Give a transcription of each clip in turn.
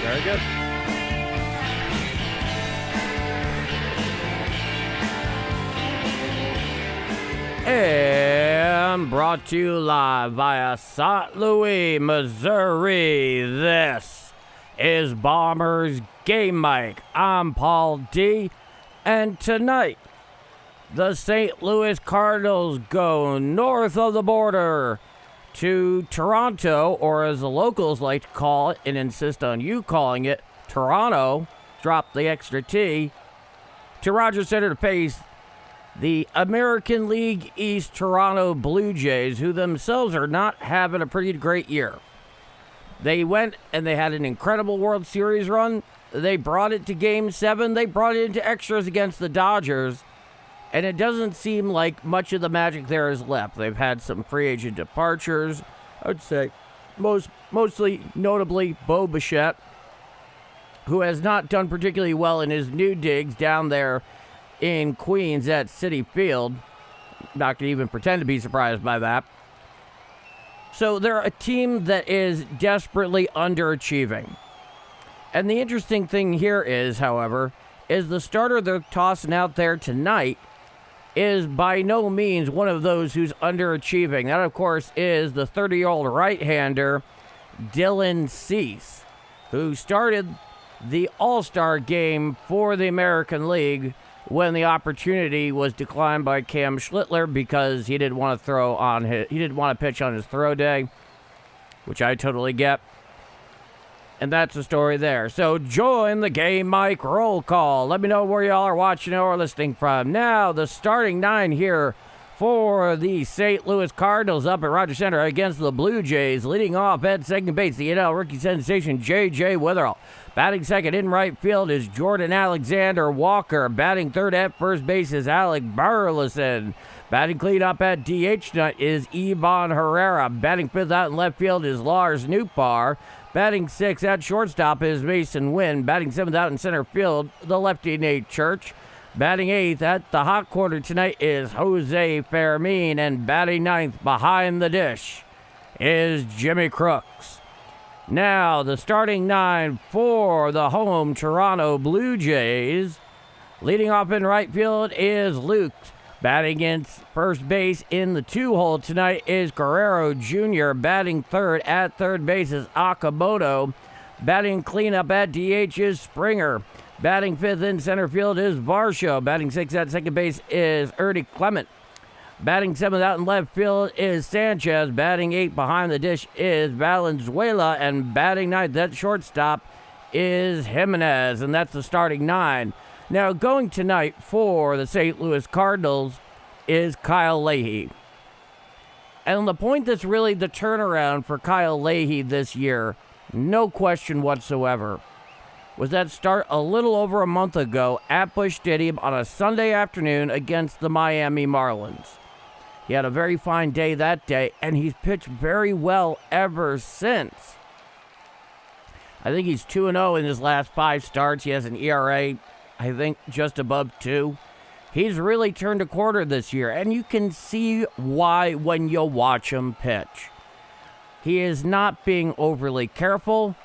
Very good. And brought to you live via St. Louis, Missouri. This is Bombers Game Mic. I'm Paul D. And tonight, the St. Louis Cardinals go north of the border to Toronto, or as the locals like to call it and insist on you calling it, Toronto, drop the extra T, to Rogers Center to face the American League East Toronto Blue Jays, who themselves are not having a pretty great year. They went and they had an incredible World Series run. They brought it to Game 7. They brought it into extras against the Dodgers. And it doesn't seem like much of the magic there is left. They've had some free agent departures. I would say mostly notably Bo Bichette, who has not done particularly well in his new digs down there in Queens at Citi Field. Not going to even pretend to be surprised by that. So they're a team that is desperately underachieving. And the interesting thing here is, however, is the starter they're tossing out there tonight is by no means one of those who's underachieving. That, of course, is the 30-year-old right-hander Dylan Cease, who started the All-Star game for the American League when the opportunity was declined by Cam Schlittler because he didn't want to pitch on his throw day, which I totally get. And that's the story there. So join the Game Mic roll call. Let me know where y'all are watching or listening from. Now, the starting nine here for the St. Louis Cardinals up at Rogers Center against the Blue Jays. Leading off at second base, the NL rookie sensation J.J. Witherell. Batting second in right field is Jordan Alexander Walker. Batting third at first base is Alec Burleson. Batting cleanup at DH tonight is Ivan Herrera. Batting fifth out in left field is Lars Nootbaar. Batting sixth at shortstop is Mason Wynn. Batting seventh out in center field, the lefty Nate Church. Batting eighth at the hot corner tonight is Jose Fermin. And batting ninth behind the dish is Jimmy Crooks. Now, the starting nine for the home Toronto Blue Jays. Leading off in right field is Luke. Batting against first base in the two-hole tonight is Guerrero Jr. Batting third at third base is Akamoto. Batting cleanup at DH is Springer. Batting fifth in center field is Varsho. Batting sixth at second base is Ernie Clement. Batting seventh out in left field is Sanchez. Batting eighth behind the dish is Valenzuela. And batting ninth at shortstop is Jimenez. And that's the starting nine. Now, going tonight for the St. Louis Cardinals is Kyle Leahy. And the point that's really the turnaround for Kyle Leahy this year, no question whatsoever, was that start a little over a month ago at Busch Stadium on a Sunday afternoon against the Miami Marlins. He had a very fine day that day, and he's pitched very well ever since. I think he's 2-0 in his last 5 starts. He has an ERA, I think, just above 2. He's really turned a corner this year, and you can see why when you watch him pitch. He is not being overly careful.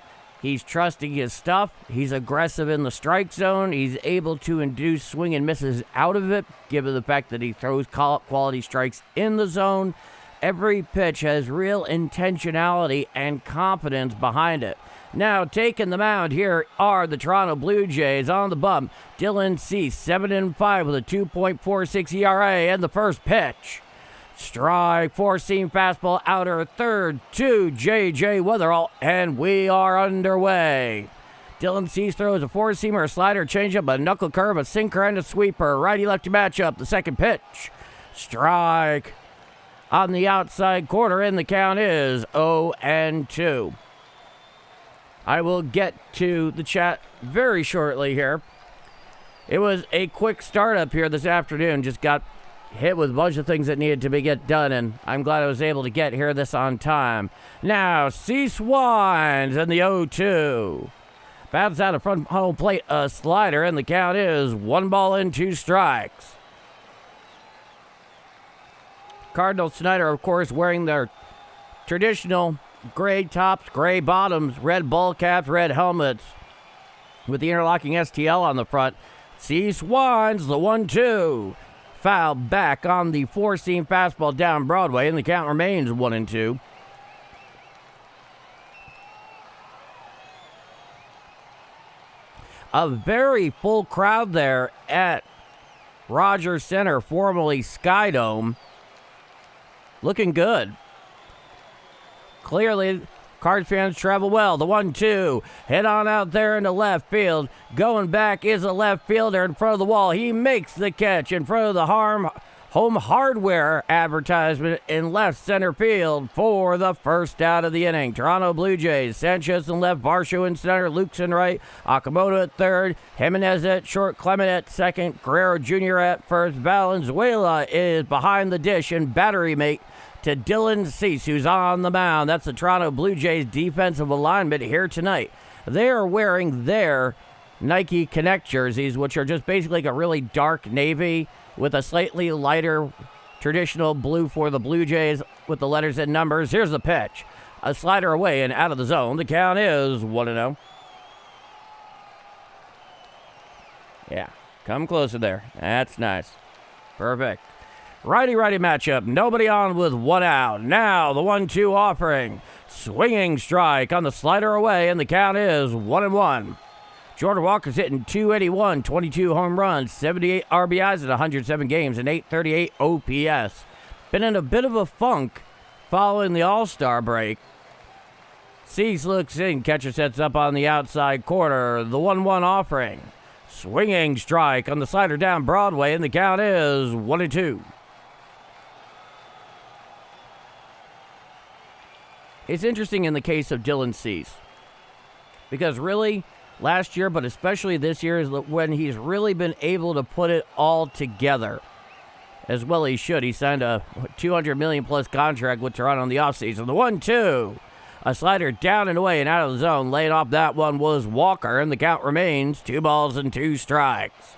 He's trusting his stuff. He's aggressive in the strike zone. He's able to induce swing and misses out of it, given the fact that he throws quality strikes in the zone. Every pitch has real intentionality and confidence behind it. Now, taking the mound here are the Toronto Blue Jays. On the bump, Dylan Cease, 7-5 with a 2.46 ERA, and the first pitch. Strike, four-seam fastball, outer third to J.J. Witherell, and we are underway. Dylan Cease throws a four-seamer, a slider, changeup, a knuckle curve, a sinker, and a sweeper. Righty-lefty matchup, the second pitch. Strike on the outside corner, and the count is 0-2. I will get to the chat very shortly here. It was a quick startup here this afternoon. Just got hit with a bunch of things that needed to be get done, and I'm glad I was able to get here this on time. Now, Cease winds in the 0-2. Bats out of front home plate, a slider, and the count is 1 ball and 2 strikes. Cardinals tonight are, of course, wearing their traditional gray tops, gray bottoms, red ball caps, red helmets with the interlocking STL on the front. Cease winds the 1-2. Foul back on the four-seam fastball down Broadway, and the count remains 1-2. A very full crowd there at Rogers Center, formerly Skydome. Looking good. Clearly, Cards fans travel well. The 1-2. Hit on out there into left field. Going back is a left fielder in front of the wall. He makes the catch in front of the Home Hardware advertisement in left center field for the first out of the inning. Toronto Blue Jays. Sanchez in left, Varsho in center, Lukes in right, Okamoto at third, Jimenez at short, Clement at second, Guerrero Jr. at first. Valenzuela is behind the dish and battery mate to Dylan Cease, who's on the mound. That's the Toronto Blue Jays defensive alignment here tonight. They are wearing their Nike Connect jerseys, which are just basically like a really dark navy with a slightly lighter traditional blue for the Blue Jays with the letters and numbers. Here's the pitch. A slider away and out of the zone. The count is 1-0. Yeah, come closer there. That's nice. Perfect. Righty-righty matchup. Nobody on with 1 out. Now the 1-2 offering. Swinging strike on the slider away, and the count is 1-1. Jordan Walker's hitting .281, 22 home runs, 78 RBIs in 107 games, and .838 OPS. Been in a bit of a funk following the All-Star break. Cease looks in, catcher sets up on the outside corner. The 1-1 offering. Swinging strike on the slider down Broadway, and the count is 1-2. It's interesting in the case of Dylan Cease, because really, last year, but especially this year, is when he's really been able to put it all together. As well he should. He signed a $200 million plus contract with Toronto in the offseason. The 1-2. A slider down and away and out of the zone. Laying off that one was Walker, and the count remains 2 balls and 2 strikes.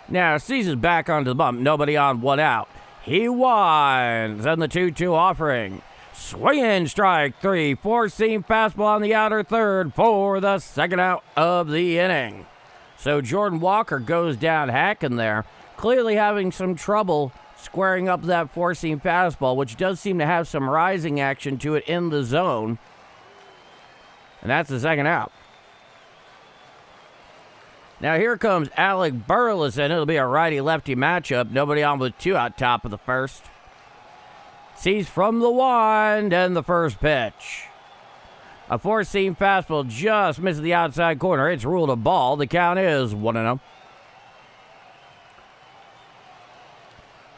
Now, Cease is back onto the bump. Nobody on, 1 out. He winds, and the 2-2 offering. Swinging strike 3. Four-seam fastball on the outer third for the second out of the inning. So Jordan Walker goes down hacking there, clearly having some trouble squaring up that four-seam fastball, which does seem to have some rising action to it in the zone. And that's the second out. Now here comes Alec Burleson. It'll be a righty-lefty matchup. Nobody on with 2 out top of the first. Cease from the wind and the first pitch. A four-seam fastball just misses the outside corner. It's ruled a ball. The count is 1-0.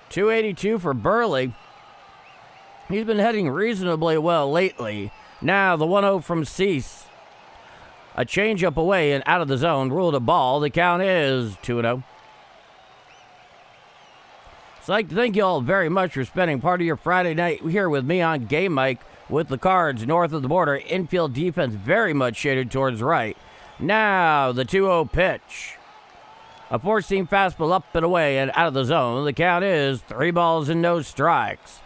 282 for Burley. He's been heading reasonably well lately. Now the 1-0 from Cease. A changeup away and out of the zone, ruled a ball. The count is 2-0. So I'd like to thank you all very much for spending part of your Friday night here with me on Game Mike with the Cards north of the border. Infield defense very much shaded towards right. Now the 2-0 pitch. A four-seam fastball up and away and out of the zone. The count is 3 balls and no strikes.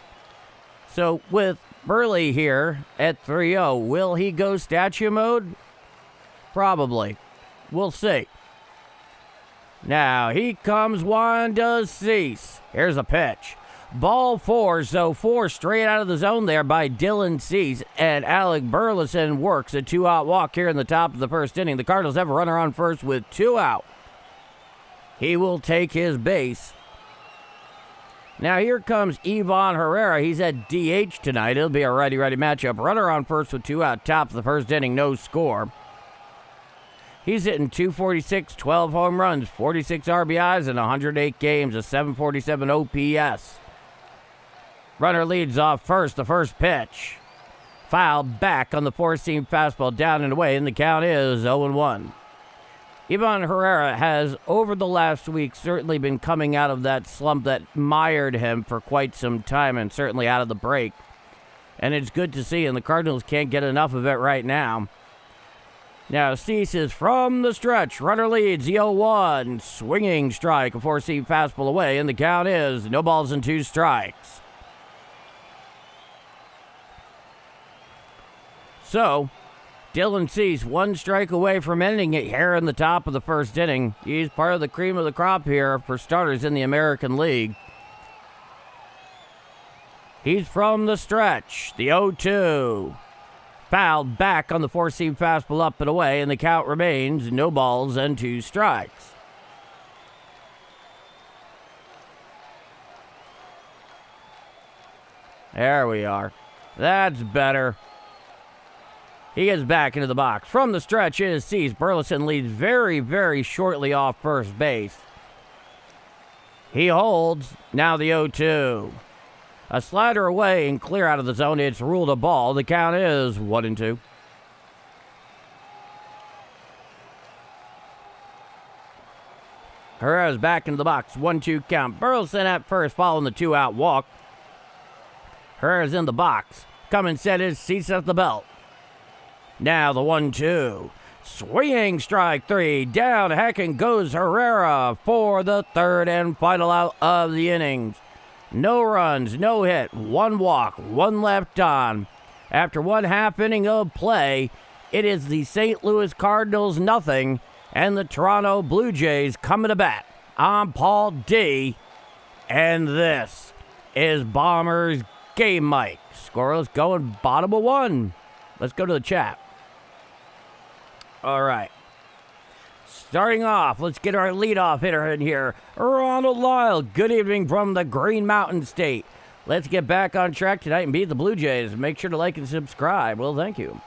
So with Burley here at 3-0, will he go statue mode? Probably. We'll see. Now, he comes Wanda Cease. Here's a pitch. Ball 4, so 4 straight out of the zone there by Dylan Cease, and Alec Burleson works a 2-out walk here in the top of the first inning. The Cardinals have a runner on first with 2 out. He will take his base. Now, here comes Ivan Herrera. He's at DH tonight. It'll be a righty-righty matchup. Runner on first with 2 out, top of the first inning, no score. He's hitting .246, 12 home runs, 46 RBIs in 108 games, a .747 OPS. Runner leads off first, the first pitch. Fouled back on the four-seam fastball, down and away, and the count is 0-1. Ivan Herrera has, over the last week, certainly been coming out of that slump that mired him for quite some time, and certainly out of the break. And it's good to see, and the Cardinals can't get enough of it right now. Now, Cease is from the stretch. Runner leads, the 0-1. Swinging strike, a four-seam fastball away, and the count is no balls and 2 strikes. So, Dylan Cease, 1 strike away from ending it here in the top of the first inning. He's part of the cream of the crop here for starters in the American League. He's from the stretch, the 0-2. Fouled back on the four-seam fastball, up and away, and the count remains no balls and 2 strikes. There we are. That's better. He gets back into the box. From the stretch is Cease. Burleson leads very, very shortly off first base. He holds. Now the 0-2. A slider away and clear out of the zone. It's ruled a ball. The count is 1-2. Herrera's back into the box. 1-2 count. Burleson at first, following the 2-out walk. Herrera's in the box. Coming set is Cease at the belt. Now the 1-2. Swinging strike 3. Down hacking goes Herrera for the third and final out of the innings. No runs, no hit, 1 walk, 1 left on. After 1/2 inning of play, it is the St. Louis Cardinals nothing and the Toronto Blue Jays coming to bat. I'm Paul D, and this is Bombers Game Mic. Scoreless going bottom of 1. Let's go to the chat. All right. Starting off, let's get our leadoff hitter in here. Ronald Lyle, good evening from the Green Mountain State. Let's get back on track tonight and beat the Blue Jays. Make sure to like and subscribe. Well, thank you.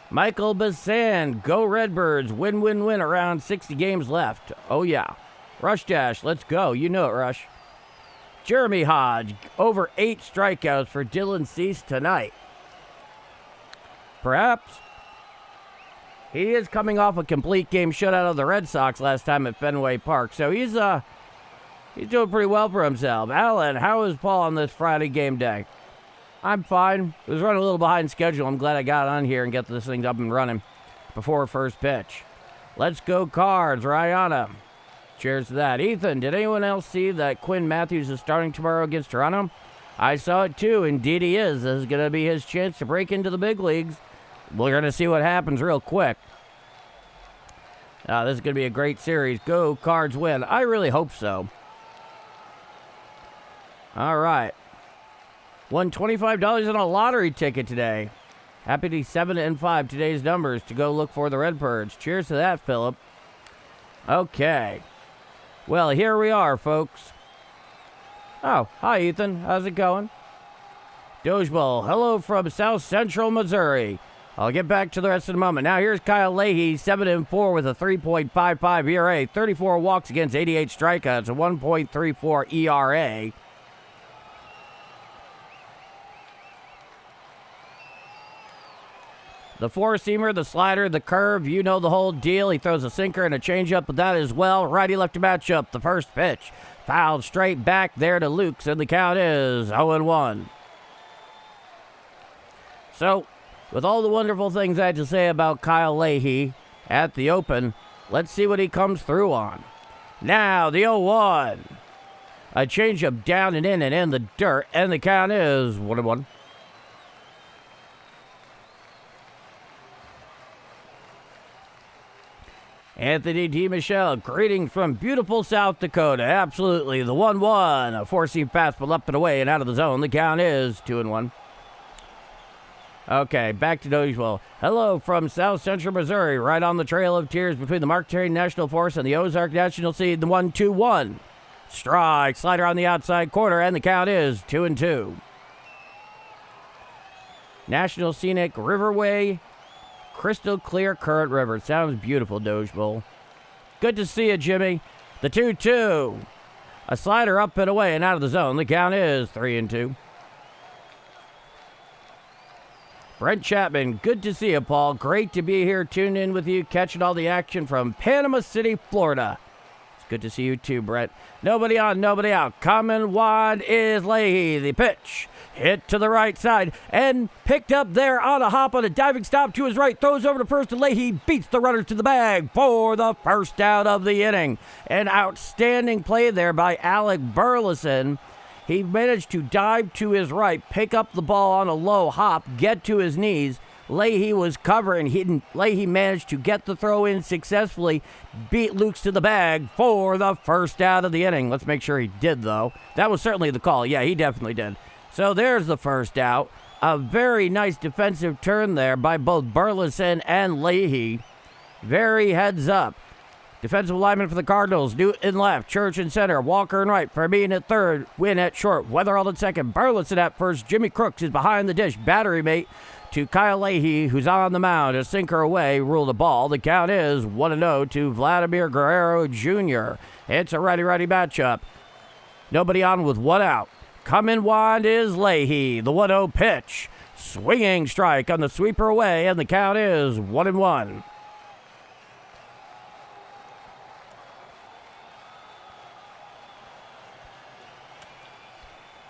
Michael Bassan, go Redbirds. Win, win, win. Around 60 games left. Oh, yeah. Rush Dash, let's go. You know it, Rush. Jeremy Hodge, over 8 strikeouts for Dylan Cease tonight. Perhaps. He is coming off a complete game shutout of the Red Sox last time at Fenway Park, so he's doing pretty well for himself. Alan, how is Paul on this Friday game day? I'm fine. It was running a little behind schedule. I'm glad I got on here and get this thing up and running before first pitch. Let's go Cards, Rihanna. Cheers to that. Ethan, did anyone else see that Quinn Matthews is starting tomorrow against Toronto? I saw it too. Indeed he is. This is going to be his chance to break into the big leagues. We're going to see what happens real quick. This is going to be a great series. Go Cards win. I really hope so. All right. Won $25 on a lottery ticket today. Happy to be 7 and 5 today's numbers to go look for the Redbirds. Cheers to that, Philip. Okay. Well, here we are, folks. Oh, hi, Ethan. How's it going? Dojeball, hello from South Central Missouri. I'll get back to the rest in a moment. Now, here's Kyle Leahy, 7 and 4 with a 3.55 ERA, 34 walks against 88 strikeouts, a 1.34 ERA. The four-seamer, the slider, the curve, you know the whole deal. He throws a sinker and a changeup with that as well. Righty-lefty matchup, the first pitch. Fouled straight back there to Lukes, and the count is 0-1. So, with all the wonderful things I had to say about Kyle Leahy at the Open, let's see what he comes through on. Now, the 0-1. A changeup down and in the dirt, and the count is 1-1. Anthony DiMichele, greetings from beautiful South Dakota. Absolutely, the 1-1. A four-seam fastball up and away and out of the zone. The count is 2-1. Okay, back to Dojewell. Hello from South Central Missouri, right on the Trail of Tears between the Mark Twain National Forest and the Ozark National Seed. The 1-2-1. Strike, slider on the outside corner, and the count is 2-2. National Scenic Riverway. Crystal clear current river. Sounds beautiful, Doge Bowl. Good to see you, Jimmy. The 2-2. A slider up and away and out of the zone. The count is 3-2. Brent Chapman, good to see you, Paul. Great to be here, tuned in with you, catching all the action from Panama City, Florida. It's good to see you too, Brett. Nobody on, nobody out. Coming wide is Leahy. The pitch hit to the right side and picked up there on a hop on a diving stop to his right. Throws over to first, and Leahy beats the runners to the bag for the first out of the inning. An outstanding play there by Alec Burleson. He managed to dive to his right, pick up the ball on a low hop, get to his knees. Leahy was covering. Leahy managed to get the throw in successfully, beat Lukes to the bag for the first out of the inning. Let's make sure he did, though. That was certainly the call. Yeah, he definitely did. So there's the first out. A very nice defensive turn there by both Burleson and Leahy. Very heads up. Defensive lineman for the Cardinals, Newton in left, Church in center, Walker in right, Fermin at third, Wynn at short, Weatherall at second, Burleson at first, Jimmy Crooks is behind the dish, battery mate to Kyle Leahy, who's on the mound, a sinker away, rule the ball. The count is 1-0 to Vladimir Guerrero Jr. It's a righty-righty matchup. Nobody on with one out. Coming wide is Leahy, the 1-0 pitch. Swinging strike on the sweeper away, and the count is 1-1.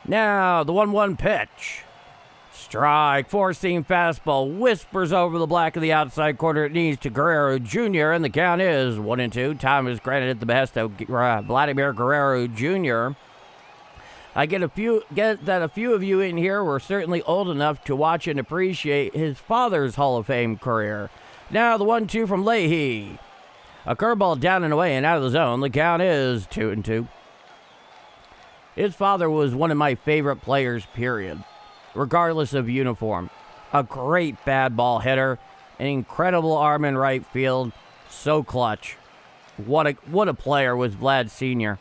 Now, the 1-1 pitch. Strike, four-seam fastball, whispers over the black of the outside corner. It needs to Guerrero Jr., and the count is 1-2. Time is granted at the behest of Vladimir Guerrero Jr. I get that a few of you in here were certainly old enough to watch and appreciate his father's Hall of Fame career. Now, the 1-2 from Leahy. A curveball down and away and out of the zone. The count is 2-2. His father was one of my favorite players, period, regardless of uniform. A great bad ball hitter, an incredible arm in right field, so clutch. What a player was Vlad Sr.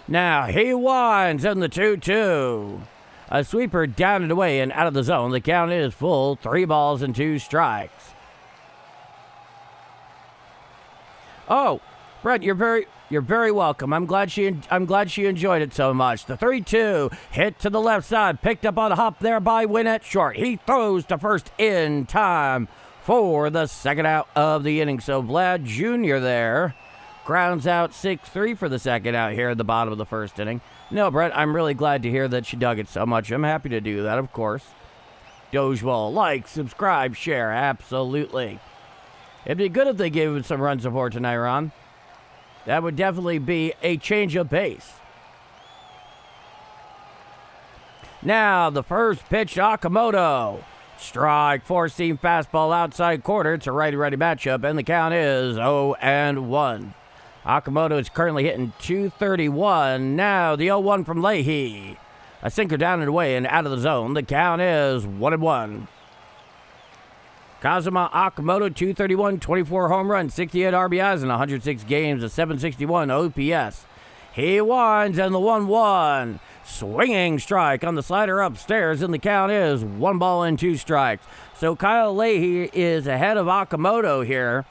Now he winds in the 2-2. A sweeper down and away and out of the zone. The count is full, 3 balls and 2 strikes. Oh, Brett, you're very welcome. I'm glad she enjoyed it so much. The 3-2 hit to the left side, picked up on a hop there by Wynn at short. He throws to first in time for the second out of the inning. So Vlad Jr. there grounds out 6-3 for the second out here at the bottom of the first inning. No, Brett, I'm really glad to hear that she dug it so much. I'm happy to do that, of course. Dojewell, like, subscribe, share, absolutely. It'd be good if they gave him some run support tonight, Ron. That would definitely be a change of pace. Now, the first pitch to Okamoto. Strike, four-seam fastball outside corner. It's a righty-righty matchup, and the count is 0-1. Okamoto is currently hitting .231. Now, the 0-1 from Leahy. A sinker down and away and out of the zone. The count is 1-1. Kazuma Okamoto, .231, 24 home runs, 68 RBIs in 106 games, a .761 OPS. He winds and the 1-1. Swinging strike on the slider upstairs, and the count is 1 ball and 2 strikes. So Kyle Leahy is ahead of Okamoto here.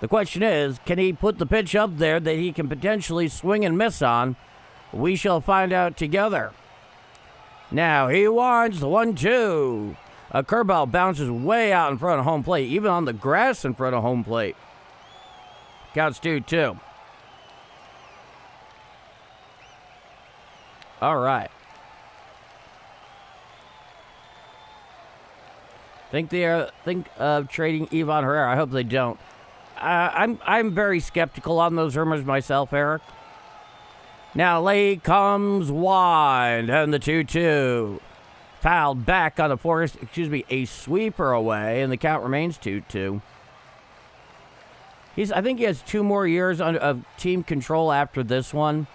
The question is, can he put the pitch up there that he can potentially swing and miss on? We shall find out together. Now he winds the 1-2. A curveball bounces way out in front of home plate, even on the grass in front of home plate. Counts 2-2. All right. Think of trading Ivan Herrera. I hope they don't. I'm very skeptical on those rumors myself, Eric. Now Leahy comes wide, and the 2-2. Fouled back on a sweeper away, and the count remains 2-2. I think he has 2 more years of team control after this one,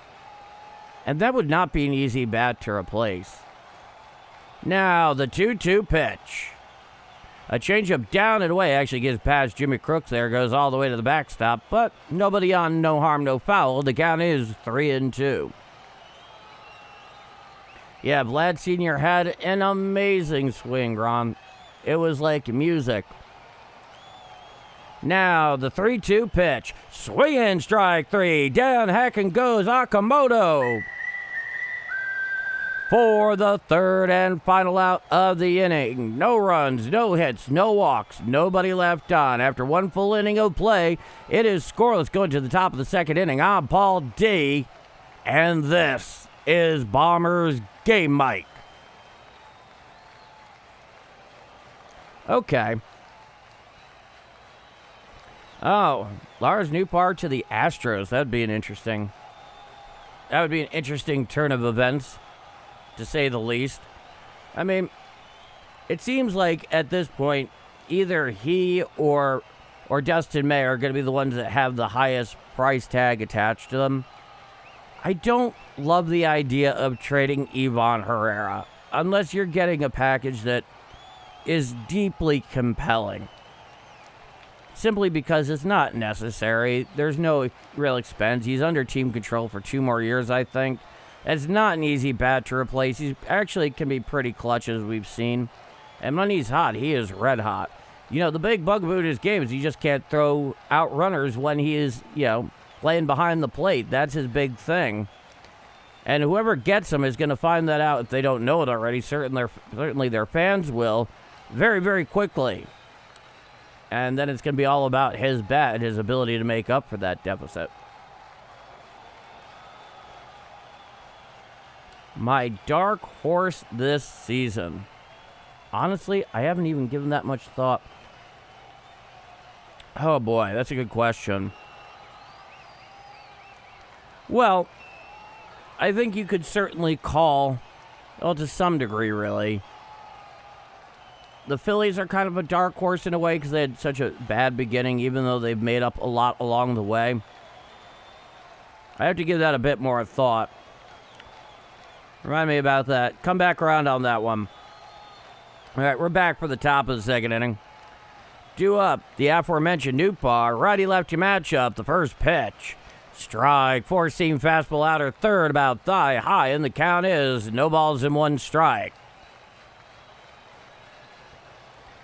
and that would not be an easy bat to replace. Now, the 2-2 pitch. A changeup down and away actually gets past Jimmy Crooks there, goes all the way to the backstop, but nobody on, no harm, no foul. The count is 3-2. Yeah, Vlad Sr. had an amazing swing, Ron. It was like music. Now, the 3-2 pitch. Swinging strike 3. Down, hack, and goes Okamoto. for the third and final out of the inning. No runs, no hits, no walks, nobody left on. After one full inning of play, it is scoreless going to the top of the second inning. I'm Paul D, and this is Bombers Game Mic. Okay. Oh, Lars Nootbaar to the Astros. That would be an interesting turn of events, to say the least. I mean, it seems like at this point, either he or Dustin May are going to be the ones that have the highest price tag attached to them. I don't love the idea of trading Ivan Herrera unless you're getting a package that is deeply compelling. Simply because it's not necessary. There's no real expense. He's under team control for 2 more years, I think. It's not an easy bat to replace. He actually can be pretty clutch, as we've seen. And when he's hot, he is red hot. You know, the big bugaboo in his game is he just can't throw out runners when he is, playing behind the plate. That's his big thing. And whoever gets him is going to find that out if they don't know it already. Certainly their fans will very, very quickly. And then it's going to be all about his bat and his ability to make up for that deficit. My dark horse this season. Honestly, I haven't even given that much thought. Oh boy, that's a good question. Well, I think you could certainly call, well, to some degree, really. The Phillies are kind of a dark horse in a way because they had such a bad beginning, even though they've made up a lot along the way. I have to give that a bit more thought. Remind me about that. Come back around on that one. All right, we're back for the top of the second inning. Due up, the aforementioned Nootbaar righty-lefty matchup. The first pitch. Strike, 4-seam fastball outer third, about thigh high, and the count is no balls and 1 strike.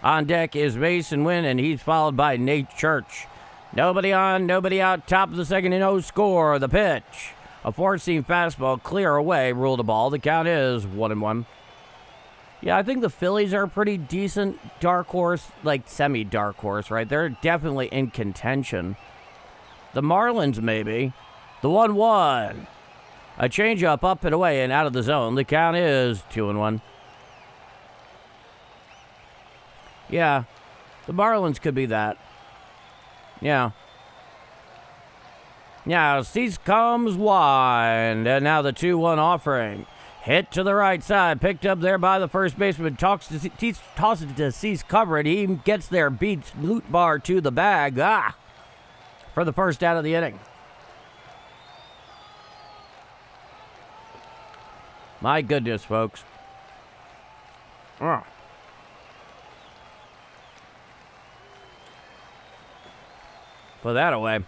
On deck is Mason Wynn, and he's followed by Nate Church. Nobody on, nobody out, top of the second, and no score. The pitch. A 4-seam fastball, clear away, ruled a ball. The count is 1-1. Yeah, I think the Phillies are a pretty decent dark horse, like semi-dark horse, right? They're definitely in contention. The Marlins, maybe. The 1-1. A changeup up and away and out of the zone. The count is 2-1. Yeah, the Marlins could be that. Yeah. Now, Cease comes wide, and now the 2-1 offering. Hit to the right side, picked up there by the first baseman, tosses it to Cease, covered. He gets there, beats Nootbaar to the bag. For the first out of the inning. My goodness, folks. Put that away.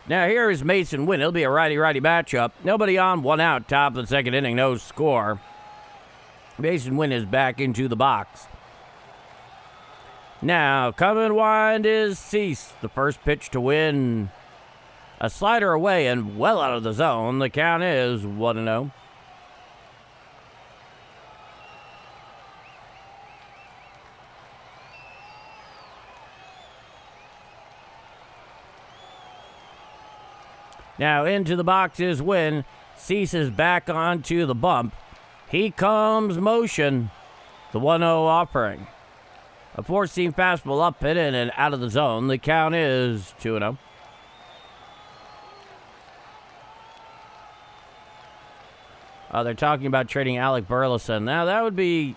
Now here is Mason Wynn. It'll be a righty-righty matchup. Nobody on, 1 out, top of the second inning, no score. Mason Wynn is back into the box. Now, coming wide is Cease. The first pitch to Wynn. A slider away and well out of the zone. The count is 1-0. Now into the box is Wynn. Cease is back onto the bump. He comes motion. The 1-0 offering. A 4-seam fastball up and in and out of the zone. The count is 2-0. They're talking about trading Alec Burleson. Now that would be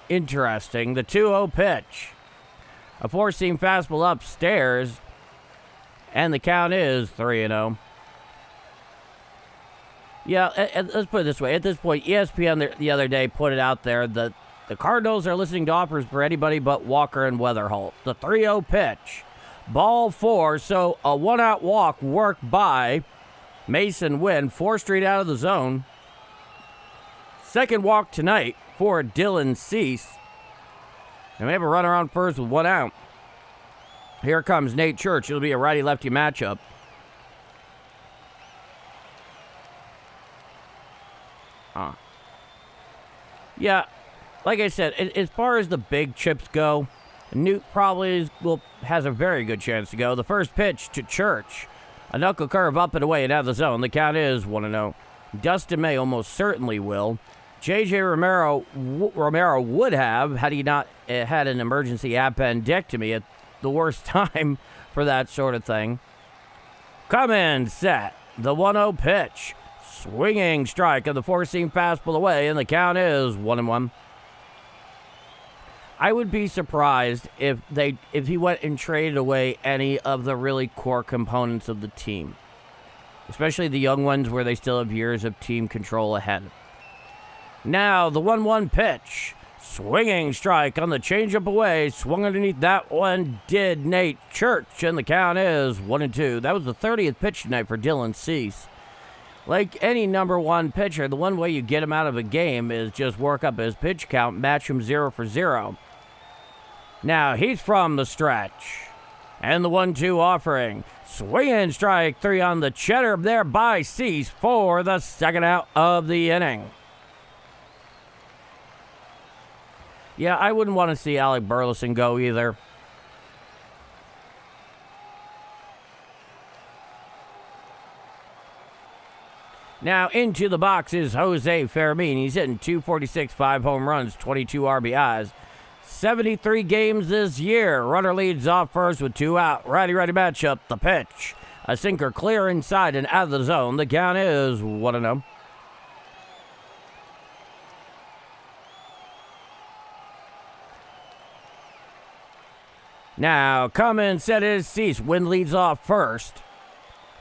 interesting. The 2-0 pitch. A 4-seam fastball upstairs. And the count is 3-0. Yeah, let's put it this way. At this point, ESPN the other day put it out there that the Cardinals are listening to offers for anybody but Walker and Weatherholt. The 3-0 pitch. Ball 4, so a 1-out walk worked by Mason Wynn. 4th straight out of the zone. Second walk tonight for Dylan Cease. And we have a runner on first with 1 out. Here comes Nate Church. It'll be a righty-lefty matchup. Yeah, like I said, as far as the big chips go, Newt probably has a very good chance to go. The first pitch to Church. A knuckle curve up and away and out of the zone. The count is 1-0. Dustin May almost certainly will. J.J. Romero would have, had he not had an emergency appendectomy at the worst time for that sort of thing. Come in, set. The 1-0 pitch. Swinging strike of the four-seam fastball away, and the count is 1-1. I would be surprised if he went and traded away any of the really core components of the team, especially the young ones where they still have years of team control ahead. Now the 1-1 pitch, swinging strike on the changeup away, swung underneath that one did Nate Church, and the count is 1-2. That was the 30th pitch tonight for Dylan Cease. Like any number one pitcher, the one way you get him out of a game is just work up his pitch count, match him 0 for 0. Now he's from the stretch. And the 1-2 offering. Swinging strike 3 on the cheddar there by Cease for the second out of the inning. Yeah, I wouldn't want to see Alec Burleson go either. Now into the box is Jose Fermin. He's hitting .246, 5 home runs, 22 RBIs. 73 games this year. Runner leads off first with 2 out. Righty-righty matchup. The pitch. A sinker clear inside and out of the zone. The count is 1-0. Now, come in, set is Cease. Win leads off first.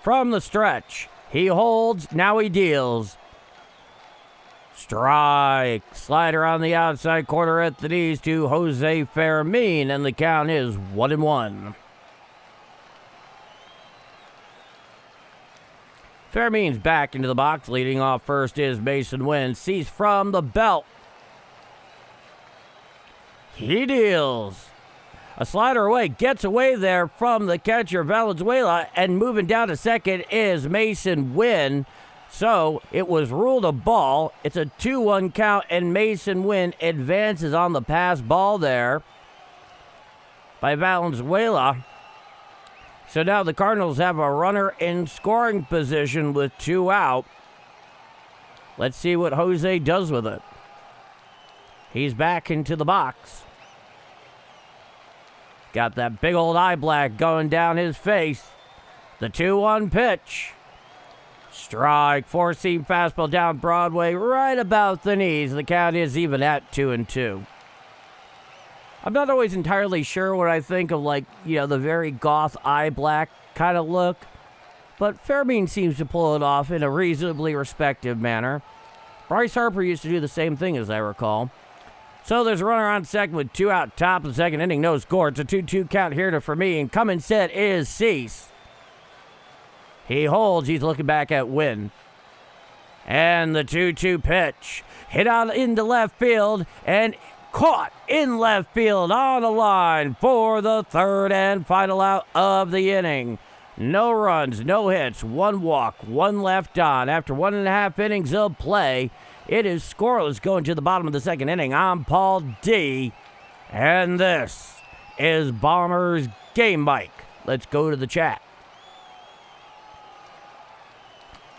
From the stretch. He holds. Now he deals. Strike. Slider on the outside corner at the knees to Jose Fermin, and the count is 1-1. Fermin's back into the box. Leading off first is Mason Wynn. Cease from the belt. He deals. A slider away, gets away there from the catcher Valenzuela, and moving down to second is Mason Wynn. So it was ruled a ball. It's a 2-1 count, and Mason Wynn advances on the pass ball there by Valenzuela. So now the Cardinals have a runner in scoring position with 2 out. Let's see what Jose does with it. He's back into the box. Got that big old eye black going down his face. The 2-1 pitch. Strike, four-seam fastball down Broadway, right about the knees. The count is even at 2-2. I'm not always entirely sure what I think of, the very goth eye black kind of look, but Fermin seems to pull it off in a reasonably respective manner. Bryce Harper used to do the same thing, as I recall. So there's a runner on second with 2 out, top of the second inning, no score. It's a 2-2 count here to Fermin. Coming set is Cease. He holds. He's looking back at Wynn. And the 2-2 pitch. Hit out into left field and caught in left field on the line for the third and final out of the inning. No runs, no hits, 1 walk, 1 left on. After 1.5 innings of play, it is scoreless going to the bottom of the second inning. I'm Paul D. And this is Bombers Game Mike. Let's go to the chat.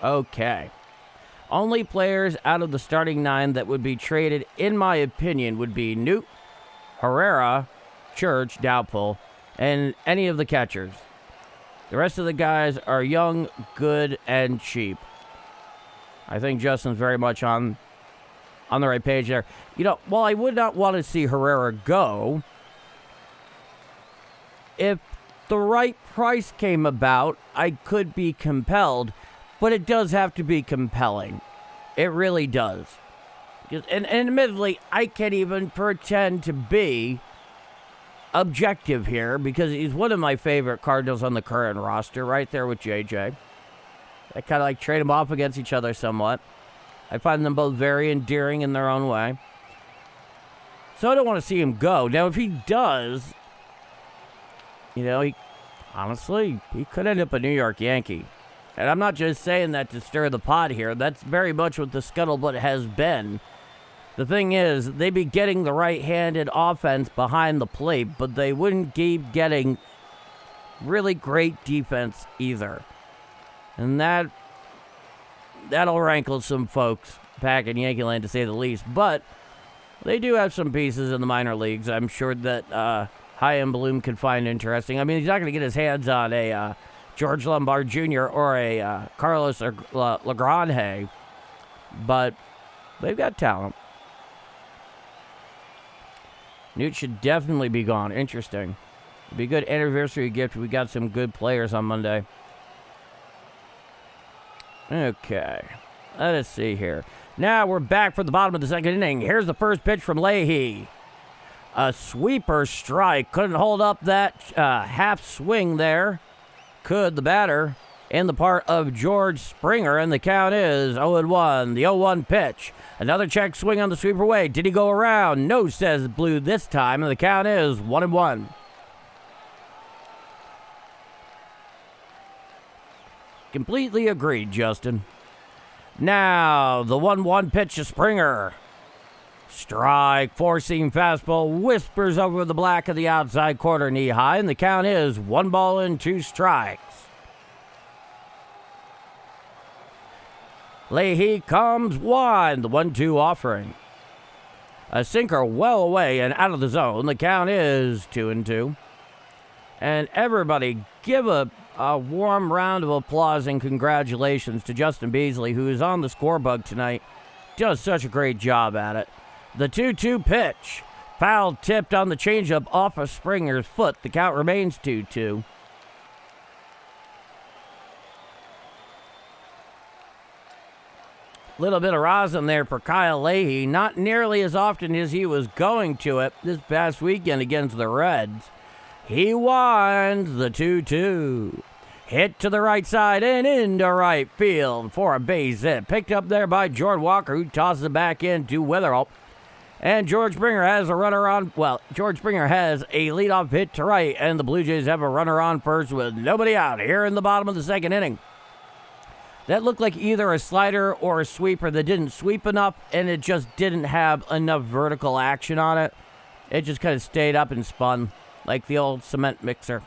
Okay. Only players out of the starting 9 that would be traded, in my opinion, would be Newt, Herrera, Church, doubtful, and any of the catchers. The rest of the guys are young, good, and cheap. I think Justin's very much on the right page there. While I would not want to see Herrera go, if the right price came about, I could be compelled. But it does have to be compelling. It really does. And admittedly, I can't even pretend to be objective here because he's one of my favorite Cardinals on the current roster, right there with JJ. I kind of trade them off against each other somewhat. I find them both very endearing in their own way. So I don't want to see him go. Now, if he does, he could end up a New York Yankee. And I'm not just saying that to stir the pot here. That's very much what the scuttlebutt has been. The thing is, they'd be getting the right-handed offense behind the plate, but they wouldn't keep getting really great defense either. And that'll rankle some folks back in Yankee Land, to say the least. But they do have some pieces in the minor leagues I'm sure that Chaim Bloom could find interesting. I mean, he's not going to get his hands on a George Lombard Jr. or a Carlos Legrand, but they've got talent. Newt should definitely be gone. Interesting. It'd be a good anniversary gift. We got some good players on Monday. Okay. Let us see here. Now we're back for the bottom of the second inning. Here's the first pitch from Leahy. A sweeper strike. Couldn't hold up that half swing there. Could the batter in the part of George Springer, and the count is 0-1. The 0-1 pitch. Another check swing on the sweeper way. Did he go around? No, says Blue this time, and the count is 1-1. Completely agreed, Justin. Now, the 1-1 pitch to Springer. Strike, four-seam fastball, whispers over the black of the outside corner, knee high, and the count is 1-2 strikes. Leahy comes one, the 1-2 offering. A sinker well away and out of the zone. The count is 2-2. And everybody give a warm round of applause and congratulations to Justin Beasley, who is on the score bug tonight. Does such a great job at it. The 2-2 pitch. Foul tipped on the changeup off of Springer's foot. The count remains 2-2. Little bit of rosin there for Kyle Leahy. Not nearly as often as he was going to it this past weekend against the Reds. He winds the 2-2. Hit to the right side and into right field for a base hit. Picked up there by Jordan Walker, who tosses it back into Witherall. And George Springer has a runner on. Well, George Springer has a leadoff hit to right, and the Blue Jays have a runner on first with nobody out here in the bottom of the second inning. That looked like either a slider or a sweeper that didn't sweep enough, and it just didn't have enough vertical action on it. It just kind of stayed up and spun like the old cement mixer.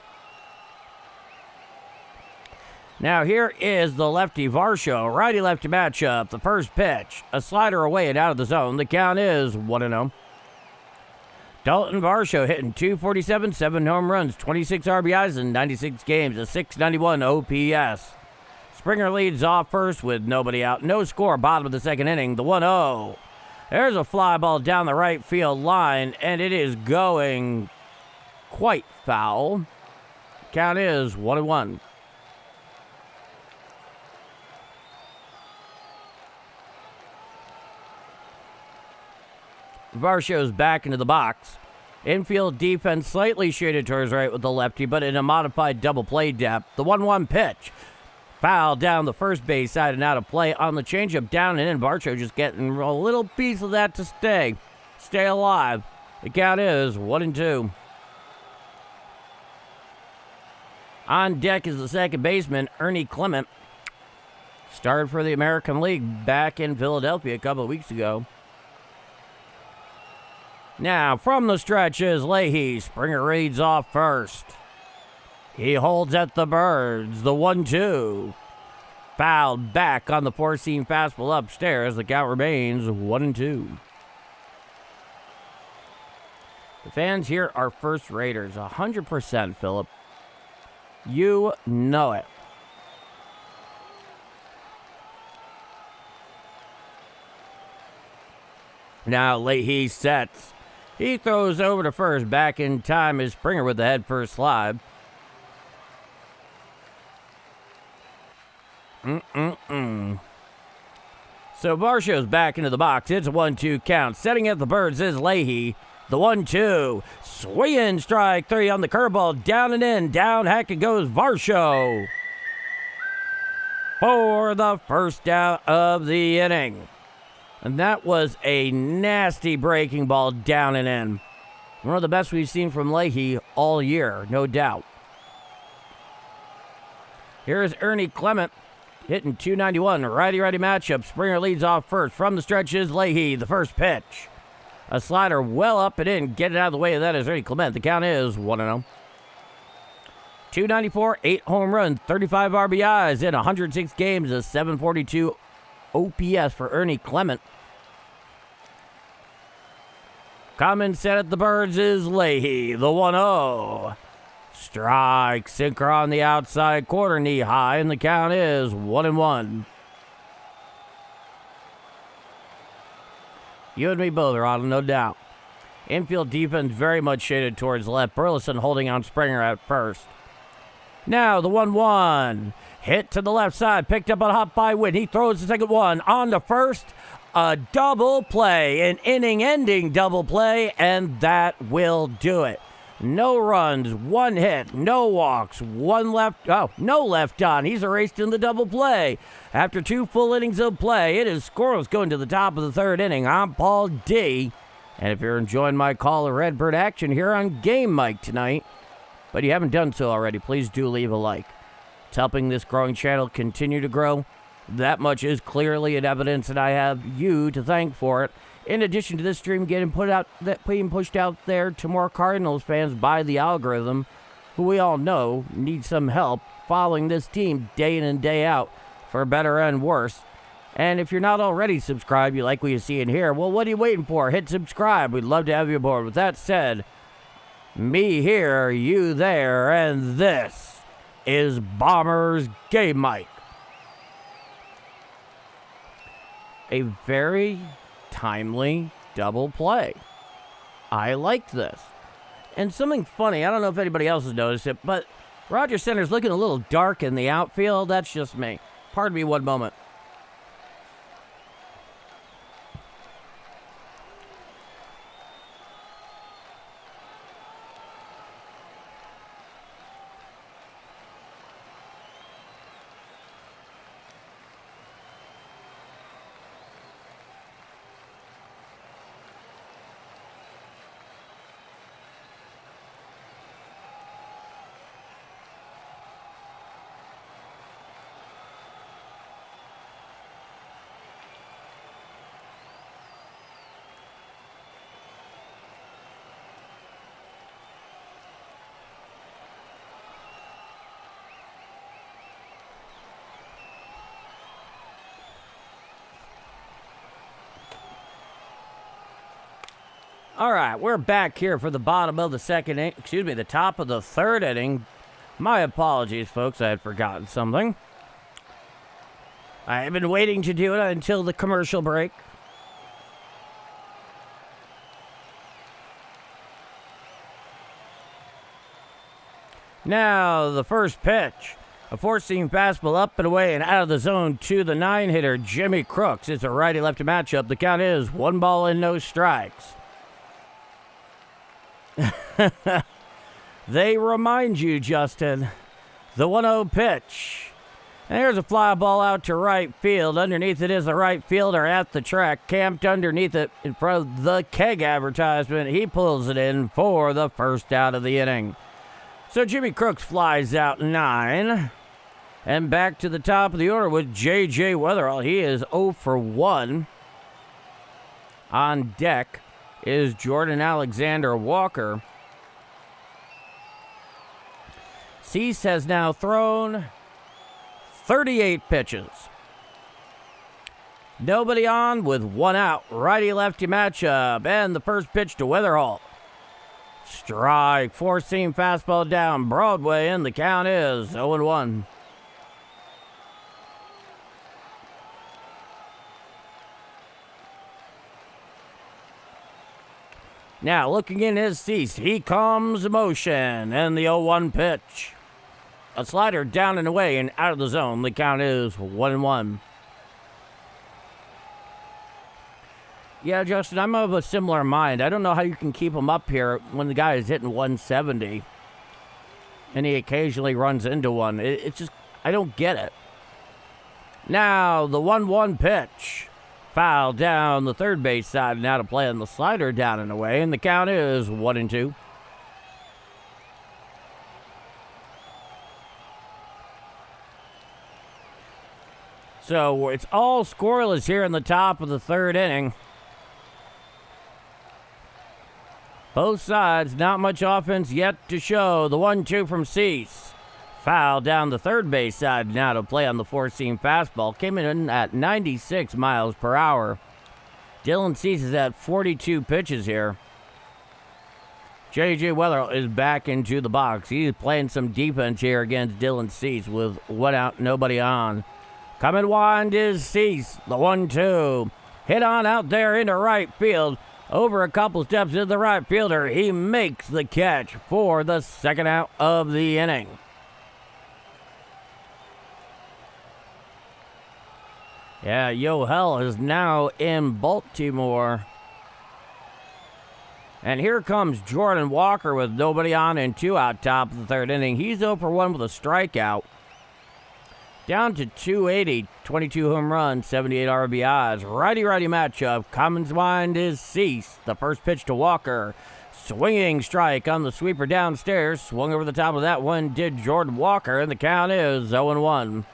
Now here is the lefty Varsho, righty-lefty matchup. The first pitch, a slider away and out of the zone. The count is 1-0. Dalton Varsho hitting .247, 7 home runs, 26 RBIs in 96 games, a .691 OPS. Springer leads off first with nobody out. No score, bottom of the second inning, the 1-0. There's a fly ball down the right field line, and it is going quite foul. Count is 1-1. Varsho's back into the box. Infield defense slightly shaded towards right with the lefty, but in a modified double play depth. The 1-1 pitch. Foul down the first base side and out of play on the changeup down and in. Varsho just getting a little piece of that to stay alive. The count is 1-2. On deck is the second baseman, Ernie Clement. Started for the American League back in Philadelphia a couple of weeks ago. Now, from the stretch is Leahy. Springer reads off first. He holds at the Birds. The 1-2. Fouled back on the four-seam fastball upstairs. The count remains 1-2. The fans here are first raters. 100%, Philip. You know it. Now Leahy sets. He throws over to first. Back in time is Springer with the head first slide. So Varsho's back into the box. It's a 1-2 count. Setting at the Birds is Leahy. The 1-2. Swinging strike three on the curveball. Down and in. Down hack goes Varsho for the first out of the inning. And that was a nasty breaking ball down and in. One of the best we've seen from Leahy all year, no doubt. Here's Ernie Clement. hitting .291. Righty-righty matchup. Springer leads off first. From the stretch is Leahy. The first pitch. A slider well up and in. Get it out of the way of that is Ernie Clement. The count is 1-0. .294, 8 home runs, 35 RBIs in 106 games. A .742 OPS for Ernie Clement. Coming set at the Birds is Leahy. The 1-0. Strike. Sinker on the outside corner, knee high, and the count is 1-1. You and me both are on, no doubt. Infield defense very much shaded towards left. Burleson holding on Springer at first. Now the 1-1. Hit to the left side. Picked up on hop by Wynn. He throws the second one. On to first. A double play. An inning-ending double play. And that will do it. No runs, one hit, no walks, no left on. He's erased in the double play. After 2 full innings of play, it is scoreless going to the top of the 3rd inning. I'm Paul D. And if you're enjoying my call of Redbird action here on Game Mike tonight, but you haven't done so already, please do leave a like. It's helping this growing channel continue to grow. That much is clearly in evidence, and I have you to thank for it. In addition to this stream getting pushed out there to more Cardinals fans by the algorithm, who we all know need some help following this team day in and day out, for better and worse. And if you're not already subscribed, you like what you see in here, well, what are you waiting for? Hit subscribe. We'd love to have you aboard. With that said, me here, you there, and this is Bombers Game Mike. A very timely double play. I like this. And something funny, I don't know if anybody else has noticed it, but Rogers Center's looking a little dark in the outfield. That's just me. Pardon me one moment. All right, we're back here for the bottom of the the top of the 3rd inning. My apologies, folks. I had forgotten something. I have been waiting to do it until the commercial break. Now, the first pitch. A 4-seam fastball up and away and out of the zone to the 9-hitter, Jimmy Crooks. It's a righty-lefty matchup. The count is 1 ball and no strikes. They remind you, Justin. The 1-0 pitch. And there's a fly ball out to right field. Underneath it is the right fielder at the track, camped underneath it in front of the keg advertisement. He pulls it in for the first out of the inning. So Jimmy Crooks flies out 9. And back to the top of the order with J.J. Weatherall. He is 0 for 1. On deck is Jordan Alexander Walker. Cease has now thrown 38 pitches. Nobody on with 1 out. Righty-lefty matchup. And the first pitch to Weatherall. Strike. 4-seam fastball down Broadway, and the count is 0-1. Now, looking in his Cease, he comes motion, and the 0-1 pitch. A slider down and away and out of the zone. The count is 1-1. Yeah, Justin, I'm of a similar mind. I don't know how you can keep him up here when the guy is hitting 170, and he occasionally runs into one. It's just, I don't get it. Now, the 1-1 pitch. Foul down the third base side, and out of play on the slider down and away, and the count is 1-2. So it's all scoreless here in the top of the third inning. Both sides, not much offense yet to show. The 1-2 from Cease. Foul down the third base side now to play on the four-seam fastball. Came in at 96 miles per hour. Dylan Cease is at 42 pitches here. J.J. Weatherall is back into the box. He's playing some defense here against Dylan Cease with one out, nobody on. Coming wind is Cease. The 1-2. Hit on out there into right field. Over a couple steps to the right fielder. He makes the catch for the second out of the inning. Yeah, Yoel is now in Baltimore. And here comes Jordan Walker with nobody on and 2 out top of the third inning. He's 0 for 1 with a strikeout. Down to 280, 22 home runs, 78 RBIs. Righty-righty matchup. Commons wind is Cease. The first pitch to Walker. Swinging strike on the sweeper downstairs. Swung over the top of that one did Jordan Walker, and the count is 0-1.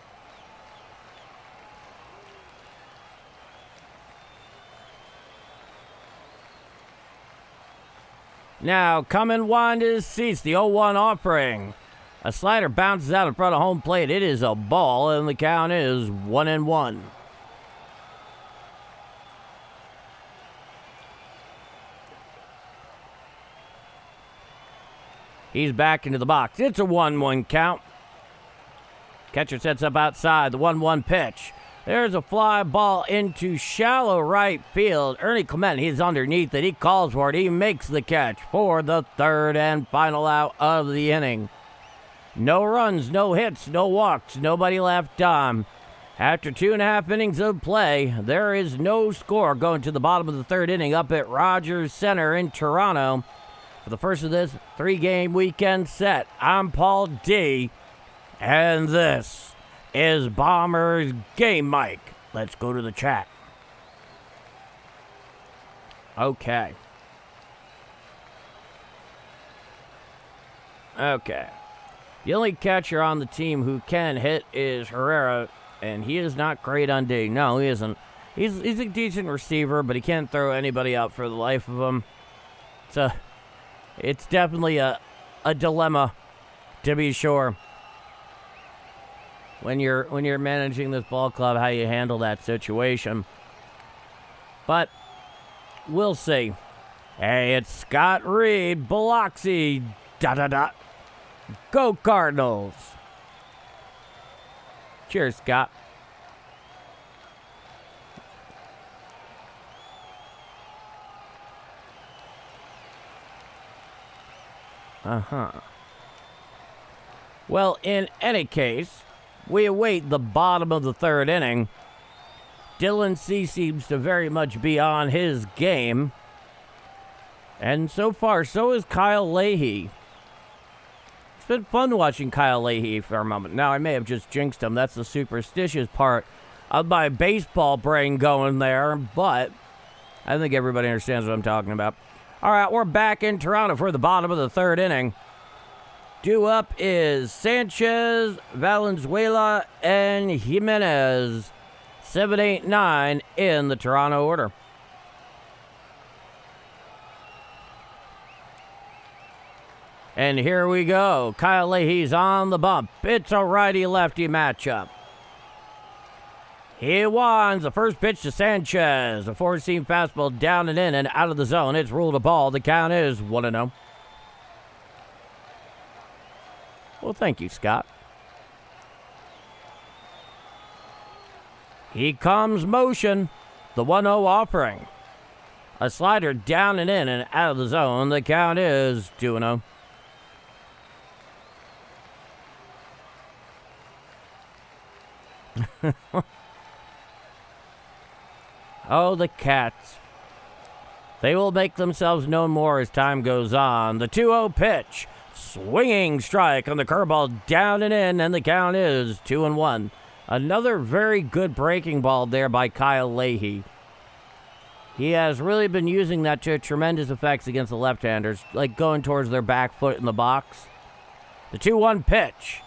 Now, coming wind is Cease, the 0-1 offering. A slider bounces out in front of home plate. It is a ball, and the count is 1-1. He's back into the box. It's a 1-1 count. Catcher sets up outside. The 1-1 pitch. There's a fly ball into shallow right field. Ernie Clement, he's underneath it. He calls for it. He makes the catch for the third and final out of the inning. No runs, no hits, no walks, nobody left on. After 2.5 innings of play, there is no score going to the bottom of the third inning up at Rogers Center in Toronto. For the first of this 3-game weekend set, I'm Paul D, and this is Bombers Game Mic. Let's go to the chat. Okay. The only catcher on the team who can hit is Herrera, and he is not great on D. No, he isn't. He's a decent receiver, but he can't throw anybody out for the life of him. It's definitely a dilemma, to be sure. When you're managing this ball club, how you handle that situation. But we'll see. Hey, it's Scott Reed, Biloxi, da-da-da. Go Cardinals. Cheers, Scott. Well, in any case, we await the bottom of the third inning. Dylan Cease seems to very much be on his game. And so far, so is Kyle Leahy. It's been fun watching Kyle Leahy for a moment. Now, I may have just jinxed him. That's the superstitious part of my baseball brain going there. But I think everybody understands what I'm talking about. All right, we're back in Toronto for the bottom of the third inning. Due up is Sanchez, Valenzuela, and Jimenez. 7, 8, 9 in the Toronto order. And here we go. Kyle Leahy's on the bump. It's a righty-lefty matchup. He winds the first pitch to Sanchez. A four-seam fastball down and in and out of the zone. It's ruled a ball. The count is 1-0. Well, thank you, Scott. He comes motion. The 1-0 offering. A slider down and in and out of the zone. The count is 2-0. Oh, the Cats. They will make themselves known more as time goes on. The 2-0 pitch. Swinging strike on the curveball down and in, and the count is 2-1. Another very good breaking ball there by Kyle Leahy. He has really been using that to tremendous effects against the left-handers, like going towards their back foot in the box. The 2-1 pitch.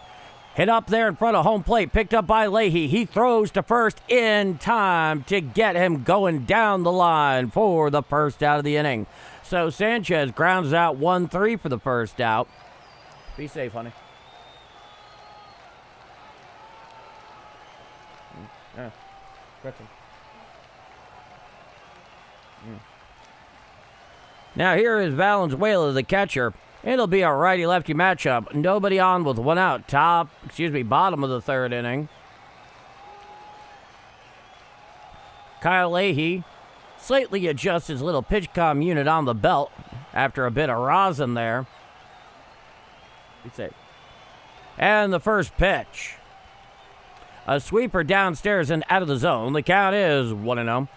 Hit up there in front of home plate, picked up by Leahy. He throws to first in time to get him going down the line for the first out of the inning. So Sanchez grounds out 1-3 for the first out. Be safe, honey. Yeah. Now here is Valenzuela, the catcher. It'll be a righty-lefty matchup. Nobody on with one out. Bottom of the third inning. Kyle Leahy slightly adjusts his little pitch comm unit on the belt after a bit of rosin there. And the first pitch. A sweeper downstairs and out of the zone. The count is 1-0.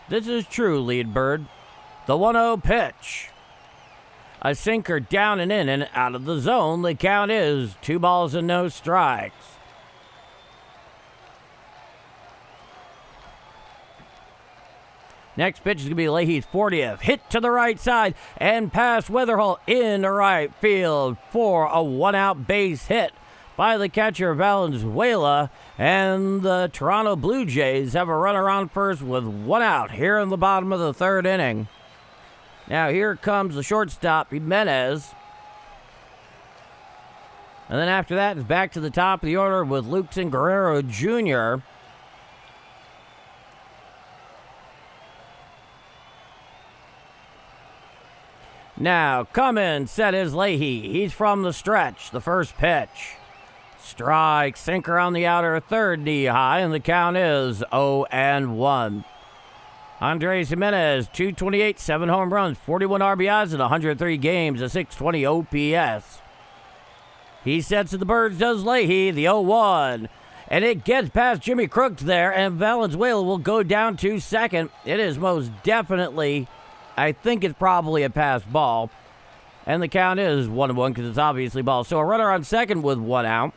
This is true, lead bird. The 1-0 pitch. A sinker down and in and out of the zone. The count is 2 balls and no strikes. Next pitch is going to be Leahy's 40th. Hit to the right side and past Weatherall in the right field for a 1-out base hit by the catcher Valenzuela, and the Toronto Blue Jays have a runner on first with 1 out here in the bottom of the third inning. Now here comes the shortstop, Jimenez. And then after that, it's back to the top of the order with Lukeson Guerrero Jr. Now, come in, set is Leahy. He's from the stretch, the first pitch. Strike, sinker on the outer third, knee high, and the count is 0-1. Andres Jimenez, 228, 7 home runs, 41 RBIs in 103 games, a 620 OPS. He sets to the birds, does Leahy, the 0-1. And it gets past Jimmy Crooks there, and Valenzuela will go down to second. It is most definitely, I think it's probably a pass ball. And the count is 1-1 because it's obviously ball. So a runner on second with 1 out.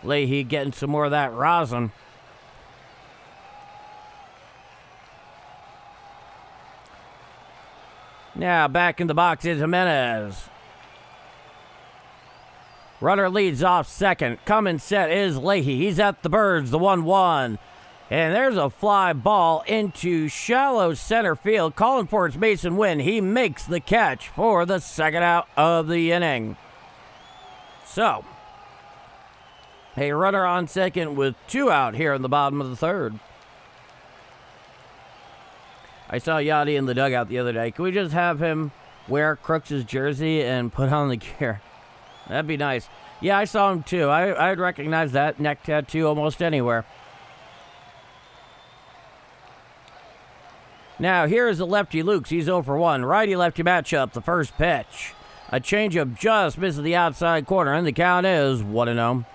Leahy getting some more of that rosin. Now back in the box is Jimenez. Runner leads off second. Coming set is Leahy. He's at the birds, the 1-1. And there's a fly ball into shallow center field. Calling for it's Mason Wynn. He makes the catch for the second out of the inning. So, a runner on second with 2 out here in the bottom of the third. I saw Yachty in the dugout the other day. Can we just have him wear Crooks' jersey and put on the gear? That'd be nice. Yeah, I saw him too. I'd recognize that neck tattoo almost anywhere. Now, here's the lefty Lukes. He's 0 for 1. Righty-lefty matchup, the first pitch. A changeup just misses the outside corner, and the count is 1-0.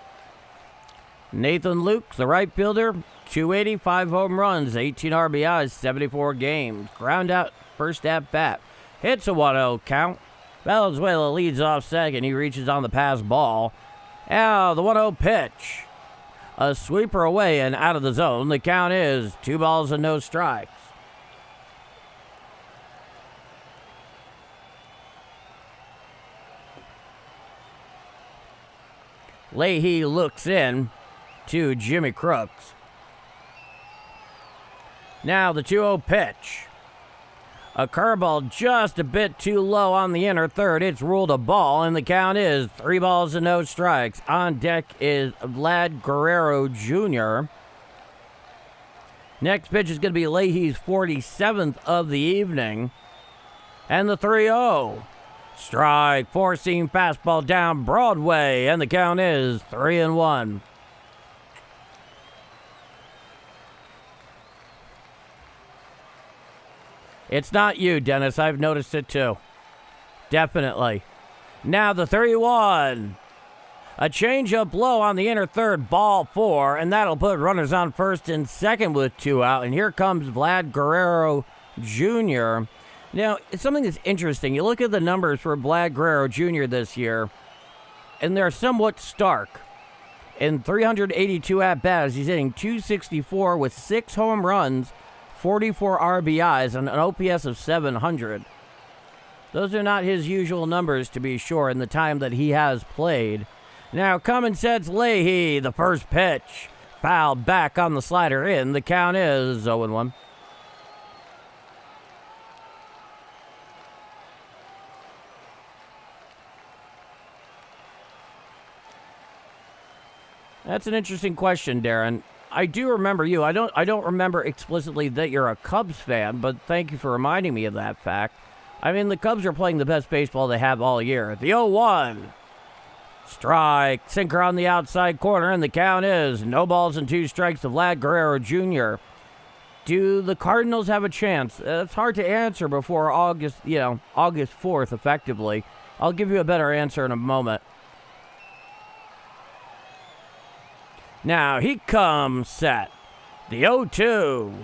Nathan Lukes, the right fielder, 280, 5 home runs, 18 RBIs, 74 games. Ground out, first at bat. Hits a 1-0 count. Valenzuela leads off second. He reaches on the pass ball. Now, the 1-0 pitch. A sweeper away and out of the zone. The count is 2 balls and no strikes. Leahy looks in to Jimmy Crooks. Now the 2-0 pitch. A curveball just a bit too low on the inner third. It's ruled a ball, and the count is 3 balls and no strikes. On deck is Vlad Guerrero Jr. Next pitch is going to be Leahy's 47th of the evening. And the 3-0. Strike, four-seam fastball down Broadway, and the count is 3-1. It's not you, Dennis. I've noticed it too. Definitely. Now the 3-1. A changeup low on the inner third, ball 4, and that'll put runners on first and second with 2 out. And here comes Vlad Guerrero Jr. Now, it's something that's interesting. You look at the numbers for Vlad Guerrero Jr. this year, and they're somewhat stark. In 382 at-bats, he's hitting .264 with 6 home runs, 44 RBIs, and an OPS of 700. Those are not his usual numbers, to be sure, in the time that he has played. Now, coming sets Leahy, the first pitch. Foul back on the slider in. The count is 0-1. That's an interesting question, Darren. I do remember you. I don't remember explicitly that you're a Cubs fan, but thank you for reminding me of that fact. I mean, the Cubs are playing the best baseball they have all year. The 0-1. Strike. Sinker on the outside corner, and the count is no balls and 2 strikes to Vlad Guerrero Jr. Do the Cardinals have a chance? It's hard to answer before August 4th, effectively. I'll give you a better answer in a moment. Now, he comes set. The 0-2.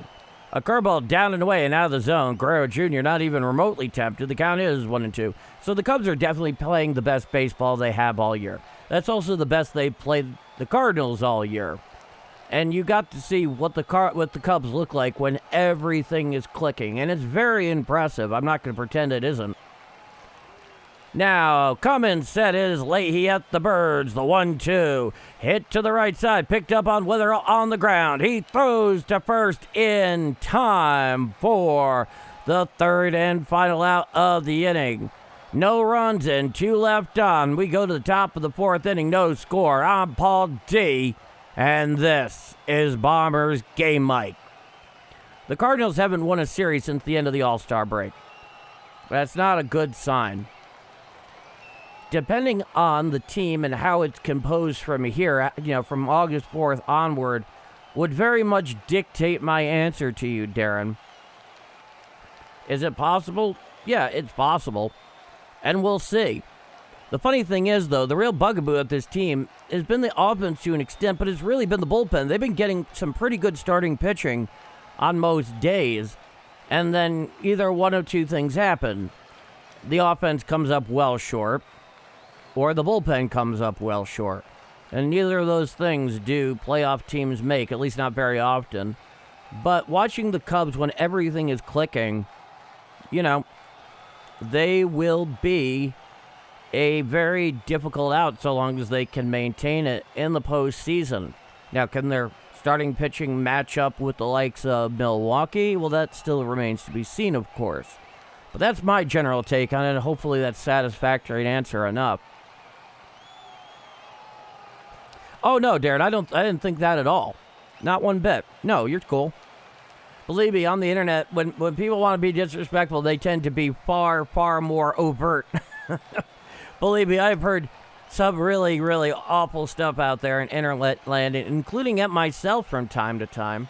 A curveball down and away and out of the zone. Guerrero Jr. not even remotely tempted. The count is 1-2. So the Cubs are definitely playing the best baseball they have all year. That's also the best they played the Cardinals all year. And you got to see what the Cubs look like when everything is clicking. And it's very impressive. I'm not going to pretend it isn't. Now, coming set is Leahy at the Birds. The 1-2. Hit to the right side. Picked up on Witherell on the ground. He throws to first in time for the third and final out of the inning. No runs and 2 left on. We go to the top of the 4th inning. No score. I'm Paul D. And this is Bombers Game Mike. The Cardinals haven't won a series since the end of the All-Star break. That's not a good sign. Depending on the team and how it's composed from here, from August 4th onward, would very much dictate my answer to you, Darren. Is it possible? Yeah, it's possible. And we'll see. The funny thing is, though, the real bugaboo of this team has been the offense to an extent, but it's really been the bullpen. They've been getting some pretty good starting pitching on most days, and then either one of two things happen. The offense comes up well short, or the bullpen comes up well short. And neither of those things do playoff teams make, at least not very often. But watching the Cubs when everything is clicking, they will be a very difficult out so long as they can maintain it in the postseason. Now, can their starting pitching match up with the likes of Milwaukee? Well, that still remains to be seen, of course. But that's my general take on it. Hopefully that's satisfactory to answer enough. Oh, no, Darren, I didn't think that at all. Not one bit. No, you're cool. Believe me, on the internet, when people want to be disrespectful, they tend to be far, far more overt. Believe me, I've heard some really, really awful stuff out there in internet land, including at myself from time to time.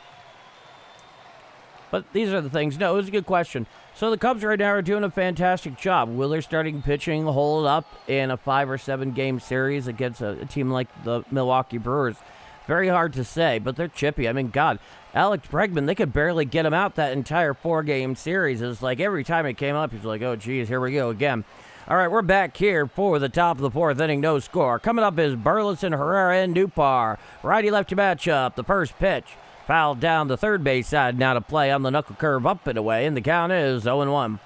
But these are the things. No, it was a good question. So the Cubs right now are doing a fantastic job. Will their starting pitching hold up in a 5 or 7 game series against a team like the Milwaukee Brewers? Very hard to say, but they're chippy. I mean, God, Alex Bregman, they could barely get him out that entire 4-game series. It's like every time it came up, he's like, oh, geez, here we go again. All right, we're back here for the top of the 4th inning, no score. Coming up is Burleson, Herrera, and Newpar. Righty-lefty matchup, the first pitch. Fouled down the third base side now to play on the knuckle curve up and away, and the count is 0-1.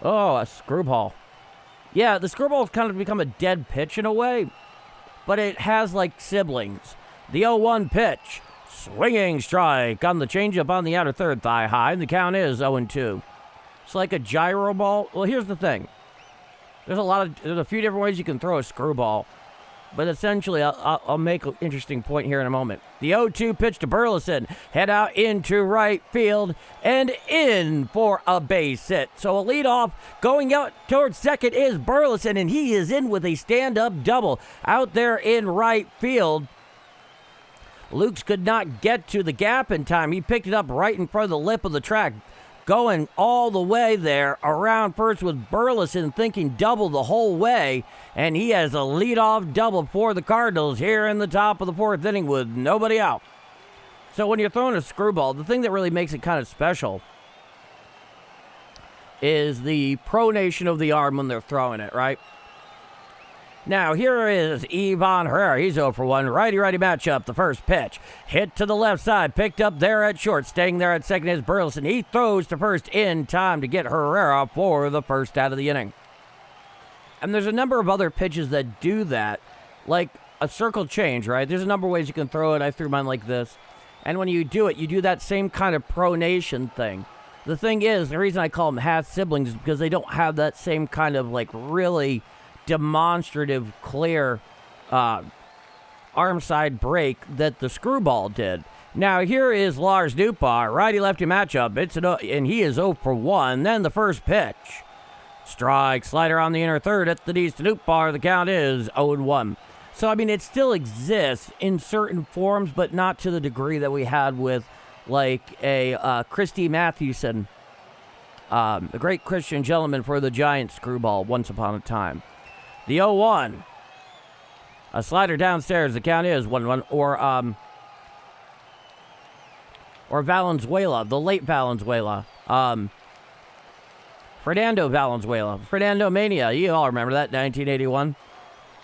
Oh, a screwball. Yeah, the screwball's kind of become a dead pitch in a way, but it has like siblings. The 0-1 pitch. Swinging strike on the changeup on the outer third, thigh high, and the count is 0-2. It's like a gyro ball. Well, here's the thing. There's a few different ways you can throw a screwball. But essentially, I'll make an interesting point here in a moment. The 0-2 pitch to Burleson. Head out into right field and in for a base hit. So a leadoff going out towards second is Burleson, and he is in with a stand-up double out there in right field. Lukes could not get to the gap in time. He picked it up right in front of the lip of the track. Going all the way there around first with Burleson thinking double the whole way. And he has a leadoff double for the Cardinals here in the top of the 4th inning with nobody out. So when you're throwing a screwball, the thing that really makes it kind of special is the pronation of the arm when they're throwing it, right? Now, here is Ivan Herrera. He's 0 for 1. Righty-righty matchup. The first pitch. Hit to the left side. Picked up there at short. Staying there at second is Burleson. He throws to first in time to get Herrera for the first out of the inning. And there's a number of other pitches that do that, like a circle change, right? There's a number of ways you can throw it. I threw mine like this. And when you do it, you do that same kind of pronation thing. The thing is, the reason I call them half siblings is because they don't have that same kind of like really demonstrative, clear arm side break that the screwball did. Now, here is Lars Nootbaar, righty-lefty matchup. And he is 0 for 1. Then the first pitch. Strike, slider on the inner third at the knees to Nootbaar. The count is 0-1. So, I mean, it still exists in certain forms, but not to the degree that we had with, like, a Christy Mathewson, the great Christian gentleman for the Giants screwball once upon a time. The 0-1. A slider downstairs. The count is 1-1. Or Valenzuela, the late Valenzuela. Fernando Valenzuela. Fernando Mania. You all remember that, 1981.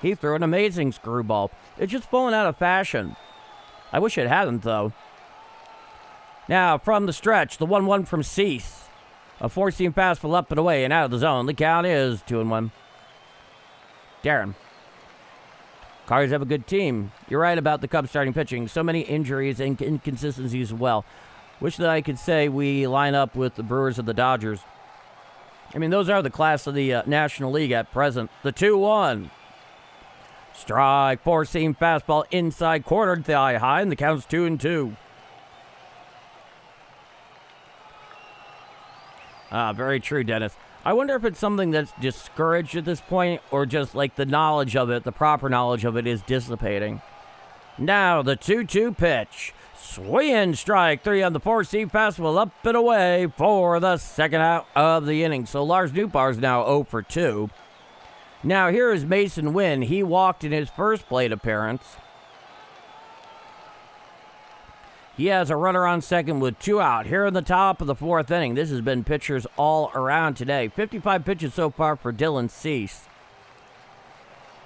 He threw an amazing screwball. It's just fallen out of fashion. I wish it hadn't, though. Now, from the stretch, the 1-1 from Cease. A four-seam fastball up and away and out of the zone. The count is 2-1. Darren. Cards have a good team. You're right about the Cubs starting pitching. So many injuries and inconsistencies as well. Wish that I could say we line up with the Brewers or the Dodgers. I mean, those are the class of the National League at present. The 2-1. Strike, four-seam fastball inside corner, thigh high, and the count's 2-2. Very true, Dennis. I wonder if it's something that's discouraged at this point, or just like the knowledge of it, the proper knowledge of it is dissipating. Now, the 2-2 pitch. Swing strike, 3 on the four-seam fastball, up and away for the second out of the inning. So Lars Nootbaar is now 0 for 2. Now, here is Mason Wynn. He walked in his first plate appearance. He has a runner on second with 2 out here in the top of the 4th inning. This has been pitchers all around today. 55 pitches so far for Dylan Cease.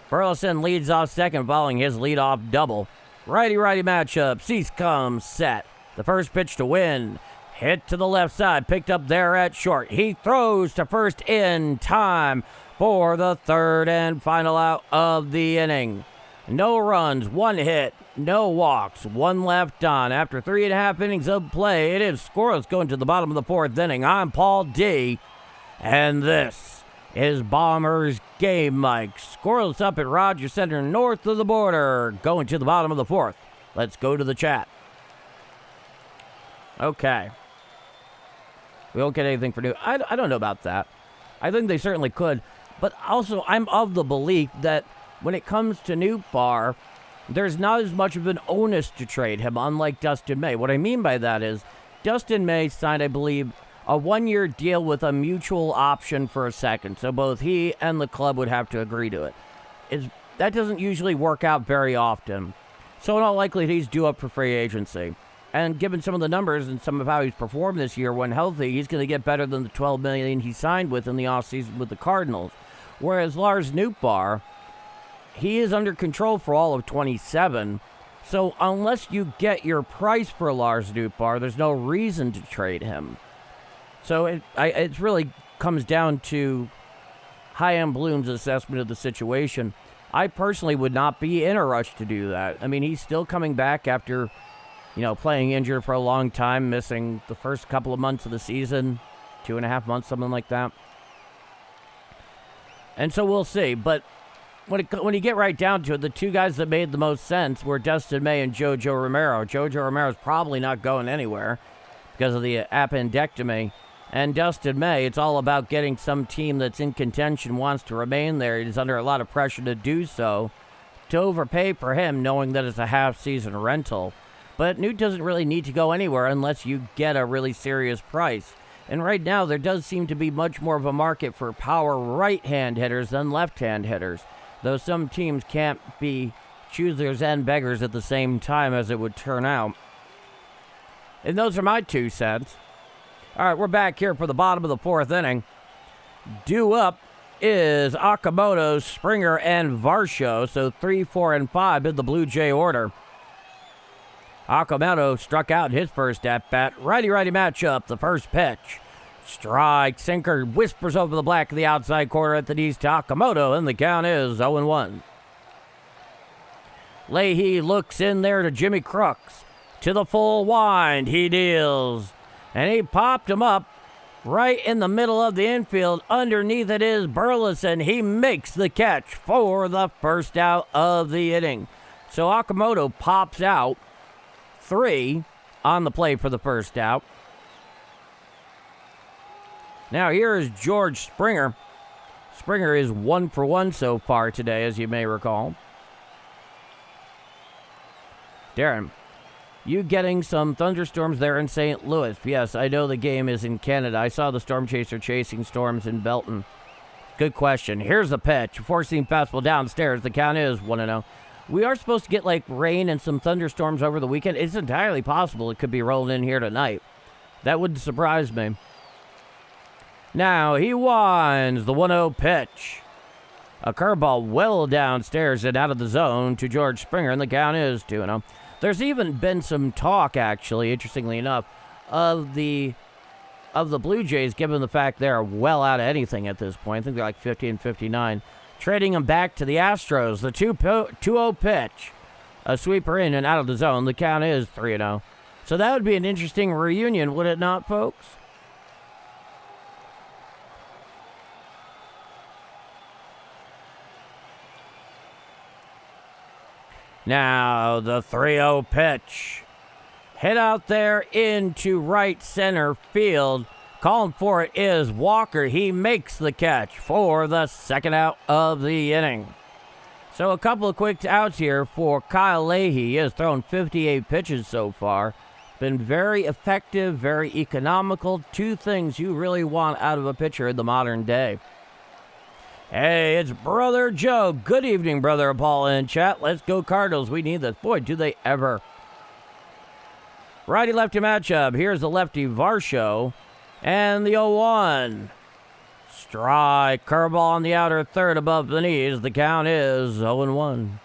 Burleson leads off second following his leadoff double. Righty-righty matchup. Cease comes set. The first pitch to Wynn. Hit to the left side. Picked up there at short. He throws to first in time for the third and final out of the inning. No runs, 1 hit, no walks, 1 left on. After 3.5 innings of play, it is scoreless going to the bottom of the 4th inning. I'm Paul D, and this is Bombers Game Mike. Scoreless up at Rogers Center, north of the border, going to the bottom of the 4th. Let's go to the chat. Okay. We don't get anything for new. I don't know about that. I think they certainly could. But also, I'm of the belief that when it comes to Nootbaar, there's not as much of an onus to trade him, unlike Dustin May. What I mean by that is, Dustin May signed, I believe, a 1-year deal with a mutual option for a second. So both he and the club would have to agree to it. That doesn't usually work out very often. So in all likelihood, he's due up for free agency. And given some of the numbers and some of how he's performed this year when healthy, he's going to get better than the $12 million he signed with in the offseason with the Cardinals. Whereas Lars Nootbaar, he is under control for all of 27. So unless you get your price for Lars Nootbaar, there's no reason to trade him. So it really comes down to Chaim Bloom's assessment of the situation. I personally would not be in a rush to do that. I mean, he's still coming back after, playing injured for a long time, missing the first couple of months of the season, 2.5 months, something like that. And so we'll see. But when you get right down to it, the 2 guys that made the most sense were Dustin May and Jojo Romero. Jojo Romero's probably not going anywhere because of the appendectomy. And Dustin May, it's all about getting some team that's in contention, wants to remain there. He's under a lot of pressure to do so, to overpay for him, knowing that it's a half-season rental. But Newt doesn't really need to go anywhere unless you get a really serious price. And right now, there does seem to be much more of a market for power right-hand hitters than left-hand hitters, though some teams can't be choosers and beggars at the same time as it would turn out. And those are my 2 cents. All right, we're back here for the bottom of the 4th inning. Due up is Okamoto, Springer, and Varsho. So 3, 4, and 5 in the Blue Jay order. Okamoto struck out in his first at-bat. Righty-righty matchup, the first pitch. Strike, sinker, whispers over the black of the outside corner at the knees to Okamoto, and the count is 0-1. Leahy looks in there to Jimmy Crooks. To the full wind, he deals. And he popped him up right in the middle of the infield. Underneath it is Burleson. He makes the catch for the first out of the inning. So Okamoto pops out. 3 on the play for the first out. Now here is George Springer. Springer is 1 for 1 so far today, as you may recall. Darren, you getting some thunderstorms there in St. Louis? Yes, I know the game is in Canada. I saw the storm chaser chasing storms in Belton. Good question. Here's the pitch. Four-seam fastball downstairs. The count is 1-0. We are supposed to get like rain and some thunderstorms over the weekend. It's entirely possible it could be rolling in here tonight. That wouldn't surprise me. Now he winds the 1-0 pitch. A curveball well downstairs and out of the zone to George Springer, and the count is 2-0. There's even been some talk, actually, interestingly enough, of the Blue Jays, given the fact they're well out of anything at this point. I think they're like 50 and 59. Trading them back to the Astros. The 2-0 pitch. A sweeper in and out of the zone. The count is 3-0. So that would be an interesting reunion, would it not, folks? Now the 3-0 pitch. Hit out there into right center field. Calling for it is Walker. He makes the catch for the second out of the inning. So a couple of quick outs here for Kyle Leahy. He has thrown 58 pitches so far. Been very effective, very economical. 2 things you really want out of a pitcher in the modern day. Hey, it's Brother Joe. Good evening, Brother Paul in chat. Let's go Cardinals. We need this. Boy, do they ever. Righty-lefty matchup. Here's the lefty Varsho. And the 0-1. Strike. Curveball on the outer third above the knees. The count is 0-1.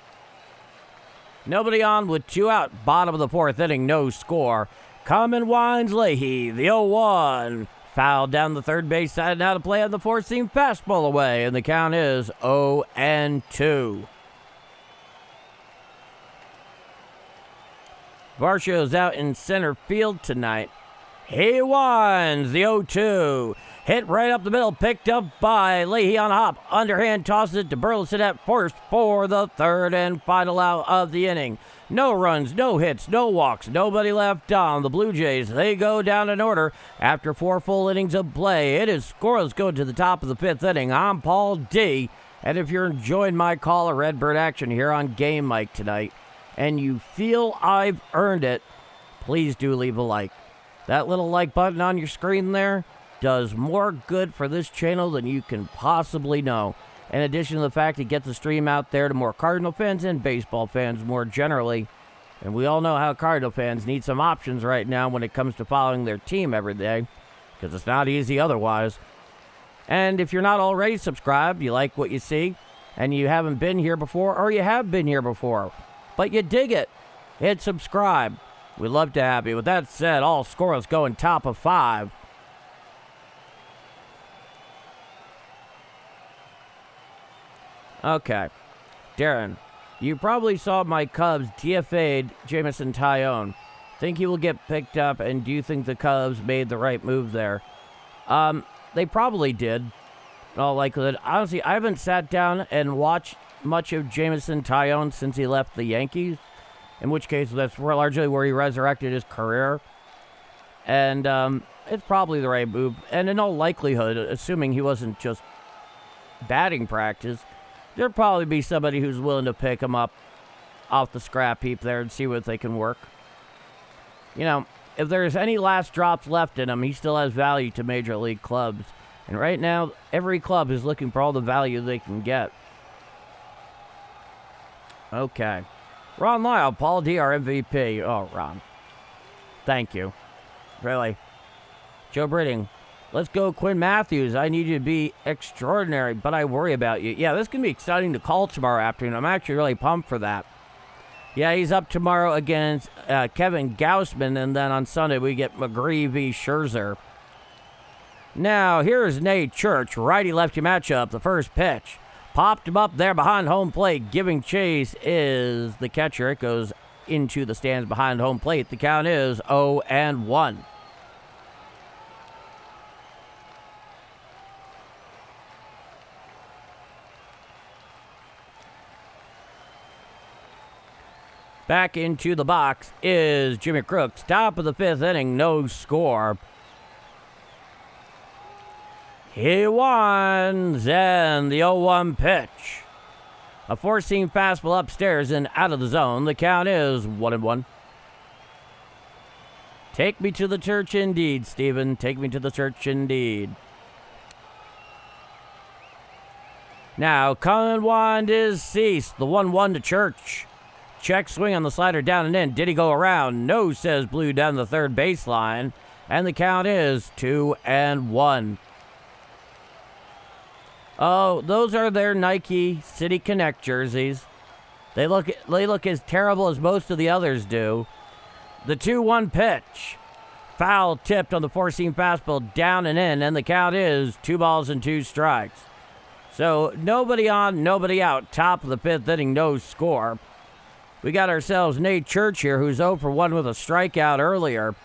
Nobody on with 2 out. Bottom of the 4th inning. No score. Coming winds Leahy. The 0-1. Fouled down the third base side. Now to play on the 4-seam fastball away. And the count is 0-2. Varsho's out in center field tonight. He winds the 0-2. Hit right up the middle. Picked up by Leahy on a hop. Underhand tosses it to Burleson at first for the third and final out of the inning. No runs, no hits, no walks. Nobody left on. The Blue Jays, they go down in order after 4 full innings of play. It is scoreless going to the top of the 5th inning. I'm Paul D. And if you're enjoying my call of Redbird action here on Game Mike tonight, and you feel I've earned it, please do leave a like. That little like button on your screen there does more good for this channel than you can possibly know. In addition to the fact it gets the stream out there to more Cardinal fans and baseball fans more generally. And we all know how Cardinal fans need some options right now when it comes to following their team every day, because it's not easy otherwise. And if you're not already subscribed, you like what you see, and you haven't been here before, or you have been here before, but you dig it, hit subscribe. We'd love to have you. With that said, all scorers going top of 5. Okay. Darren, you probably saw my Cubs DFA'd Jameson Taillon. Think he will get picked up, and do you think the Cubs made the right move there? They probably did, in all likelihood. Honestly, I haven't sat down and watched much of Jameson Taillon since he left the Yankees, in which case that's largely where he resurrected his career. And it's probably the right move. And in all likelihood, assuming he wasn't just batting practice, there'd probably be somebody who's willing to pick him up off the scrap heap there and see what they can work. You know, if there's any last drops left in him, he still has value to major league clubs. And right now, every club is looking for all the value they can get. Okay. Ron Lyle, Paul D, our MVP. Oh, Ron. Thank you. Really. Joe Britting. Let's go, Quinn Matthews. I need you to be extraordinary, but I worry about you. Yeah, this is going to be exciting to call tomorrow afternoon. I'm actually really pumped for that. Yeah, he's up tomorrow against Kevin Gausman, and then on Sunday we get McGree v. Scherzer. Now, here's Nate Church, righty-lefty matchup, the first pitch. Popped him up there behind home plate. Giving chase is the catcher. It goes into the stands behind home plate. The count is 0-1. Back into the box is Jimmy Crooks. Top of the fifth inning, no score. He wants, and the 0-1 pitch. A four-seam fastball upstairs and out of the zone. The count is 1-1. Take me to the church indeed, Steven. Take me to the church indeed. Now, coming one is Cease. The 1-1 to Church. Check swing on the slider down and in. Did he go around? No, says Blue down the third baseline. And the count is 2-1. Oh, those are their Nike City Connect jerseys. They look as terrible as most of the others do. The 2-1 pitch. Foul tipped on the four-seam fastball down and in. And the count is 2-2. So nobody on, nobody out. Top of the fifth inning, no score. We got ourselves Nate Church here, who's 0 for 1 with a strikeout earlier.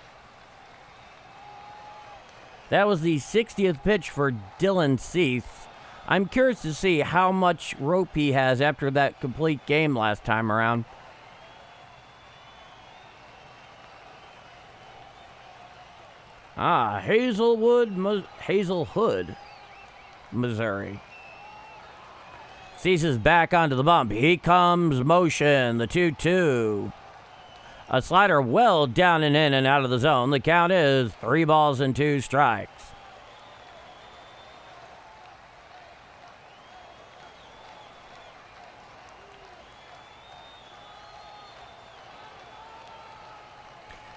That was the 60th pitch for Dylan Cease. I'm curious to see how much rope he has after that complete game last time around. Hazelhood, Missouri. Cease is back onto the bump. He comes motion, the 2-2. A slider well down and in and out of the zone. The count is 3-2.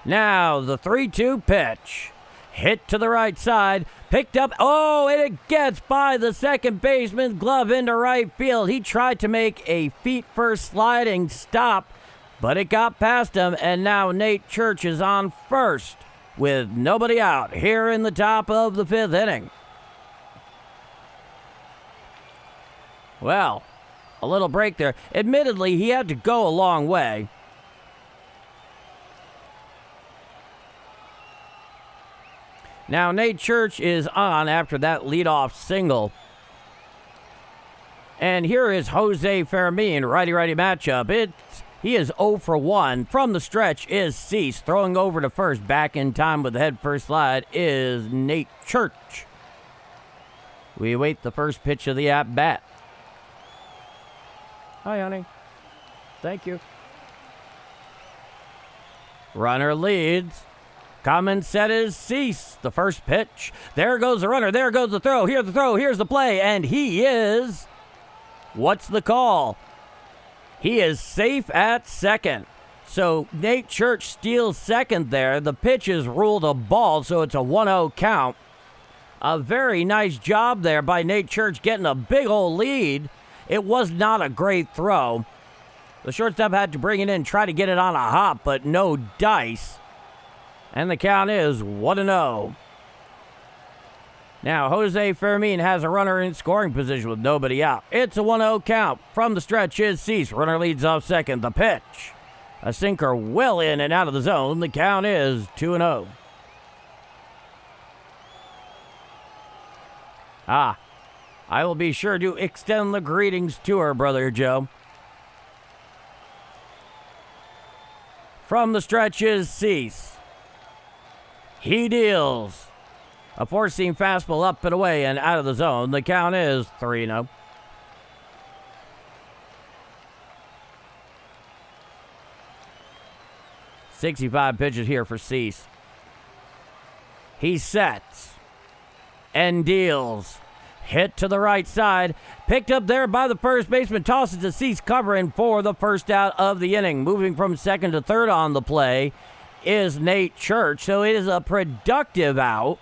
Now the 3-2 pitch. Hit to the right side. Picked up. Oh, and it gets by the second baseman. Glove into right field. He tried to make a feet-first sliding stop, but it got past him, and now Nate Church is on first with nobody out here in the top of the fifth inning. Well, a little break there. Admittedly, he had to go a long way. Now, Nate Church is on after that leadoff single. And here is Jose Fermin, righty-righty matchup. He is 0 for 1. From the stretch is Cease. Throwing over to first, back in time with the head first slide is Nate Church. We await the first pitch of the at-bat. Hi, honey. Thank you. Runner leads. Common set is Cease. The first pitch. There goes the runner. There goes the throw. Here's the throw. Here's the play. And he is... What's the call? He is safe at second. So Nate Church steals second there. The pitch is ruled a ball, so it's a 1-0 count. A very nice job there by Nate Church getting a big old lead. It was not a great throw. The shortstop had to bring it in, try to get it on a hop, but no dice. And the count is 1-0. Now, Jose Fermin has a runner in scoring position with nobody out. It's a 1-0 count. From the stretch is Cease. Runner leads off second. The pitch. A sinker well in and out of the zone. The count is 2-0. I will be sure to extend the greetings to her, Brother Joe. From the stretch is Cease. He deals. A four-seam fastball up and away and out of the zone. The count is 3-0. .65 pitches here for Cease. He sets and deals. Hit to the right side. Picked up there by the first baseman. Tosses to Cease, covering for the first out of the inning. Moving from second to third on the play is Nate Church. So it is a productive out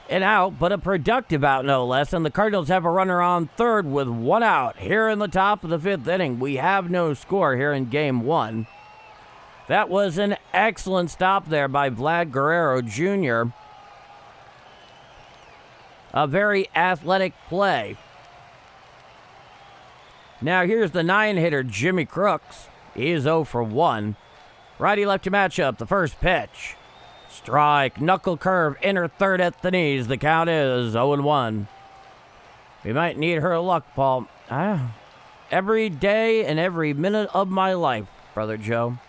An out, but a productive out no less, and the Cardinals have a runner on third with one out. Here in the top of the fifth inning, we have no score here in game one. That was an excellent stop there by Vlad Guerrero Jr. A very athletic play. Now here's the 9-hitter, Jimmy Crooks. He is 0 for 1. Righty-lefty matchup, the first pitch. Strike, knuckle curve, inner third at the knees. The count is 0-1. We might need her luck, Paul. Every day and every minute of my life, Brother Joe.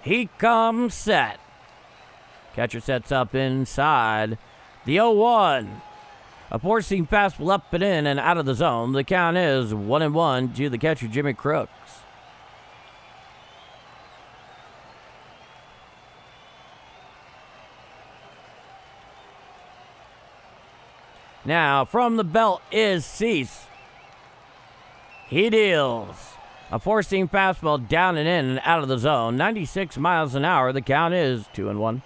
He comes set. Catcher sets up inside. The 0-1. A four-seam fastball up and in and out of the zone. The count is 1-1 to the catcher, Jimmy Crooks. Now, from the belt is Cease. He deals. A four-seam fastball down and in and out of the zone. 96 miles an hour. The count is 2-1.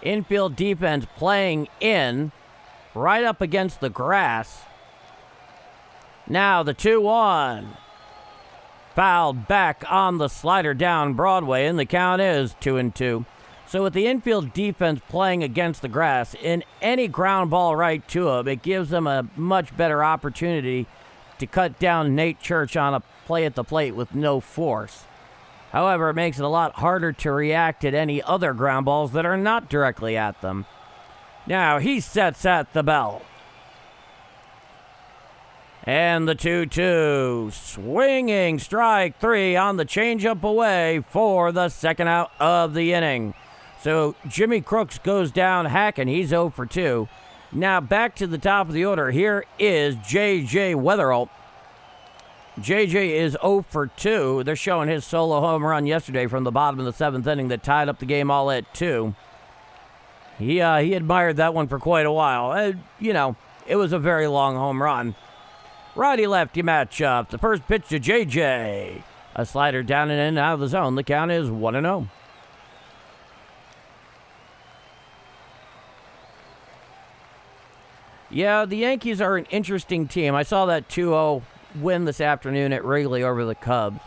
Infield defense playing in, right up against the grass. Now the 2-1. Fouled back on the slider down Broadway, and the count is 2-2. So with the infield defense playing against the grass, in any ground ball right to him, it gives them a much better opportunity to cut down Nate Church on a play at the plate with no force. However, it makes it a lot harder to react at any other ground balls that are not directly at them. Now he sets at the belt. And the 2-2. Swinging strike three on the changeup away for the second out of the inning. So Jimmy Crooks goes down hacking. He's 0 for 2. Now back to the top of the order. Here is J.J. Weatherall. J.J. is 0 for 2. They're showing his solo home run yesterday from the bottom of the seventh inning that tied up the game all at 2. He admired that one for quite a while. It was a very long home run. Righty-lefty matchup. The first pitch to J.J. A slider down and in out of the zone. The count is 1-0. Yeah, the Yankees are an interesting team. I saw that 2-0 win this afternoon at Wrigley over the Cubs.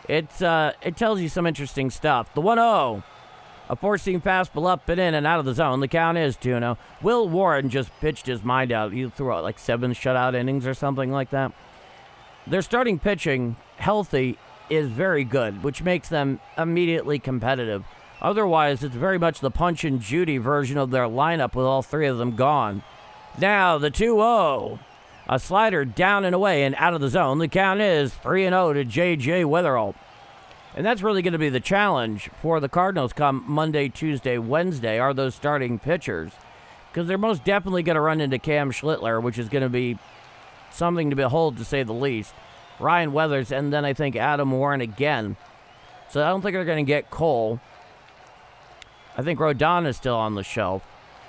It tells you some interesting stuff. The 1-0. A four-seam fastball up and in and out of the zone. The count is 2-0. Will Warren just pitched his mind out. He threw out like 7 shutout innings or something like that. Their starting pitching, healthy, is very good, which makes them immediately competitive. Otherwise, it's very much the Punch and Judy version of their lineup with all three of them gone. Now, the 2-0. A slider down and away and out of the zone. The count is 3-0 to J.J. Weatherall. And that's really going to be the challenge for the Cardinals come Monday, Tuesday, Wednesday, are those starting pitchers. Because they're most definitely going to run into Cam Schlittler, which is going to be something to behold, to say the least. Ryan Weathers, and then I think Adam Warren again. So I don't think they're going to get Cole. I think Rodon is still on the shelf.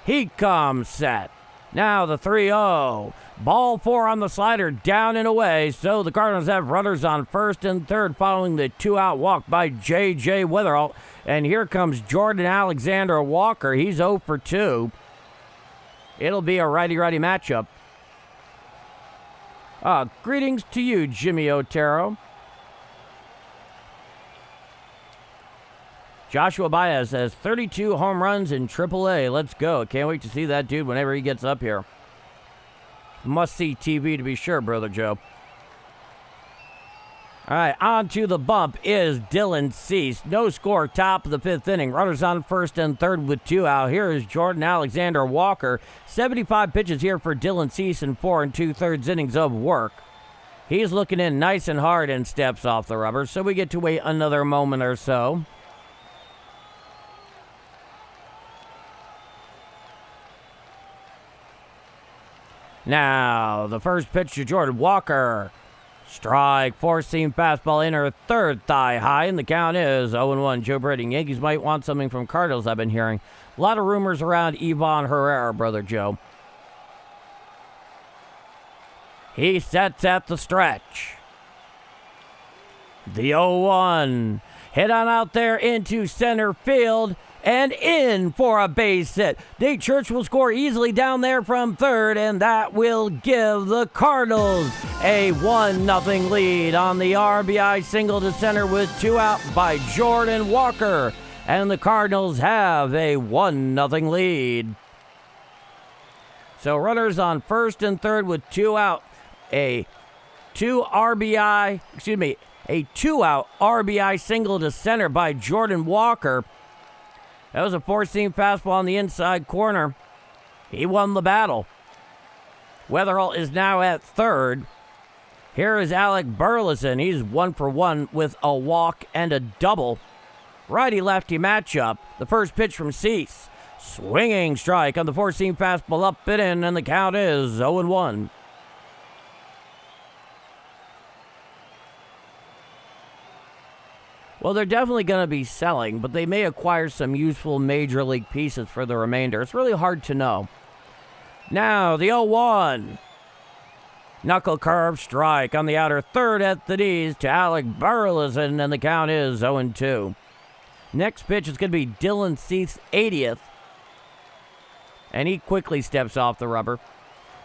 He comes set. Now the 3-0. Ball 4 on the slider, down and away. So the Cardinals have runners on first and third following the 2-out walk by J.J. Weatherall. And here comes Jordan Alexander Walker. He's 0 for 2. It'll be a righty-righty matchup. Greetings to you, Jimmy Otero. Joshua Baez has 32 home runs in AAA. Let's go. Can't wait to see that dude whenever he gets up here. Must-see TV to be sure, Brother Joe. All right, on to the bump is Dylan Cease. No score, top of the fifth inning. Runners on first and third with 2 out. Here is Jordan Alexander Walker. 75 pitches here for Dylan Cease in 4 2/3 innings of work. He's looking in nice and hard and steps off the rubber, so we get to wait another moment or so. Now, the first pitch to Jordan Walker. Strike, four-seam fastball inner third thigh high, and the count is 0-1. Joe Brady. Yankees might want something from Cardinals, I've been hearing. A lot of rumors around Ivan Herrera, Brother Joe. He sets at the stretch. The 0-1. Hit on out there into center field and in for a base hit. Nate Church will score easily down there from third, and that will give the Cardinals a 1-0 lead on the RBI single to center with 2 out by Jordan Walker. And the Cardinals have a 1-0 lead. So runners on first and third with 2 out. A 2-out RBI single to center by Jordan Walker. That was a 4-seam fastball on the inside corner. He won the battle. Wetherall is now at third. Here is Alec Burleson. He's 1 for 1 with a walk and a double. Righty-lefty matchup. The first pitch from Cease. Swinging strike on the 4-seam fastball up and in, and the count is 0-1. Well, they're definitely going to be selling, but they may acquire some useful major league pieces for the remainder. It's really hard to know. Now, the 0-1. Knuckle curve strike on the outer third at the knees to Alec Burleson, and the count is 0-2. Next pitch is going to be Dylan Cease, 80th. And he quickly steps off the rubber.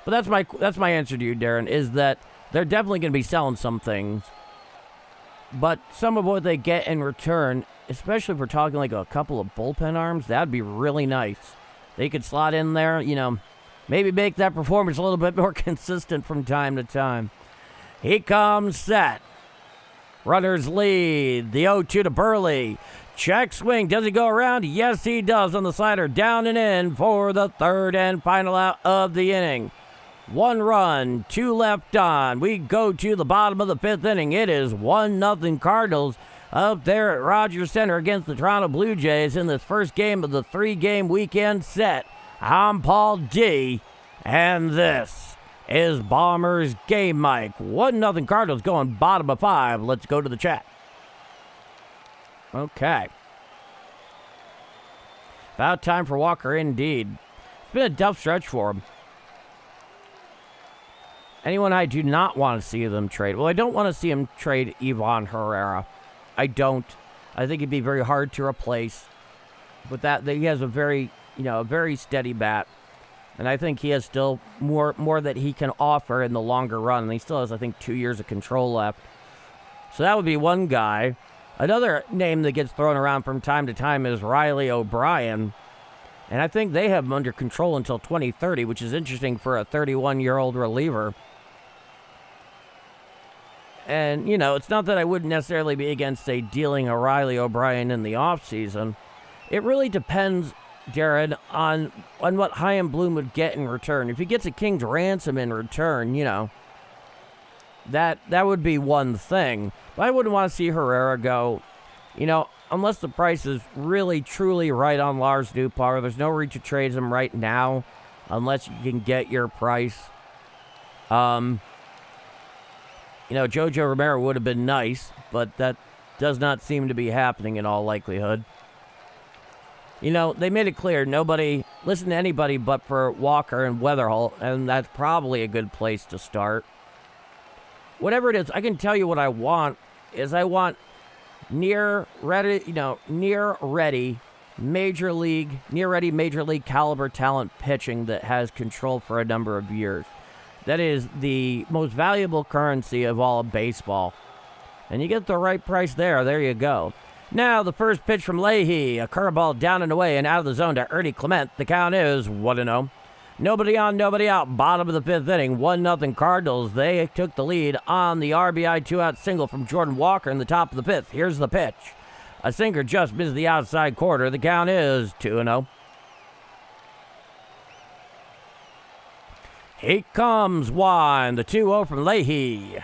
But that's my answer to you, Darren, is that they're definitely going to be selling some things. But some of what they get in return, especially if we're talking like a couple of bullpen arms, that'd be really nice. They could slot in there, maybe make that performance a little bit more consistent from time to time. He comes set. Runners lead. The 0-2 to Burley. Check swing. Does he go around? Yes, he does on the slider. Down and in for the third and final out of the inning. 1 run, 2 left on. We go to the bottom of the 5th inning. It is 1-0 Cardinals up there at Rogers Center against the Toronto Blue Jays in this first game of the 3-game weekend set. I'm Paul D, and this is Bombers Game Mike. 1-0 Cardinals going bottom of 5. Let's go to the chat. Okay. About time for Walker, indeed. It's been a tough stretch for him. Anyone I do not want to see them trade. Well, I don't want to see him trade Ivan Herrera. I don't. I think it'd be very hard to replace. But that he has a very steady bat. And I think he has still more that he can offer in the longer run. And he still has, I think, 2 years of control left. So that would be one guy. Another name that gets thrown around from time to time is Riley O'Brien. And I think they have him under control until 2030, which is interesting for a 31-year-old reliever. And, it's not that I wouldn't necessarily be against, say, dealing a Riley O'Brien in the offseason. It really depends, Jared, on what Chaim Bloom would get in return. If he gets a king's ransom in return, that would be one thing. But I wouldn't want to see Herrera go, unless the price is really, truly right on Lars Nootbaar. There's no reason to trade him right now unless you can get your price. Jojo Romero would have been nice, but that does not seem to be happening in all likelihood. They made it clear nobody listen to anybody but for Walker and Wetherall, and that's probably a good place to start. Whatever it is, I can tell you what I want is I want near ready major league caliber talent pitching that has control for a number of years. That is the most valuable currency of all of baseball. And you get the right price there you go. Now the first pitch from Leahy, a curveball down and away and out of the zone to Ernie Clement. The count is 1-0. Nobody on, nobody out. Bottom of the 5th inning, 1-0 Cardinals. They took the lead on the RBI 2-out single from Jordan Walker in the top of the 5th. Here's the pitch. A sinker just misses the outside corner. The count is 2-0. Here comes one. The 2-0 from Leahy.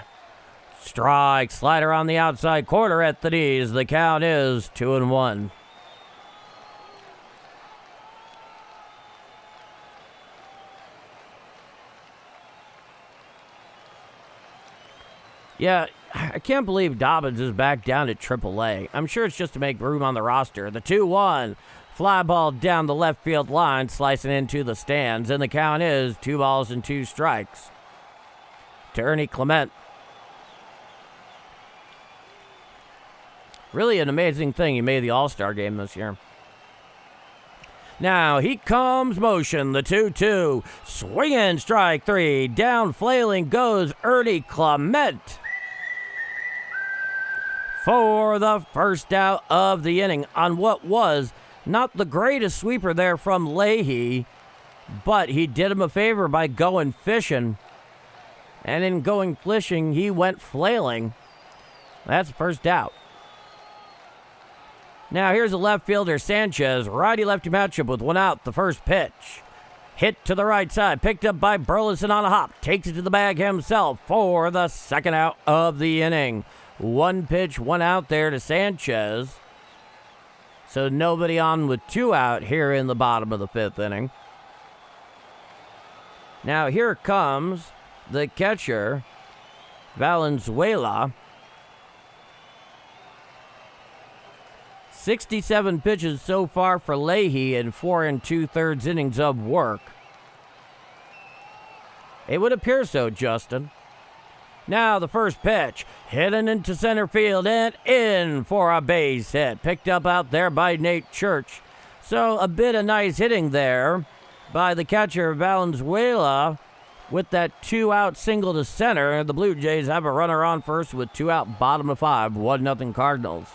Strike, slider on the outside corner at the knees. The count is 2-1. Yeah, I can't believe Dobbins is back down at AAA. I'm sure it's just to make room on the roster. The 2-1. Fly ball down the left field line, slicing into the stands, and the count is 2-2 strikes. To Ernie Clement. Really an amazing thing. He made the All-Star game this year. Now, he comes motion, the 2-2. Swinging, strike three. Down, flailing goes Ernie Clement for the first out of the inning on what was not the greatest sweeper there from Leahy, but he did him a favor by going fishing. And in going fishing, he went flailing. That's the first out. Now here's a left fielder, Sanchez. Righty-lefty matchup with one out. The first pitch. Hit to the right side. Picked up by Burleson on a hop. Takes it to the bag himself for the second out of the inning. One pitch, one out there to Sanchez. So nobody on with two out here in the bottom of the fifth inning. Now here comes the catcher, Valenzuela. 67 pitches so far for Leahy in 4 2/3 innings of work. It would appear so, Justin. Now the first pitch, hidden into center field and in for a base hit. Picked up out there by Nate Church. So a bit of nice hitting there by the catcher, Valenzuela, with that 2-out single to center. The Blue Jays have a runner on first with 2 out, bottom of 5, 1-0 Cardinals.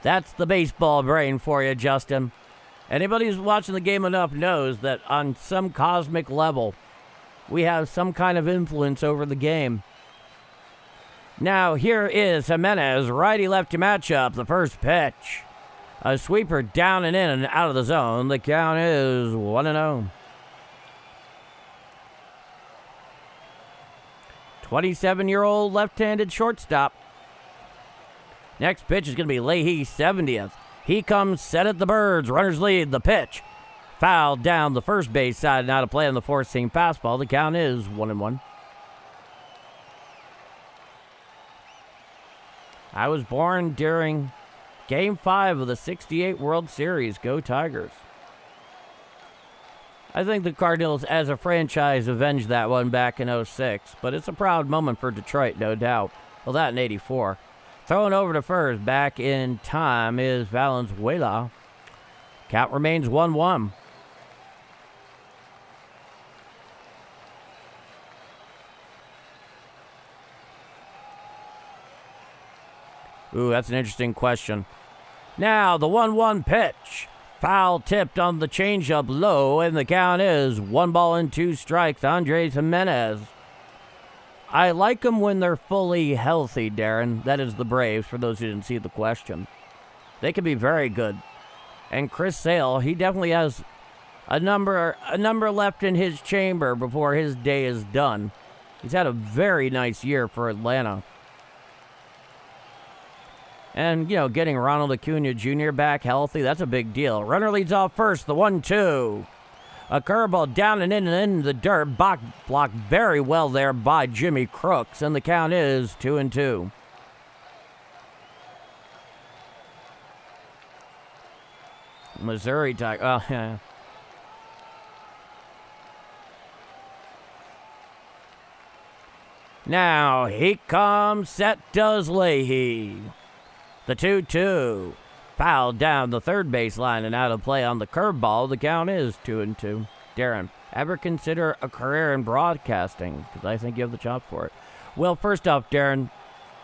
That's the baseball brain for you, Justin. Anybody who's watching the game enough knows that on some cosmic level, we have some kind of influence over the game. Now here is Jimenez, righty-lefty matchup, the first pitch. A sweeper down and in and out of the zone. The count is 1-0. 27-year-old left-handed shortstop. Next pitch is going to be Leahy's 70th. He comes set at the Birds. Runners lead. The pitch. Fouled down the first base side and out of play on the four-seam fastball. The count is 1-1. I was born during Game 5 of the '68 World Series. Go Tigers. I think the Cardinals, as a franchise, avenged that one back in '06, but it's a proud moment for Detroit, no doubt. Well, that in '84. Throwing over to first, back in time, is Valenzuela. Count remains 1-1. Ooh, that's an interesting question. Now, the 1-1 pitch. Foul tipped on the changeup low, and the count is 1-2 strikes. Andres Jimenez. I like them when they're fully healthy, Darren. That is the Braves, for those who didn't see the question. They can be very good. And Chris Sale, he definitely has a number left in his chamber before his day is done. He's had a very nice year for Atlanta. And, getting Ronald Acuna Jr. back healthy, that's a big deal. Runner leads off first, the 1-2. A curveball down and in the dirt. Blocked very well there by Jimmy Crooks, and the count is 2-2. Missouri Tigers. Oh, yeah. Now, he comes, set does Leahy. The 2-2. Fouled down the third baseline and out of play on the curveball. The count is 2-2. Darren, ever consider a career in broadcasting? Because I think you have the chops for it. Well, first off, Darren,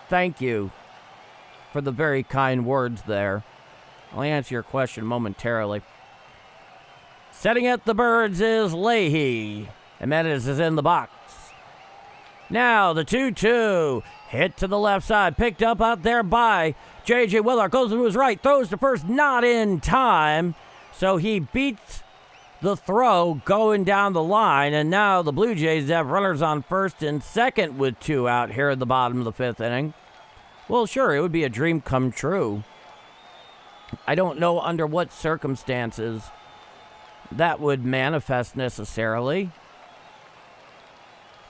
thank you for the very kind words there. I'll answer your question momentarily. Setting at the Birds is Leahy. Jimenez is in the box. Now the 2-2. Hit to the left side. Picked up out there by J.J. Willard. Goes to his right. Throws to first. Not in time. So he beats the throw going down the line. And now the Blue Jays have runners on first and second with 2 out here at the bottom of the fifth inning. Well, sure, it would be a dream come true. I don't know under what circumstances that would manifest necessarily.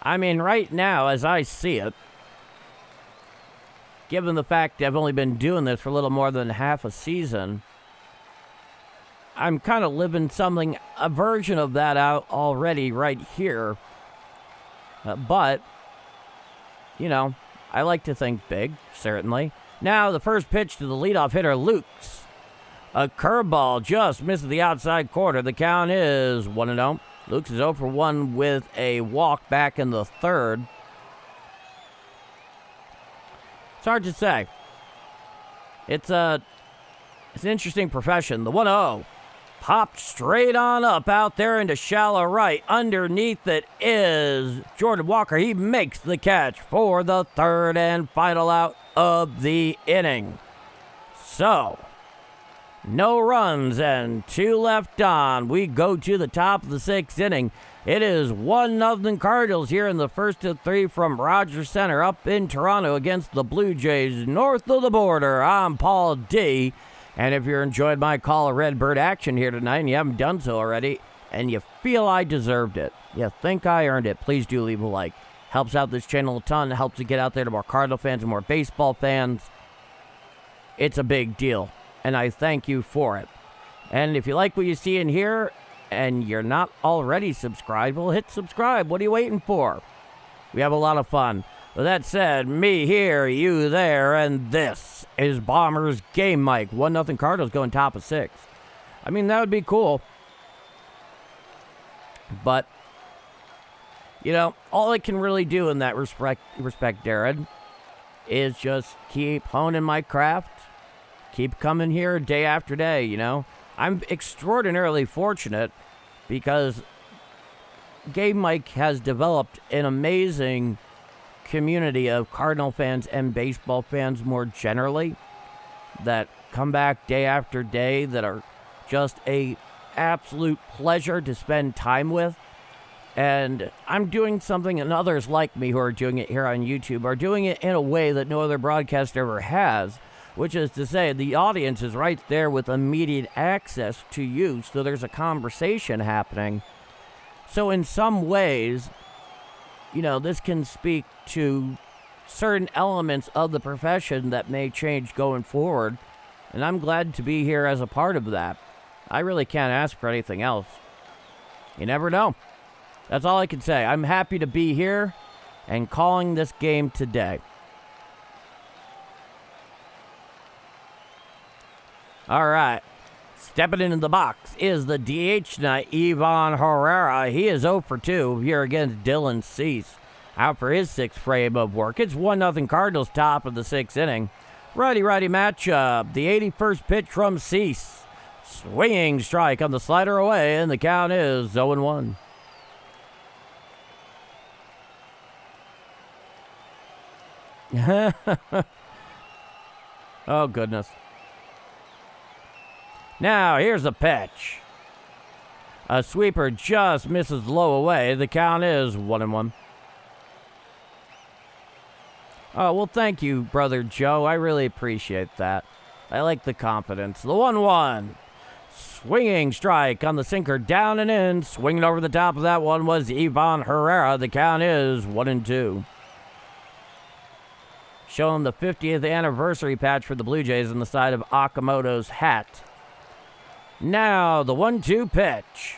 I mean, right now, as I see it, given the fact I've only been doing this for a little more than half a season, I'm kind of living a version of that out already right here. But, I like to think big, certainly. Now the first pitch to the leadoff hitter, Lukes. A curveball just misses the outside corner. The count is 1-0. Lukes is 0 for 1 with a walk back in the third. It's hard to say. It's an interesting profession. The 1-0 popped straight on up out there into shallow right. Underneath it is Jordan Walker. He makes the catch for the third and final out of the inning. So, no runs and 2 left on. We go to the top of the 6th inning. It is 1-0 Cardinals here in the first of 3 from Rogers Center up in Toronto against the Blue Jays north of the border. I'm Paul D. And if you're enjoying my call of Redbird action here tonight and you haven't done so already, and you feel I deserved it, you think I earned it, please do leave a like. Helps out this channel a ton. Helps it get out there to more Cardinal fans and more baseball fans. It's a big deal, and I thank you for it. And if you like what you see in here, and you're not already subscribed, well, hit subscribe. What are you waiting for? We have a lot of fun. With that said, me here, you there, and this is Bombers Game Mic. 1-0 Cardinals going top of 6. I mean, that would be cool. But, you know, all I can really do in that respect, Darren, is just keep honing my craft. Keep coming here day after day, you know. I'm extraordinarily fortunate because Game Mike has developed an amazing community of Cardinal fans and baseball fans more generally that come back day after day that are just a absolute pleasure to spend time with. And I'm doing something, and others like me who are doing it here on YouTube are doing it in a way that no other broadcast ever has, which is to say the audience is right there with immediate access to you, so there's a conversation happening. So in some ways, you know, this can speak to certain elements of the profession that may change going forward, and I'm glad to be here as a part of that. I really can't ask for anything else. You never know. That's all I can say. I'm happy to be here and calling this game today. All right. Stepping into the box is the DH tonight, Ivan Herrera. He is 0 for 2 here against Dylan Cease. Out for his 6th frame of work. It's 1-0 Cardinals top of the 6th inning. Righty-righty matchup. The 81st pitch from Cease. Swinging strike on the slider away, and the count is 0-1. Oh, goodness. Now, here's the pitch. A sweeper just misses low away. The count is 1-1. Oh, well, thank you, Brother Joe. I really appreciate that. I like the confidence. The 1-1. Swinging strike on the sinker, down and in. Swinging over the top of that one was Ivan Herrera. The count is 1-2. Showing the 50th anniversary patch for the Blue Jays on the side of Okamoto's hat. Now, the 1-2 pitch.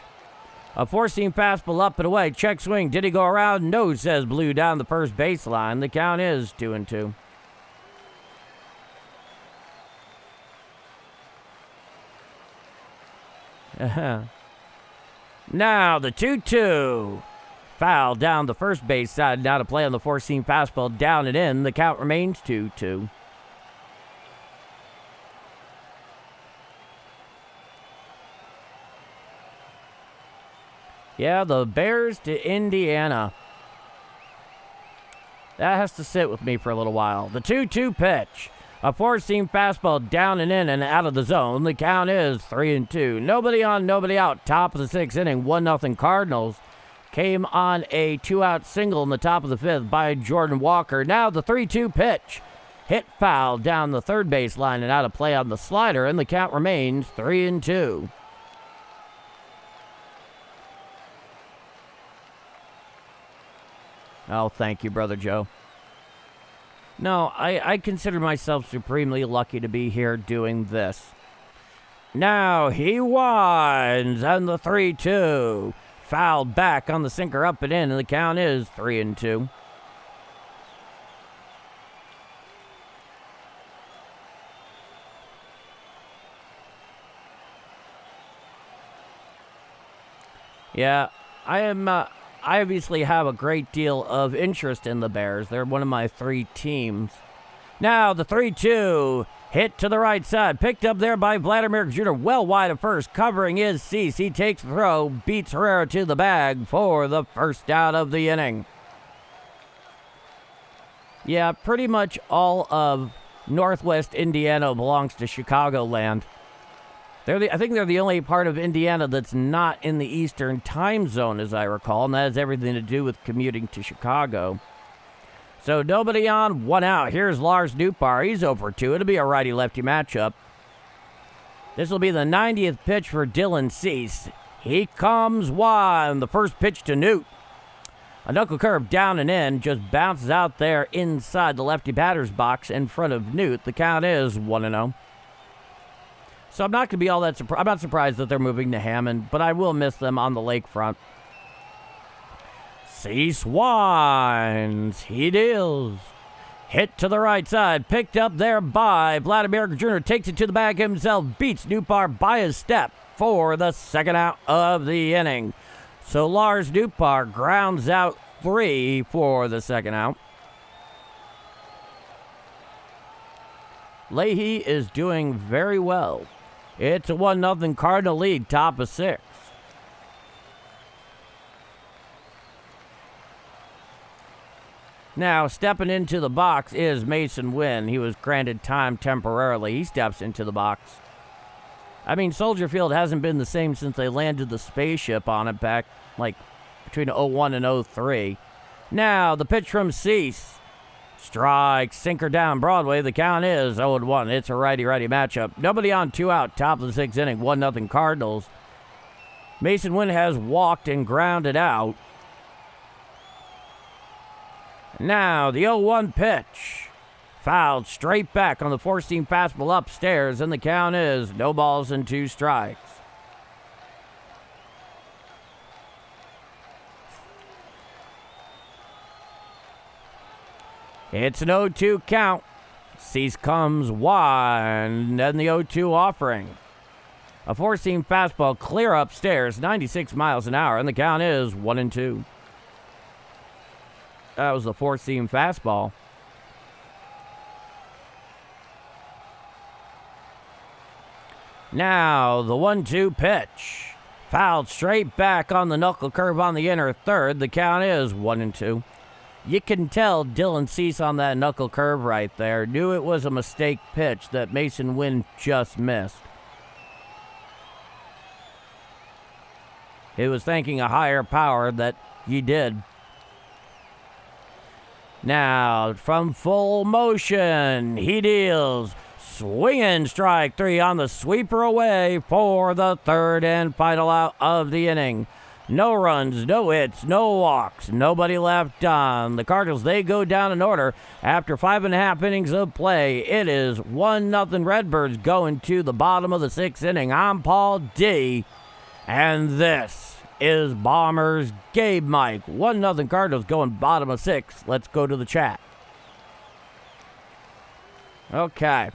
A four-seam fastball up and away. Check swing. Did he go around? No, says Blue down the first baseline. The count is 2-2. Now, the 2-2. Foul down the first base side. Now to play on the four-seam fastball down and in. The count remains 2-2. Yeah, the Bears to Indiana. That has to sit with me for a little while. The 2-2 pitch. A four-seam fastball down and in and out of the zone. The count is 3-2. Nobody on, nobody out. Top of the 6th inning. 1-0 Cardinals. Came on a 2-out single in the top of the 5th by Jordan Walker. Now the 3-2 pitch. Hit foul down the third base line and out of play on the slider. And the count remains 3-2. Oh, thank you, Brother Joe. No, I consider myself supremely lucky to be here doing this. Now he winds, and the 3-2. Fouled back on the sinker up and in, and the count is 3-2. Yeah, I obviously have a great deal of interest in the Bears. They're one of my 3 teams. Now the 3-2 hit to the right side, picked up there by Vladimir Jr. well wide of first, covering is Cease. He takes the throw, beats Herrera to the bag for the first out of the inning. Yeah, pretty much all of Northwest Indiana belongs to Chicagoland. I think they're the only part of Indiana that's not in the Eastern time zone, as I recall, and that has everything to do with commuting to Chicago. So nobody on, 1 out. Here's Lars Nootbaar. He's over 2. It'll be a righty-lefty matchup. This will be the 90th pitch for Dylan Cease. He comes wide. The first pitch to Newt. A knuckle curve down and in, just bounces out there inside the lefty batter's box in front of Newt. The count is 1-0. So I'm not going to be all that surprised. I'm not surprised that they're moving to Hammond, but I will miss them on the lakefront. Cease winds. He deals. Hit to the right side. Picked up there by Vladimir Jr. Takes it to the bag himself. Beats Nootbaar by a step for the second out of the inning. So Lars Nootbaar grounds out 3 for the second out. Leahy is doing very well. It's a 1-0 Cardinal lead, top of 6. Now, stepping into the box is Mason Wynn. He was granted time temporarily. He steps into the box. I mean, Soldier Field hasn't been the same since they landed the spaceship on it back, like, between 01 and 03. Now, the pitch from Cease. Strike, sinker down Broadway. The count is 0-1. It's a righty-righty matchup. Nobody on, 2 out, top of the 6th inning, 1-0 Cardinals. Mason Wynn has walked and grounded out. Now, the 0-1 pitch. Fouled straight back on the four-seam fastball upstairs, and the count is no balls and 2 strikes. It's an 0-2 count. Cease comes wide, and then the 0-2 offering. A four-seam fastball clear upstairs, 96 miles an hour, and the count is 1-2. That was the four-seam fastball. Now, the 1-2 pitch. Fouled straight back on the knuckle curve on the inner third. The count is 1-2. You can tell Dylan Cease on that knuckle curve right there knew it was a mistake pitch that Mason Wynn just missed. He was thanking a higher power that he did. Now, from full motion, he deals. Swinging strike 3 on the sweeper away for the third and final out of the inning. No runs, no hits, no walks, nobody left on. The Cardinals, they go down in order after 5.5 innings of play. It is 1-0 Redbirds going to the bottom of the 6th inning. I'm Paul D, and this is Bombers Game Mike. 1-0 Cardinals going bottom of 6. Let's go to the chat. Okay.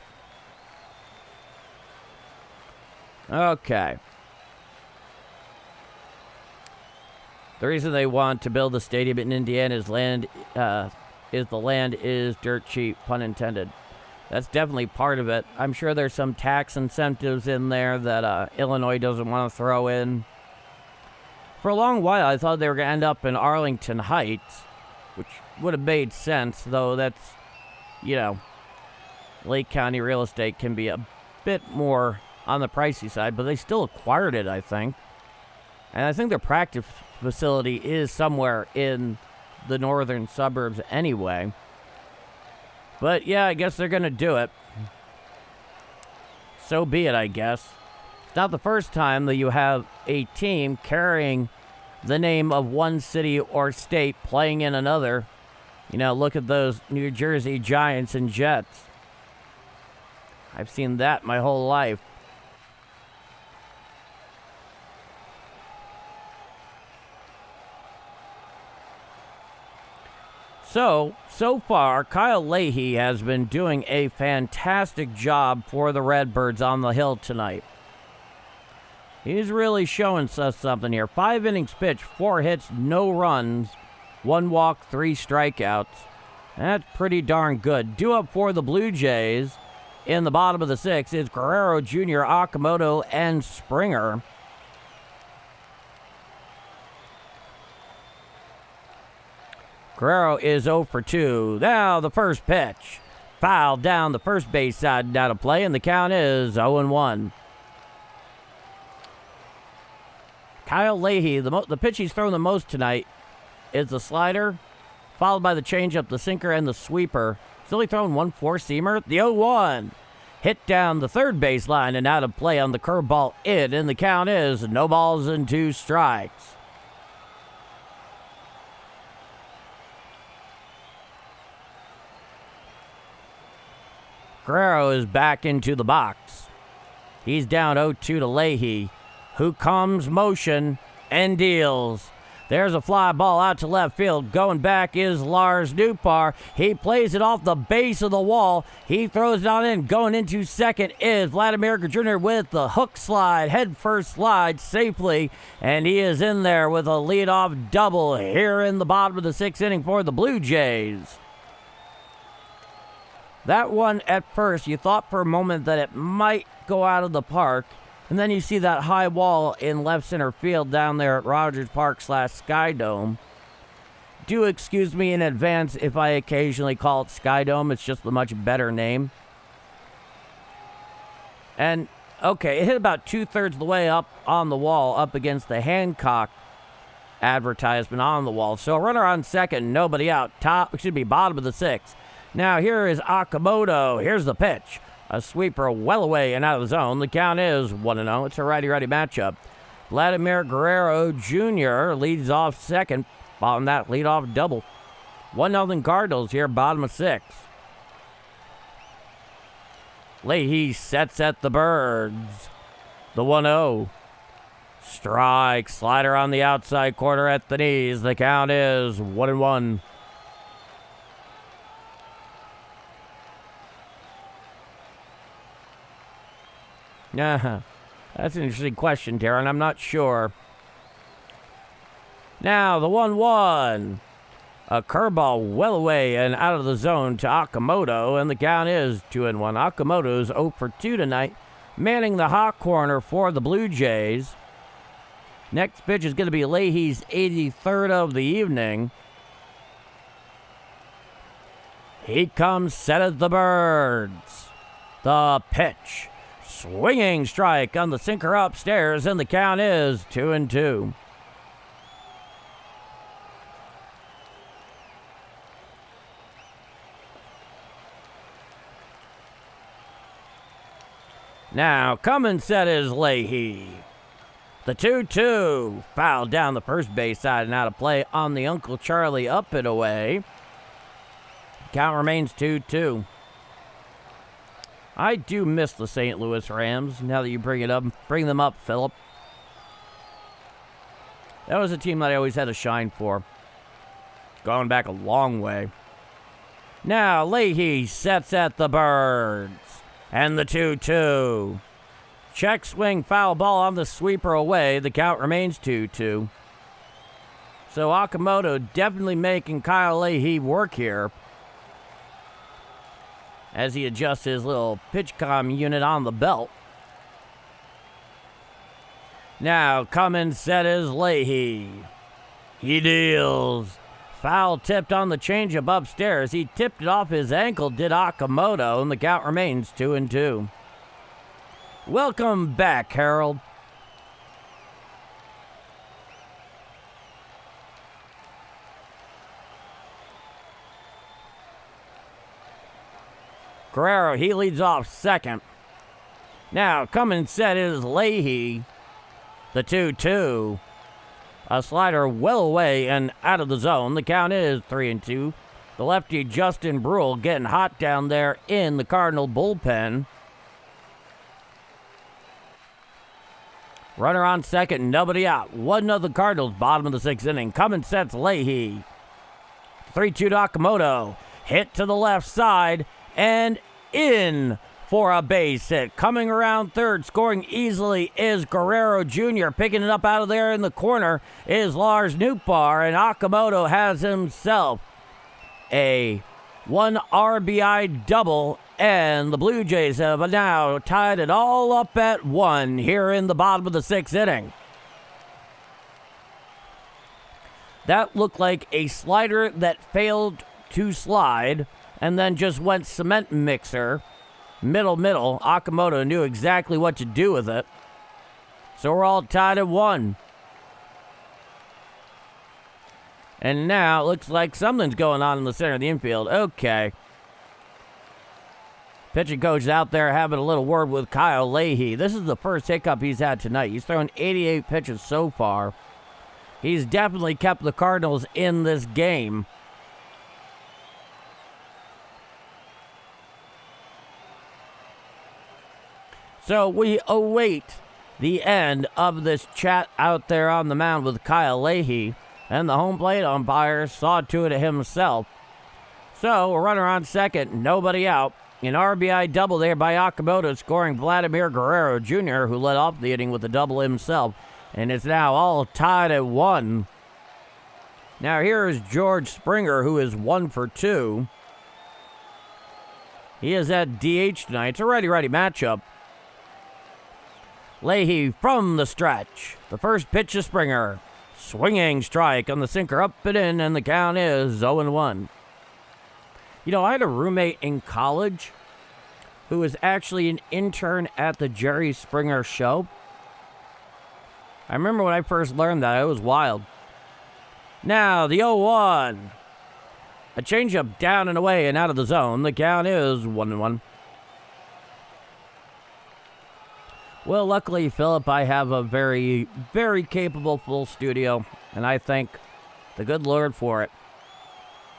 The reason they want to build a stadium in Indiana is the land is dirt cheap, pun intended. That's definitely part of it. I'm sure there's some tax incentives in there that Illinois doesn't want to throw in. For a long while, I thought they were going to end up in Arlington Heights, which would have made sense, though that's, Lake County real estate can be a bit more on the pricey side, but they still acquired it, I think. And I think their practice facility is somewhere in the northern suburbs anyway. But yeah, I guess they're going to do it. So be it, I guess. It's not the first time that you have a team carrying the name of one city or state playing in another. Look at those New Jersey Giants and Jets. I've seen that my whole life. So far, Kyle Leahy has been doing a fantastic job for the Redbirds on the hill tonight. He's really showing us something here. 5 innings pitched, 4 hits, no runs, 1 walk, 3 strikeouts. That's pretty darn good. Due up for the Blue Jays in the bottom of the 6th is Guerrero Jr., Okamoto, and Springer. Guerrero is 0 for 2. Now the first pitch. Fouled down the first base side, out of play, and the count is 0-1. Kyle Leahy, the pitch he's thrown the most tonight is the slider, followed by the changeup, the sinker, and the sweeper. He's only thrown 1 4-seamer. The 0-1. Hit down the third baseline and out of play on the curveball in, and the count is no balls and 2 strikes. Guerrero is back into the box. He's down 0-2 to Leahy, who comes motion and deals. There's a fly ball out to left field. Going back is Lars Nootbaar. He plays it off the base of the wall. He throws it on in. Going into second is Vladimir Jr. with the hook slide, head first slide safely. And he is in there with a leadoff double here in the bottom of the 6th inning for the Blue Jays. That one, at first, you thought for a moment that it might go out of the park. And then you see that high wall in left center field down there at Rogers Park / Skydome. Do excuse me in advance if I occasionally call it Skydome. It's just a much better name. And, okay, it hit about 2/3 of the way up on the wall, up against the Hancock advertisement on the wall. So a runner on second, nobody out. Bottom of the 6th. Now here is Okamoto. Here's the pitch. A sweeper well away and out of the zone. The count is 1-0. It's a righty-righty matchup. Vladimir Guerrero Jr. leads off second on that leadoff double. 1-0 Cardinals here, bottom of 6th. Leahy sets at the Birds. The 1-0. Strike. Slider on the outside corner at the knees. The count is 1-1. That's an interesting question, Darren. I'm not sure. Now, the 1-1. A curveball well away and out of the zone to Okamoto, and the count is 2-1. Okamoto's 0 for 2 tonight, manning the hot corner for the Blue Jays. Next pitch is going to be Leahy's 83rd of the evening. He comes set at the Birds. The pitch. Swinging strike on the sinker upstairs, and the count is 2-2. Now, coming set is Leahy. The 2-2. Fouled down the first base side and out of play on the Uncle Charlie up and away. Count remains 2-2. I do miss the St. Louis Rams, now that you bring them up, Philip. That was a team that I always had a shine for. Going back a long way. Now, Leahy sets at the Birds. And the 2-2. Check swing, foul ball on the sweeper away. The count remains 2-2. So Okamoto definitely making Kyle Leahy work here, as he adjusts his little pitch comm unit on the belt. Now, coming set is Leahy. He deals. Foul tipped on the changeup upstairs. He tipped it off his ankle, did Okamoto, and the count remains 2-2. Welcome back, Harold. Guerrero, he leads off second. Now, coming set is Leahy. The 2-2. A slider well away and out of the zone. The count is 3-2. The lefty Justin Brule getting hot down there in the Cardinal bullpen. Runner on second, nobody out. 1-0 Cardinals, bottom of the 6th inning. Coming sets Leahy. 3-2 to Okamoto. Hit to the left side and in for a base hit. Coming around third, scoring easily is Guerrero Jr. Picking it up out of there in the corner is Lars Nootbaar, and Okamoto has himself a 1 RBI double, and the Blue Jays have now tied it all up at 1 here in the bottom of the 6th inning. That looked like a slider that failed to slide and then just went cement mixer. Middle. Okamoto knew exactly what to do with it. So we're all tied at 1. And now it looks like something's going on in the center of the infield. Okay. Pitching coach is out there having a little word with Kyle Leahy. This is the first hiccup he's had tonight. He's thrown 88 pitches so far. He's definitely kept the Cardinals in this game. So we await the end of this chat out there on the mound with Kyle Leahy, and the home plate umpire saw to it himself. So a runner on second, nobody out. An RBI double there by Okamoto, scoring Vladimir Guerrero Jr., who led off the inning with a double himself, and it's now all tied at 1. Now here is George Springer, who is 1 for 2. He is at DH tonight. It's a righty-righty matchup. Leahy from the stretch. The first pitch to Springer. Swinging strike on the sinker, up and in, and the count is 0-1. You know, I had a roommate in college who was actually an intern at the Jerry Springer show. I remember when I first learned that. It was wild. Now, the 0-1. A changeup down and away and out of the zone. The count is 1-1. Well, luckily, Philip, I have a very, very capable full studio, and I thank the good Lord for it.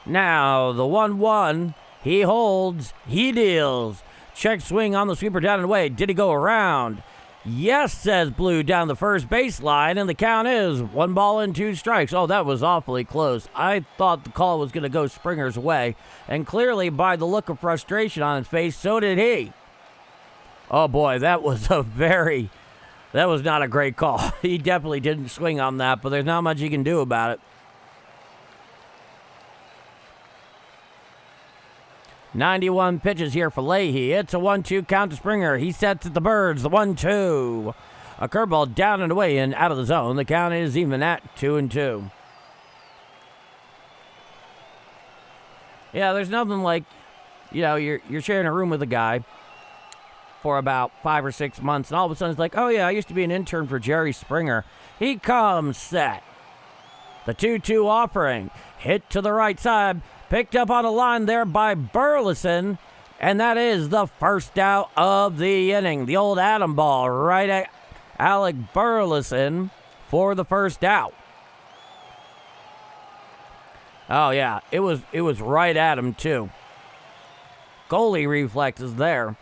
Now, the 1-1, he holds, he deals. Check swing on the sweeper down and away. Did he go around? Yes, says Blue down the first baseline, and the count is 1 ball and 2 strikes. Oh, that was awfully close. I thought the call was going to go Springer's way, and clearly by the look of frustration on his face, so did he. Oh boy, that was not a great call. He definitely didn't swing on that, but there's not much he can do about it. 91 pitches here for Leahy. It's a 1-2 count to Springer. He sets at the Birds, the 1-2. A curveball down and away and out of the zone. The count is even at 2-2. Yeah, there's nothing like, you know, you're sharing a room with a guy for about 5 or 6 months, and all of a sudden it's like, oh yeah, I used to be an intern for Jerry Springer. He comes set. The 2-2 offering. Hit to the right side. Picked up on a line there by Burleson, and that is the first out of the inning. The old Adam ball right at Alec Burleson for the first out. Oh yeah, it was right at him too. Goalie reflexes there.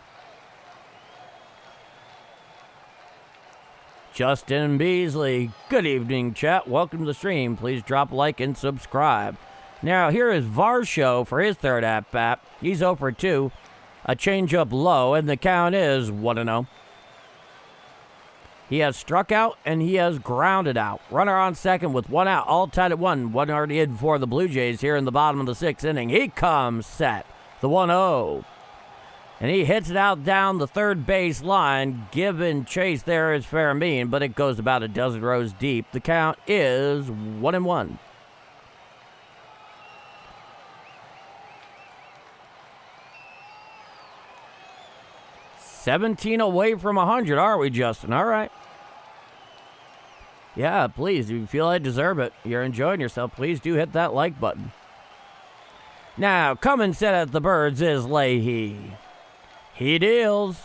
Justin Beasley, good evening, chat. Welcome to the stream. Please drop a like and subscribe. Now, here is Varsho for his third at-bat. He's 0 for 2. A changeup low, and the count is 1-0. He has struck out, and he has grounded out. Runner on second with 1 out, all tied at 1. 1 already in for the Blue Jays here in the bottom of the 6th inning. He comes set. The 1-0. And he hits it out down the third base line. Given chase there is Fairmean, but it goes about a dozen rows deep. The count is 1-1. 17 away from 100, are we, Justin? All right. Yeah, please, if you feel I deserve it, you're enjoying yourself, please do hit that like button. Now, coming set at the Birds is Leahy. He deals.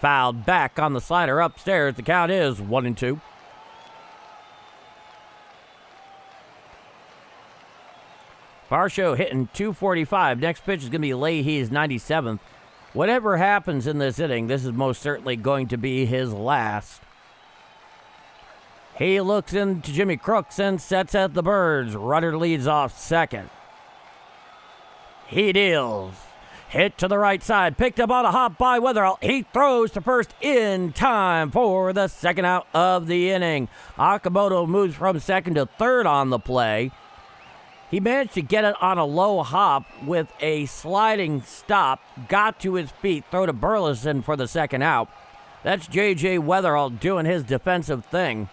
Fouled back on the slider upstairs. The count is 1-2. Varsho hitting .245. Next pitch is going to be Leahy's 97th. Whatever happens in this inning, this is most certainly going to be his last. He looks into Jimmy Crooks and sets at the Birds. Runner leads off second. He deals. Hit to the right side. Picked up on a hop by Weatherall. He throws to first in time for the second out of the inning. Akamoto moves from second to third on the play. He managed to get it on a low hop with a sliding stop. Got to his feet. Throw to Burleson for the second out. That's J.J. Weatherall doing his defensive thing.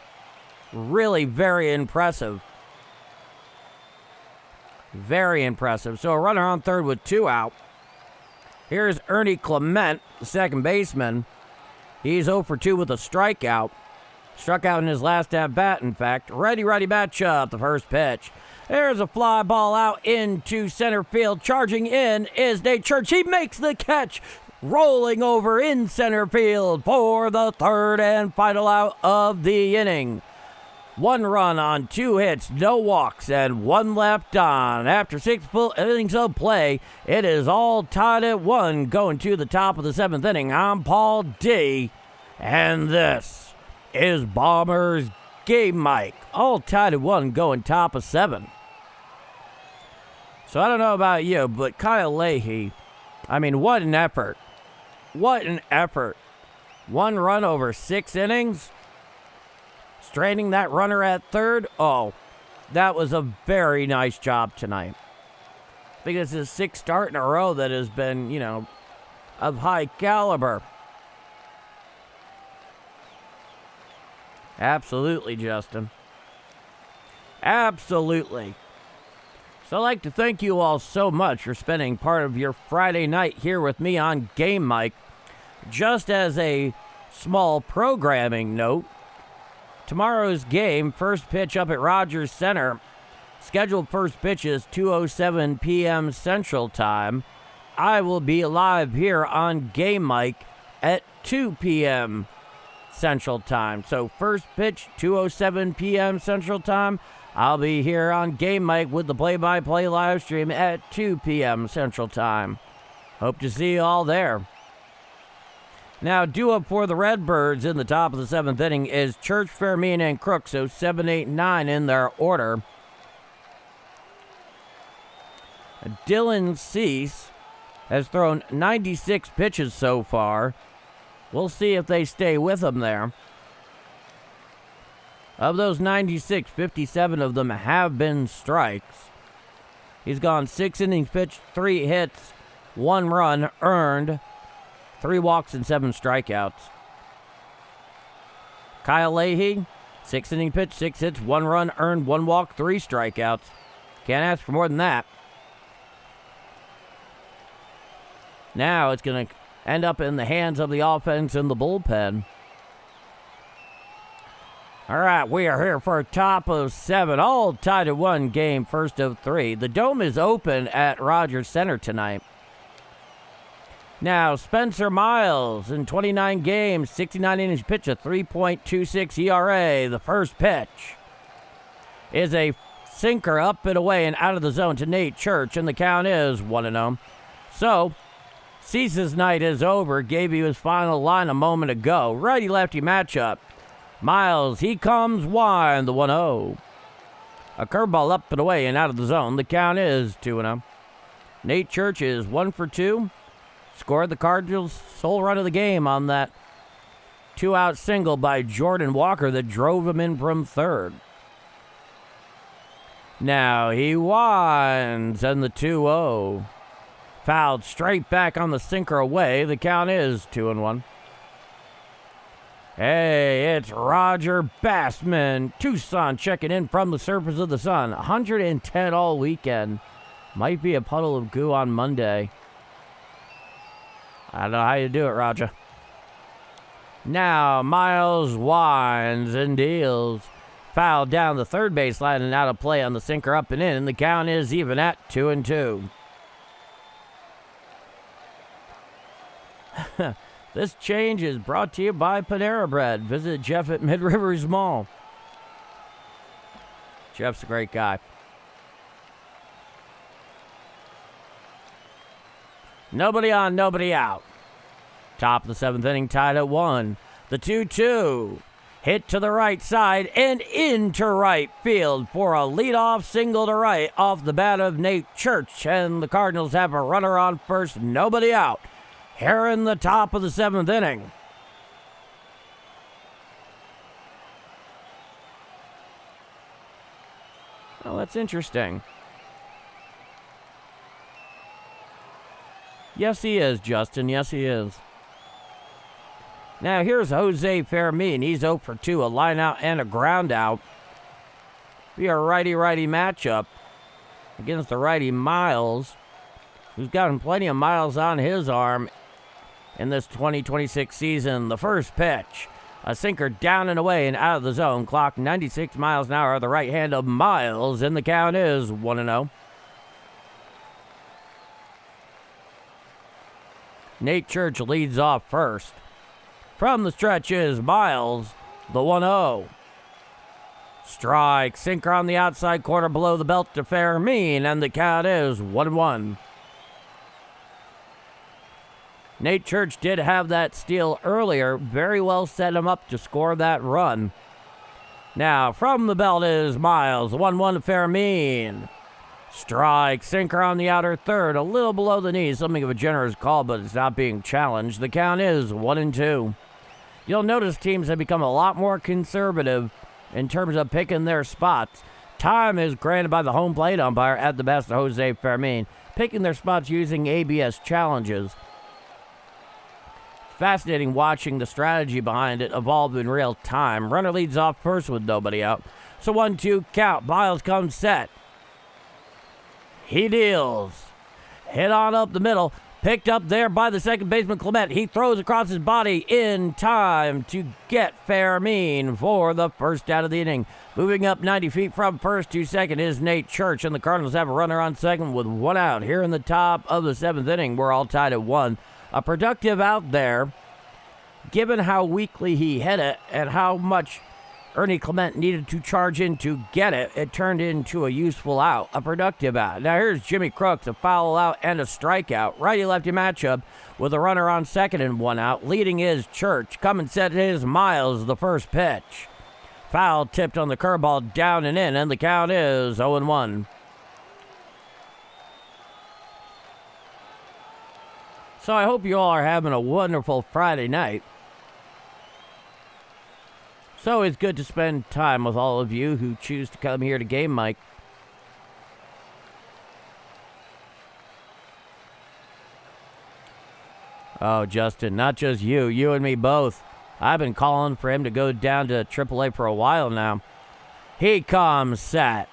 Really very impressive. Very impressive. So a runner on third with 2 out. Here's Ernie Clement, the second baseman. He's 0 for 2 with a strikeout. Struck out in his last at-bat, in fact. Righty matchup, the first pitch. There's a fly ball out into center field. Charging in is Nate Church. He makes the catch. Rolling over in center field for the third and final out of the inning. 1 run on 2 hits, no walks, and 1 left on. After 6 full innings of play, it is all tied at 1 going to the top of the 7th inning. I'm Paul D, and this is Bombers Game Mic. All tied at 1 going top of 7. So I don't know about you, but Kyle Leahy, I mean, what an effort. What an effort. 1 run over 6 innings. Straining that runner at third. Oh, that was a very nice job tonight. I think this is his 6th start in a row that has been, of high caliber. Absolutely, Justin. Absolutely. So I'd like to thank you all so much for spending part of your Friday night here with me on Game Mic. Just as a small programming note, tomorrow's game, first pitch up at Rogers Center. Scheduled first pitch is 2:07 p.m. Central Time. I will be live here on Game Mic at 2 p.m. Central Time. So first pitch, 2:07 p.m. Central Time. I'll be here on Game Mic with the play-by-play live stream at 2 p.m. Central Time. Hope to see you all there. Now, due up for the Redbirds in the top of the 7th inning is Church, Fairmean, and Crook, so 7, 8, 9 in their order. Dylan Cease has thrown 96 pitches so far. We'll see if they stay with him there. Of those 96, 57 of them have been strikes. He's gone 6 innings pitched, 3 hits, 1 run earned, 3 walks and 7 strikeouts. Kyle Leahy, 6 innings pitched, 6 hits, 1 run earned, 1 walk, 3 strikeouts. Can't ask for more than that. Now it's going to end up in the hands of the offense in the bullpen. All right, we are here for a top of 7, all tied at 1 game, first of 3. The Dome is open at Rogers Center tonight. Now, Spencer Miles in 29 games, 69 innings pitched, a 3.26 ERA. The first pitch is a sinker up and away and out of the zone to Nate Church, and the count is 1-0. So, Cease's night is over. Gave you his final line a moment ago. Righty-lefty matchup. Miles, he comes wide, the 1-0. A curveball up and away and out of the zone. The count is 2-0. Nate Church is 1 for 2. Scored the Cardinals' sole run of the game on that 2-out single by Jordan Walker that drove him in from third. Now he winds and the 2-0. Fouled straight back on the sinker away. The count is 2-1. Hey, it's Roger Bassman. Tucson checking in from the surface of the sun. 110 all weekend. Might be a puddle of goo on Monday. I don't know how you do it, Roger. Now, Miles winds and deals. Foul down the third baseline and out of play on the sinker up and in. And the count is even at 2-2. This change is brought to you by Panera Bread. Visit Jeff at Mid Rivers Mall. Jeff's a great guy. Nobody on, nobody out. Top of the 7th inning, tied at 1. The 2-2. hit to the right side and into right field for a leadoff single to right off the bat of Nate Church. And the Cardinals have a runner on first, nobody out, here in the top of the 7th inning. Oh, that's interesting. Yes, he is, Justin. Yes, he is. Now, here's Jose Fermin. He's 0 for 2, a line out and a ground out. Be a righty-righty matchup against the righty Miles, who's gotten plenty of miles on his arm in this 2026 season. The first pitch, a sinker down and away and out of the zone. Clock 96 miles an hour. The right hand of Miles, and the count is 1-0. Nate Church leads off first. From the stretch is Miles, the 1-0. Strike, sinker on the outside corner below the belt to Fermin, and the count is 1-1. Nate Church did have that steal earlier, very well set him up to score that run. Now, from the belt is Miles, 1-1 to Fermin. Strike, sinker on the outer third, a little below the knee, something of a generous call, but it's not being challenged. The count is 1-2. You'll notice teams have become a lot more conservative in terms of picking their spots. Time is granted by the home plate umpire at the best of Jose Fermin, picking their spots using ABS challenges. Fascinating watching the strategy behind it evolve in real time. Runner leads off first with nobody out. So 1-2 count. Miles comes set. He deals. Hit on up the middle. Picked up there by the second baseman, Clement. He throws across his body in time to get Fermin for the first out of the inning. Moving up 90 feet from first to second is Nate Church, and the Cardinals have a runner on second with 1 out. Here in the top of the 7th inning, we're all tied at 1. A productive out there, given how weakly he hit it and how much Ernie Clement needed to charge in to get it. It turned into a useful out, a productive out. Now here's Jimmy Crooks, a foul out and a strikeout. Righty-lefty matchup with a runner on second and 1 out. Leading is Church. Coming set is Miles, the first pitch. Foul tipped on the curveball, down and in, and the count is 0-1. So I hope you all are having a wonderful Friday night. It's always good to spend time with all of you who choose to come here to Game Mike. Oh, Justin, not just you and me both. I've been calling for him to go down to AAA for a while now. He comes set.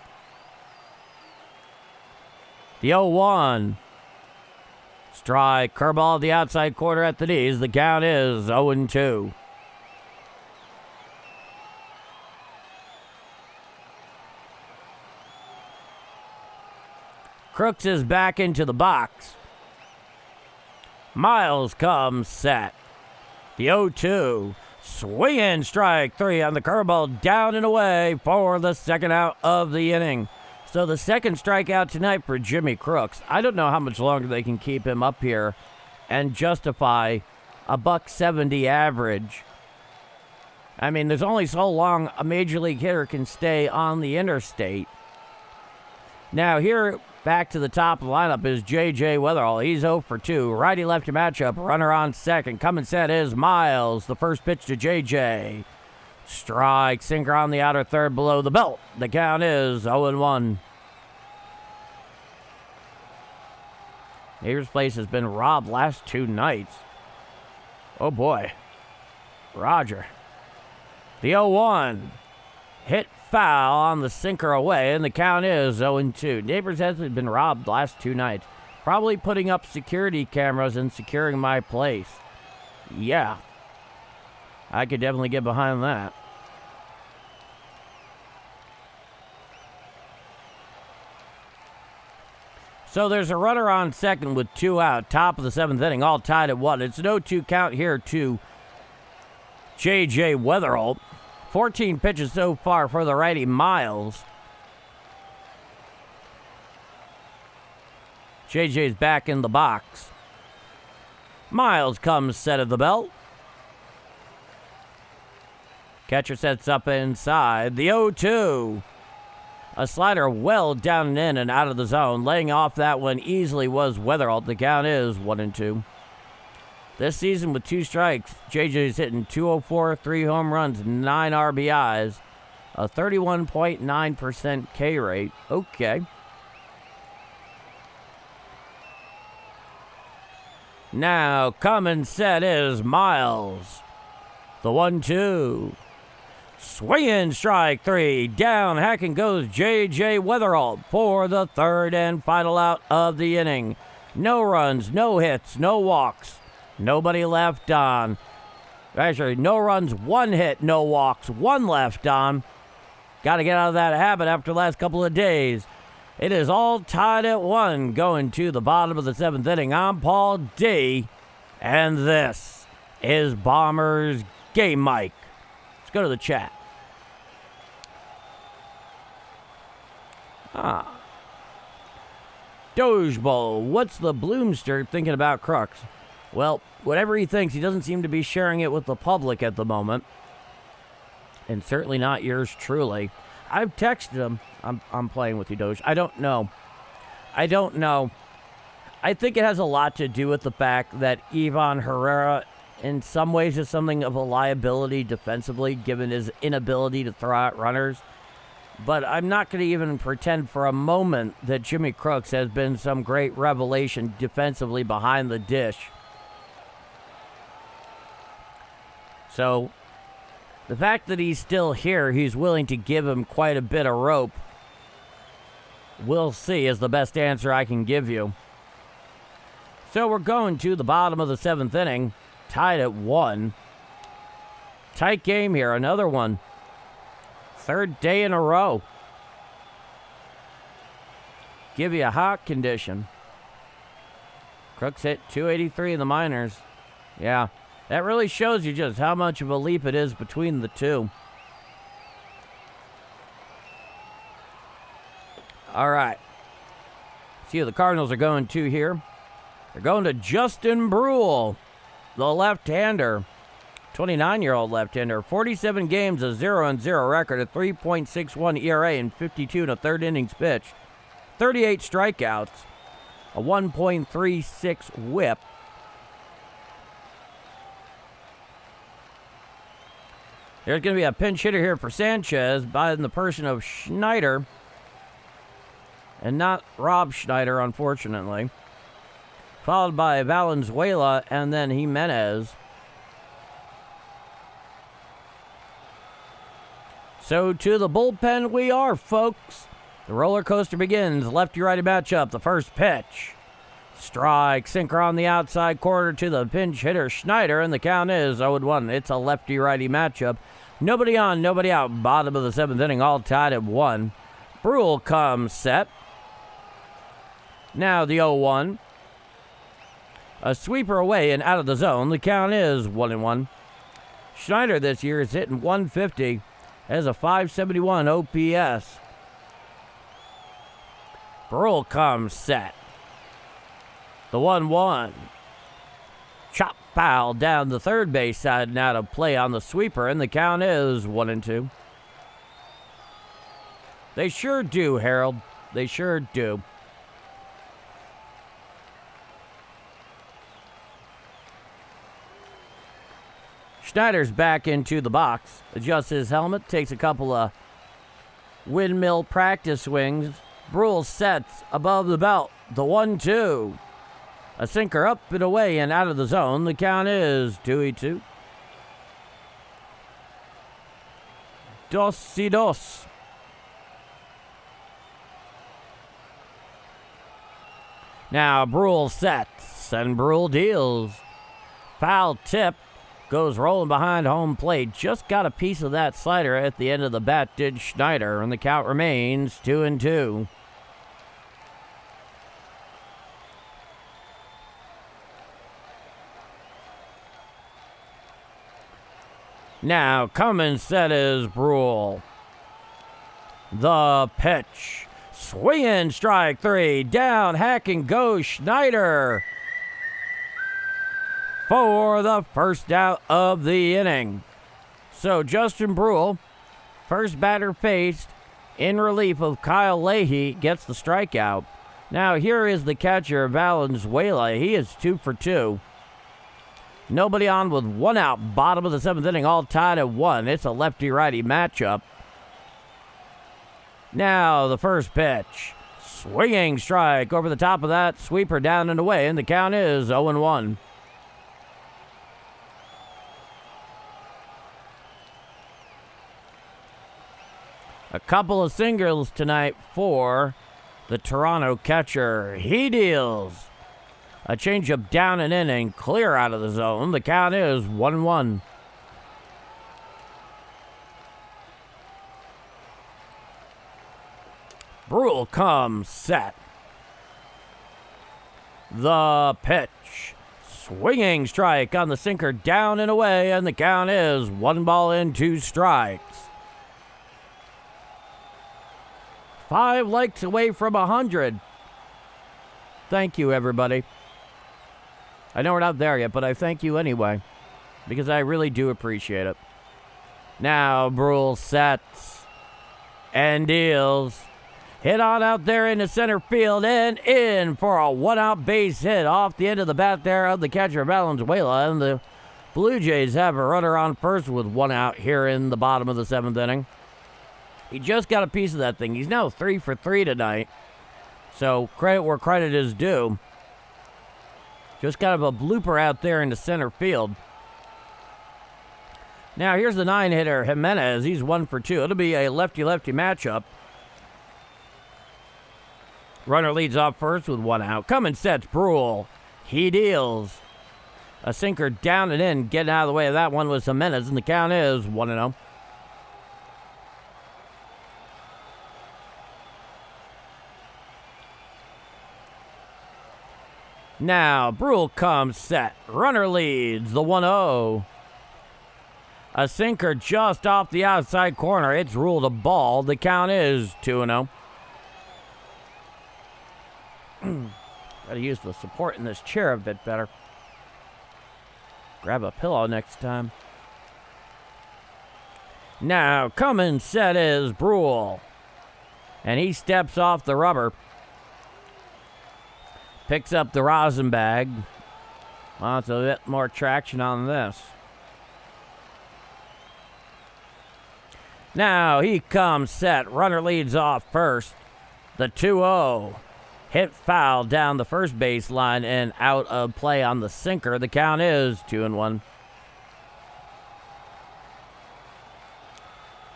The 0-1. Strike, curveball the outside corner at the knees. The count is 0-2. Crooks is back into the box. Miles comes set. The 0-2. Swinging strike 3 on the curveball, down and away for the second out of the inning. So the second strikeout tonight for Jimmy Crooks. I don't know how much longer they can keep him up here and justify a $170 average. I mean, there's only so long a major league hitter can stay on the interstate. Now here, back to the top of the lineup is J.J. Weatherall. He's 0 for 2. Righty-lefty matchup. Runner on second. Coming set is Miles. The first pitch to J.J. Strike. Sinker on the outer third below the belt. The count is 0-1. Neighbors Place has been robbed last 2 nights. Oh boy. Roger. The 0-1. Hit foul on the sinker away, and the count is 0-2. Neighbors has been robbed last 2 nights. Probably putting up security cameras and securing my place. Yeah. I could definitely get behind that. So there's a runner on second with 2 out. Top of the 7th inning, all tied at 1. It's an 0-2 count here to J.J. Weatherall. 14 pitches so far for the righty Miles. JJ's back in the box. Miles comes set of the belt. Catcher sets up inside. The 0-2. A slider well down and in and out of the zone. Laying off that one easily was Weatherall. The count is 1-2. This season with 2 strikes, JJ's hitting .204, 3 home runs, 9 RBIs, a 31.9% K rate. Okay. Now, coming set is Miles. The 1-2. Swinging strike 3. Down, hacking goes J.J. Weatherall for the third and final out of the inning. No runs, no hits, no walks. Nobody left on. Actually, no runs, 1 hit, no walks, 1 left on. Got to get out of that habit after the last couple of days. It is all tied at 1 going to the bottom of the 7th inning. I'm Paul D, and this is Bombers Game Mike. Let's go to the chat. Dojebowl, what's the Bloomster thinking about Crux? Well, whatever he thinks, he doesn't seem to be sharing it with the public at the moment. And certainly not yours truly. I've texted him. I'm playing with you, Doge. I don't know. I think it has a lot to do with the fact that Ivan Herrera in some ways is something of a liability defensively, given his inability to throw out runners. But I'm not going to even pretend for a moment that Jimmy Crooks has been some great revelation defensively behind the dish. So, the fact that he's still here, he's willing to give him quite a bit of rope. We'll see is the best answer I can give you. So we're going to the bottom of the 7th inning, tied at 1. Tight game here, another one. 3rd day in a row. Give you a hot condition. Crooks hit .283 in the minors. Yeah. That really shows you just how much of a leap it is between the two. All right. See who the Cardinals are going to here. They're going to Justin Brule, the left-hander. 29-year-old left-hander. 47 games, a 0-0 record, a 3.61 ERA, and 52 1/3 innings pitched. 38 strikeouts, a 1.36 whip. There's going to be a pinch hitter here for Sanchez by the person of Schneider. And not Rob Schneider, unfortunately. Followed by Valenzuela and then Jimenez. So to the bullpen we are, folks. The roller coaster begins. Lefty-righty matchup. The first pitch. Strike, sinker on the outside corner to the pinch hitter Schneider, and the count is 0-1. It's a lefty-righty matchup. Nobody on, nobody out. Bottom of the 7th inning, all tied at 1. Brule comes set. Now the 0-1. A sweeper away and out of the zone. The count is 1-1. Schneider this year is hitting .150. Has a .571 OPS. Brule comes set. The 1-1. Chop foul down the third base side now to play on the sweeper, and the count is 1-2. They sure do, Harold. They sure do. Schneider's back into the box. Adjusts his helmet, takes a couple of windmill practice swings. Brule sets above the belt. The 1-2. A sinker up and away and out of the zone. The count is 2-2. 2-2. Now Brule sets and Brule deals. Foul tip. Goes rolling behind home plate. Just got a piece of that slider at the end of the bat, did Schneider, and the count remains 2-2. Now, coming set is Brule. The pitch. Swinging strike 3. Down, hacking goes Schneider for the first out of the inning. So Justin Brule, first batter faced in relief of Kyle Leahy, gets the strikeout. Now here is the catcher, Valenzuela. He is 2 for 2. Nobody on with 1 out. Bottom of the 7th inning, all tied at 1. It's a lefty-righty matchup. Now the first pitch. Swinging strike over the top of that. Sweeper down and away, and the count is 0-1. A couple of singles tonight for the Toronto catcher. He deals a changeup down and in and clear out of the zone. The count is 1-1. Brule comes set. The pitch. Swinging strike on the sinker down and away, and the count is 1 ball and 2 strikes. 5 likes away from 100. Thank you, everybody. I know we're not there yet, but I thank you anyway, because I really do appreciate it. Now Brule sets and deals. Hit on out there into center field and in for a 1-out base hit off the end of the bat there of the catcher, Valenzuela. And the Blue Jays have a runner on first with 1 out here in the bottom of the 7th inning. He just got a piece of that thing. He's now 3 for 3 tonight. So credit where credit is due. Just got a blooper out there into center field. Now here's the 9-hitter, Jimenez. He's 1 for 2. It'll be a lefty-lefty matchup. Runner leads off first with 1 out. Coming sets Brule. He deals. A sinker down and in. Getting out of the way of that one was Jimenez, and the count is 1-0. Now, Brule comes set. Runner leads the 1-0. A sinker just off the outside corner. It's ruled a ball. The count is 2-0. Gotta use the support in this chair a bit better. Grab a pillow next time. Now, coming set is Brule. And he steps off the rubber. Picks up the rosin bag. Wants a bit more traction on this. Now he comes set. Runner leads off first. The 2-0. Hit foul down the first baseline and out of play on the sinker. The count is 2-1.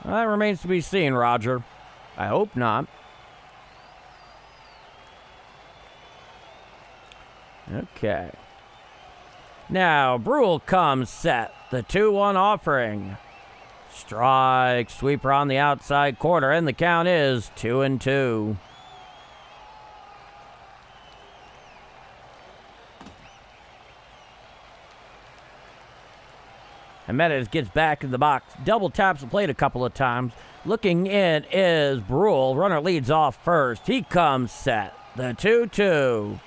Well, that remains to be seen, Roger. I hope not. Okay. Now, Brule comes set. The 2-1 offering. Strike. Sweeper on the outside corner, and the count is 2-2. Jimenez gets back in the box. Double taps the plate a couple of times. Looking in is Brule. Runner leads off first. He comes set. The 2-2.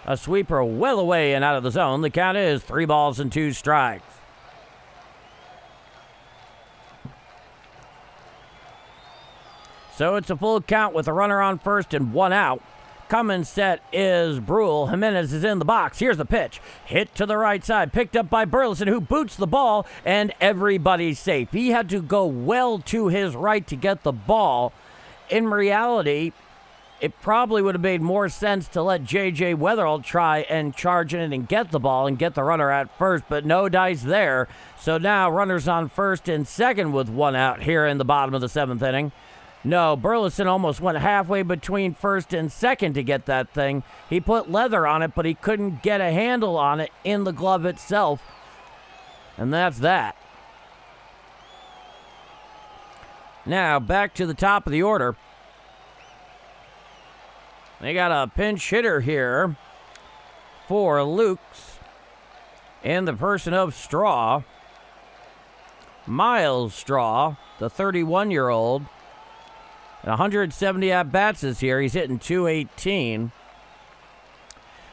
A sweeper well away and out of the zone. The count is 3 balls and 2 strikes. So it's a full count with a runner on first and 1 out. Coming set is Brule. Jimenez is in the box. Here's the pitch. Hit to the right side. Picked up by Burleson, who boots the ball, and everybody's safe. He had to go well to his right to get the ball. In reality, it probably would have made more sense to let J.J. Weatherall try and charge in and get the ball and get the runner at first, but no dice there. So now runners on first and second with 1 out here in the bottom of the 7th inning. No, Burleson almost went halfway between first and second to get that thing. He put leather on it, but he couldn't get a handle on it in the glove itself. And that's that. Now, back to the top of the order. They got a pinch hitter here for Lukes in the person of Straw. Miles Straw, the 31-year-old. 170 at-bats this year. He's hitting .218.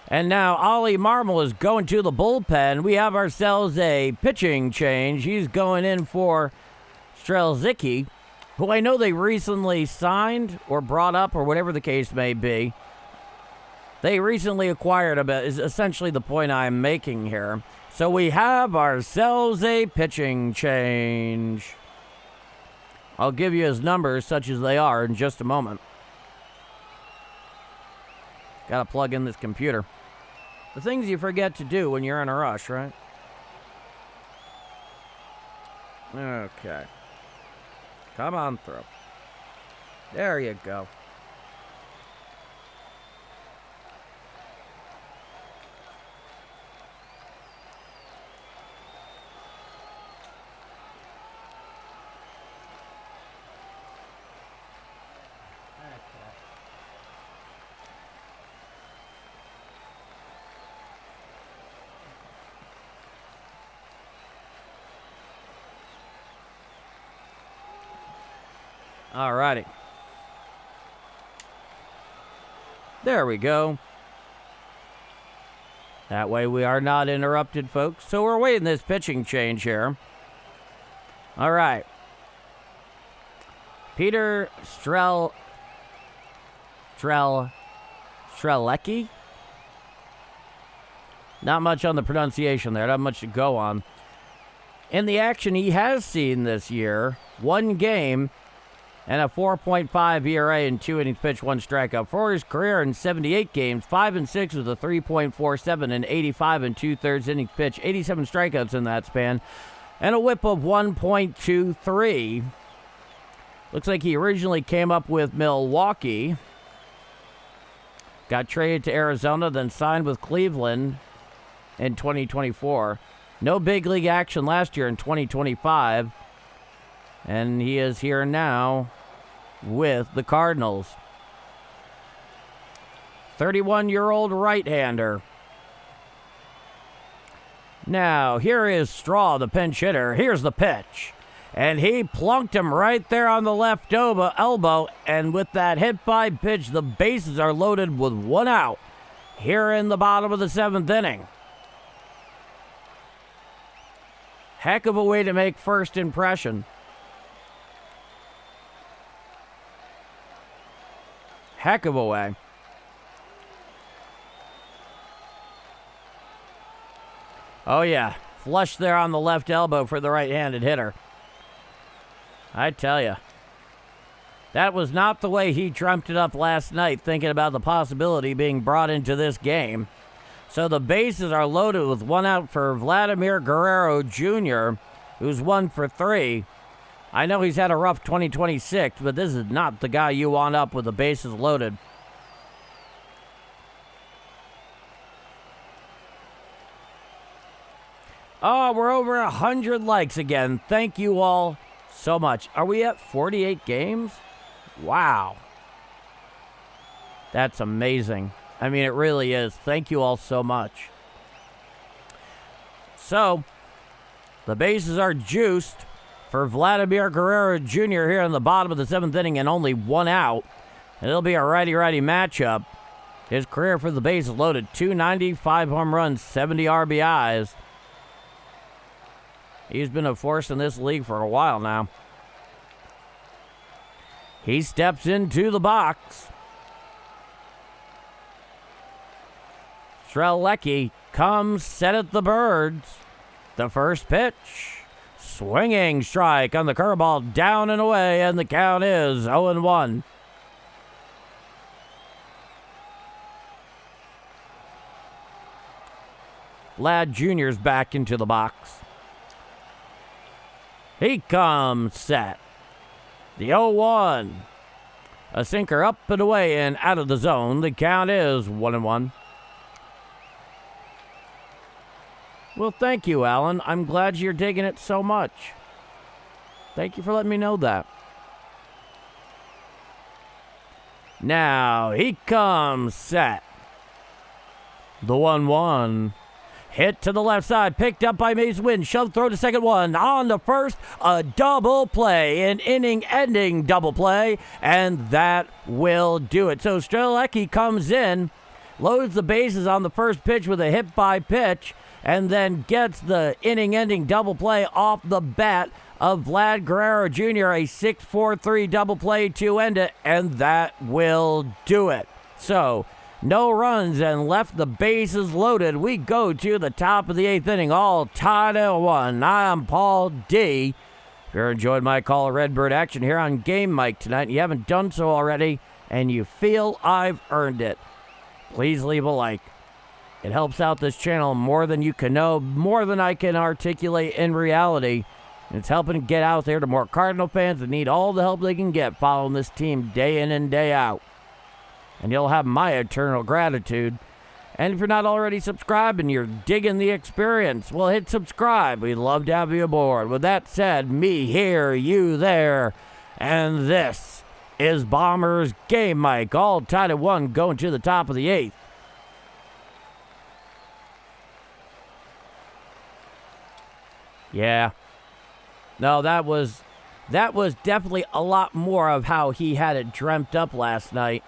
And now Ollie Marmol is going to the bullpen. We have ourselves a pitching change. He's going in for Strelzycki, who I know they recently signed or brought up or whatever the case may be. They recently acquired him, is essentially the point I'm making here. So we have ourselves a pitching change. I'll give you his numbers such as they are in just a moment. Gotta plug in this computer. The things you forget to do when you're in a rush, right? Okay. Come on through. There you go. Alrighty. There we go. That way we are not interrupted, folks. So we're waiting this pitching change here. All right. Peter Strzelecki? Not much on the pronunciation there. Not much to go on. In the action he has seen this year, one game and a 4.5 ERA in 2 innings pitched, 1 strikeout. For his career in 78 games, 5-6 with a 3.47 and 85 2/3 innings pitched, 87 strikeouts in that span, and a whip of 1.23. Looks like he originally came up with Milwaukee, got traded to Arizona, then signed with Cleveland in 2024. No big league action last year in 2025. And he is here now with the Cardinals. 31-year-old right-hander. Now, here is Straw, the pinch hitter. Here's the pitch. And he plunked him right there on the left elbow. And with that hit-by pitch, the bases are loaded with 1 out here in the bottom of the 7th inning. Heck of a way to make first impression. Heck of a way. Oh, yeah. Flush there on the left elbow for the right-handed hitter. I tell you. That was not the way he dreamt it up last night, thinking about the possibility being brought into this game. So the bases are loaded with 1 out for Vladimir Guerrero Jr., who's 1 for 3. I know he's had a rough 2026, but this is not the guy you want up with the bases loaded. Oh, we're over 100 likes again. Thank you all so much. Are we at 48 games? Wow. That's amazing. I mean, it really is. Thank you all so much. So, the bases are juiced for Vladimir Guerrero Jr. here in the bottom of the 7th inning and only 1 out. And it'll be a righty-righty matchup. His career for the bases loaded, 290, 5 home runs, 70 RBIs. He's been a force in this league for a while now. He steps into the box. Strzelecki comes set at the Birds. The first pitch. Swinging strike on the curveball, down and away, and the count is 0-1. Vlad Jr.'s back into the box. He comes set. The 0-1. A sinker up and away and out of the zone. The count is 1-1. Well, thank you, Alan. I'm glad you're digging it so much. Thank you for letting me know that. Now, he comes set. The 1-1. Hit to the left side, picked up by Mason Wynn. Shove throw to second one. On to first, a double play, an inning-ending double play, and that will do it. So Strzelecki comes in, loads the bases on the first pitch with a hit by pitch, and then gets the inning-ending double play off the bat of Vlad Guerrero Jr., a 6-4-3 double play to end it, and that will do it. So, no runs and left the bases loaded. We go to the top of the 8th inning, all tied at 1. I'm Paul D. If you're enjoying my call of Redbird action here on Game Mike tonight, and you haven't done so already, and you feel I've earned it, please leave a like. It helps out this channel more than you can know, more than I can articulate in reality. And it's helping get out there to more Cardinal fans that need all the help they can get following this team day in and day out. And you'll have my eternal gratitude. And if you're not already subscribed and you're digging the experience, well, hit subscribe. We'd love to have you aboard. With that said, me here, you there, and this is Bombers Game Mike, all tied at 1, going to the top of the 8th. Yeah. No, that was definitely a lot more of how he had it dreamt up last night.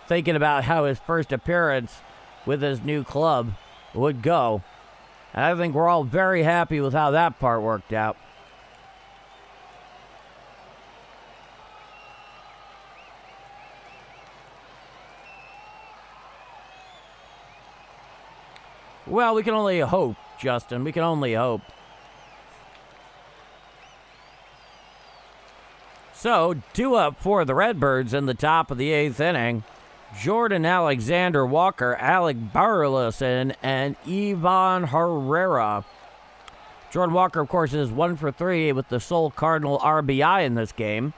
Thinking about how his first appearance with his new club would go. And I think we're all very happy with how that part worked out. Well, we can only hope, Justin. We can only hope. So, 2 up for the Redbirds in the top of the 8th inning. Jordan Alexander Walker, Alec Burleson, and Ivan Herrera. Jordan Walker, of course, is 1 for 3 with the sole Cardinal RBI in this game.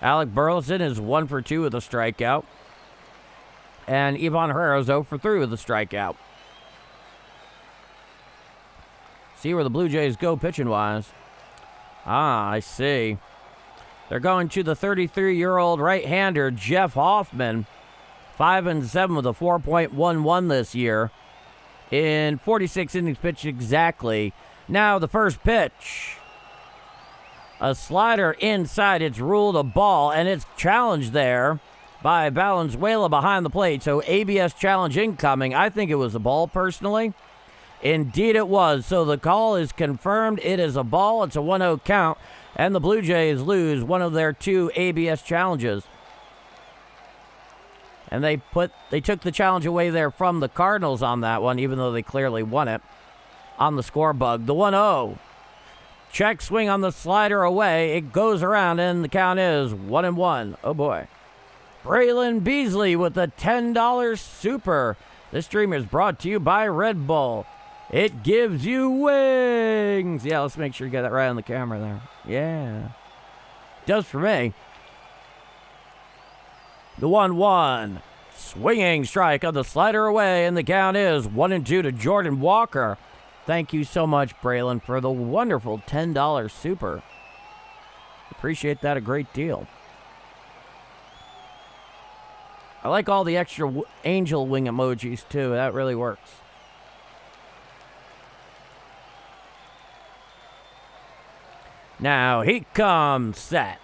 Alec Burleson is 1 for 2 with a strikeout. And Ivan Herrera is 0 for 3 with a strikeout. See where the Blue Jays go pitching-wise. Ah, I see. They're going to the 33-year-old right-hander, Jeff Hoffman. 5-7 with a 4.11 this year. In 46 innings pitched exactly. Now the first pitch. A slider inside. It's ruled a ball, and it's challenged there by Valenzuela behind the plate. So ABS challenge incoming. I think it was a ball, personally. Indeed it was. So the call is confirmed. It is a ball. It's a 1-0 count. And the Blue Jays lose one of their 2 ABS challenges. And they took the challenge away there from the Cardinals on that one, even though they clearly won it on the score bug. The 1-0. Check swing on the slider away. It goes around, and the count is 1-1. Oh, boy. Braylon Beasley with the $10 super. This stream is brought to you by Red Bull. It gives you wings. Yeah, let's make sure you get that right on the camera there. Yeah. Does for me. The 1-1. Swinging strike on the slider away, and the count is 1-2 to Jordan Walker. Thank you so much, Braylon, for the wonderful $10 super. Appreciate that a great deal. I like all the extra angel wing emojis, too. That really works. Now, he comes set.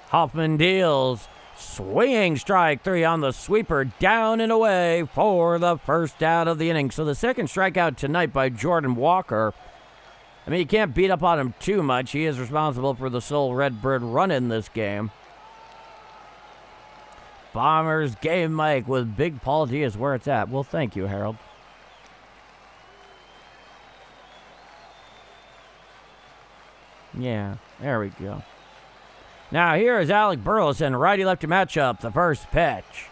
Hoffman deals. Swinging strike 3 on the sweeper. Down and away for the first out of the inning. So the second strikeout tonight by Jordan Walker. I mean, you can't beat up on him too much. He is responsible for the sole Redbird run in this game. Bombers Game Mike with Big Paul D is where it's at. Well, thank you, Harold. Yeah, there we go. Now here is Alec Burleson, righty-lefty matchup. The first pitch.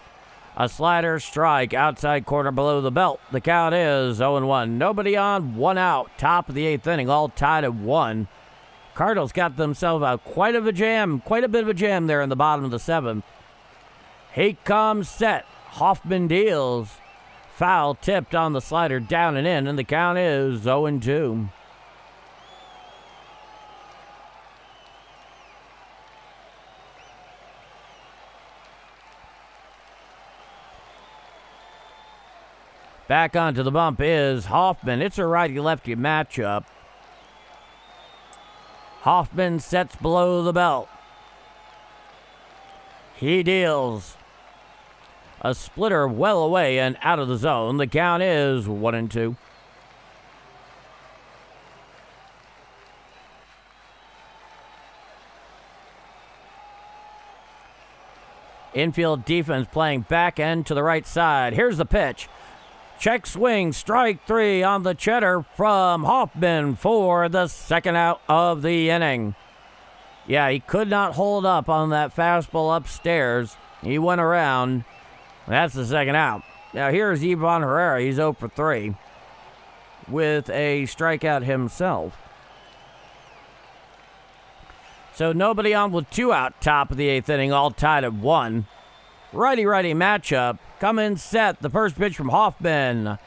A slider strike outside corner below the belt. The count is 0-1. Nobody on, 1 out. Top of the 8th inning, all tied at 1. Cardinals got themselves out quite a bit of a jam there in the bottom of the 7th. He comes set. Hoffman deals. Foul tipped on the slider down and in, and the count is 0-2. Back onto the bump is Hoffman. It's a righty-lefty matchup. Hoffman sets below the belt. He deals. A splitter well away and out of the zone. The count is 1-2. Infield defense playing back end to the right side. Here's the pitch. Check swing, strike 3 on the cheddar from Hoffman for the second out of the inning. Yeah, he could not hold up on that fastball upstairs. He went around. That's the second out. Now here's Ivan Herrera. He's 0 for 3 with a strikeout himself. So nobody on with 2 out, top of the 8th inning, all tied at 1. Righty-righty matchup. Come in set. The first pitch from Hoffman.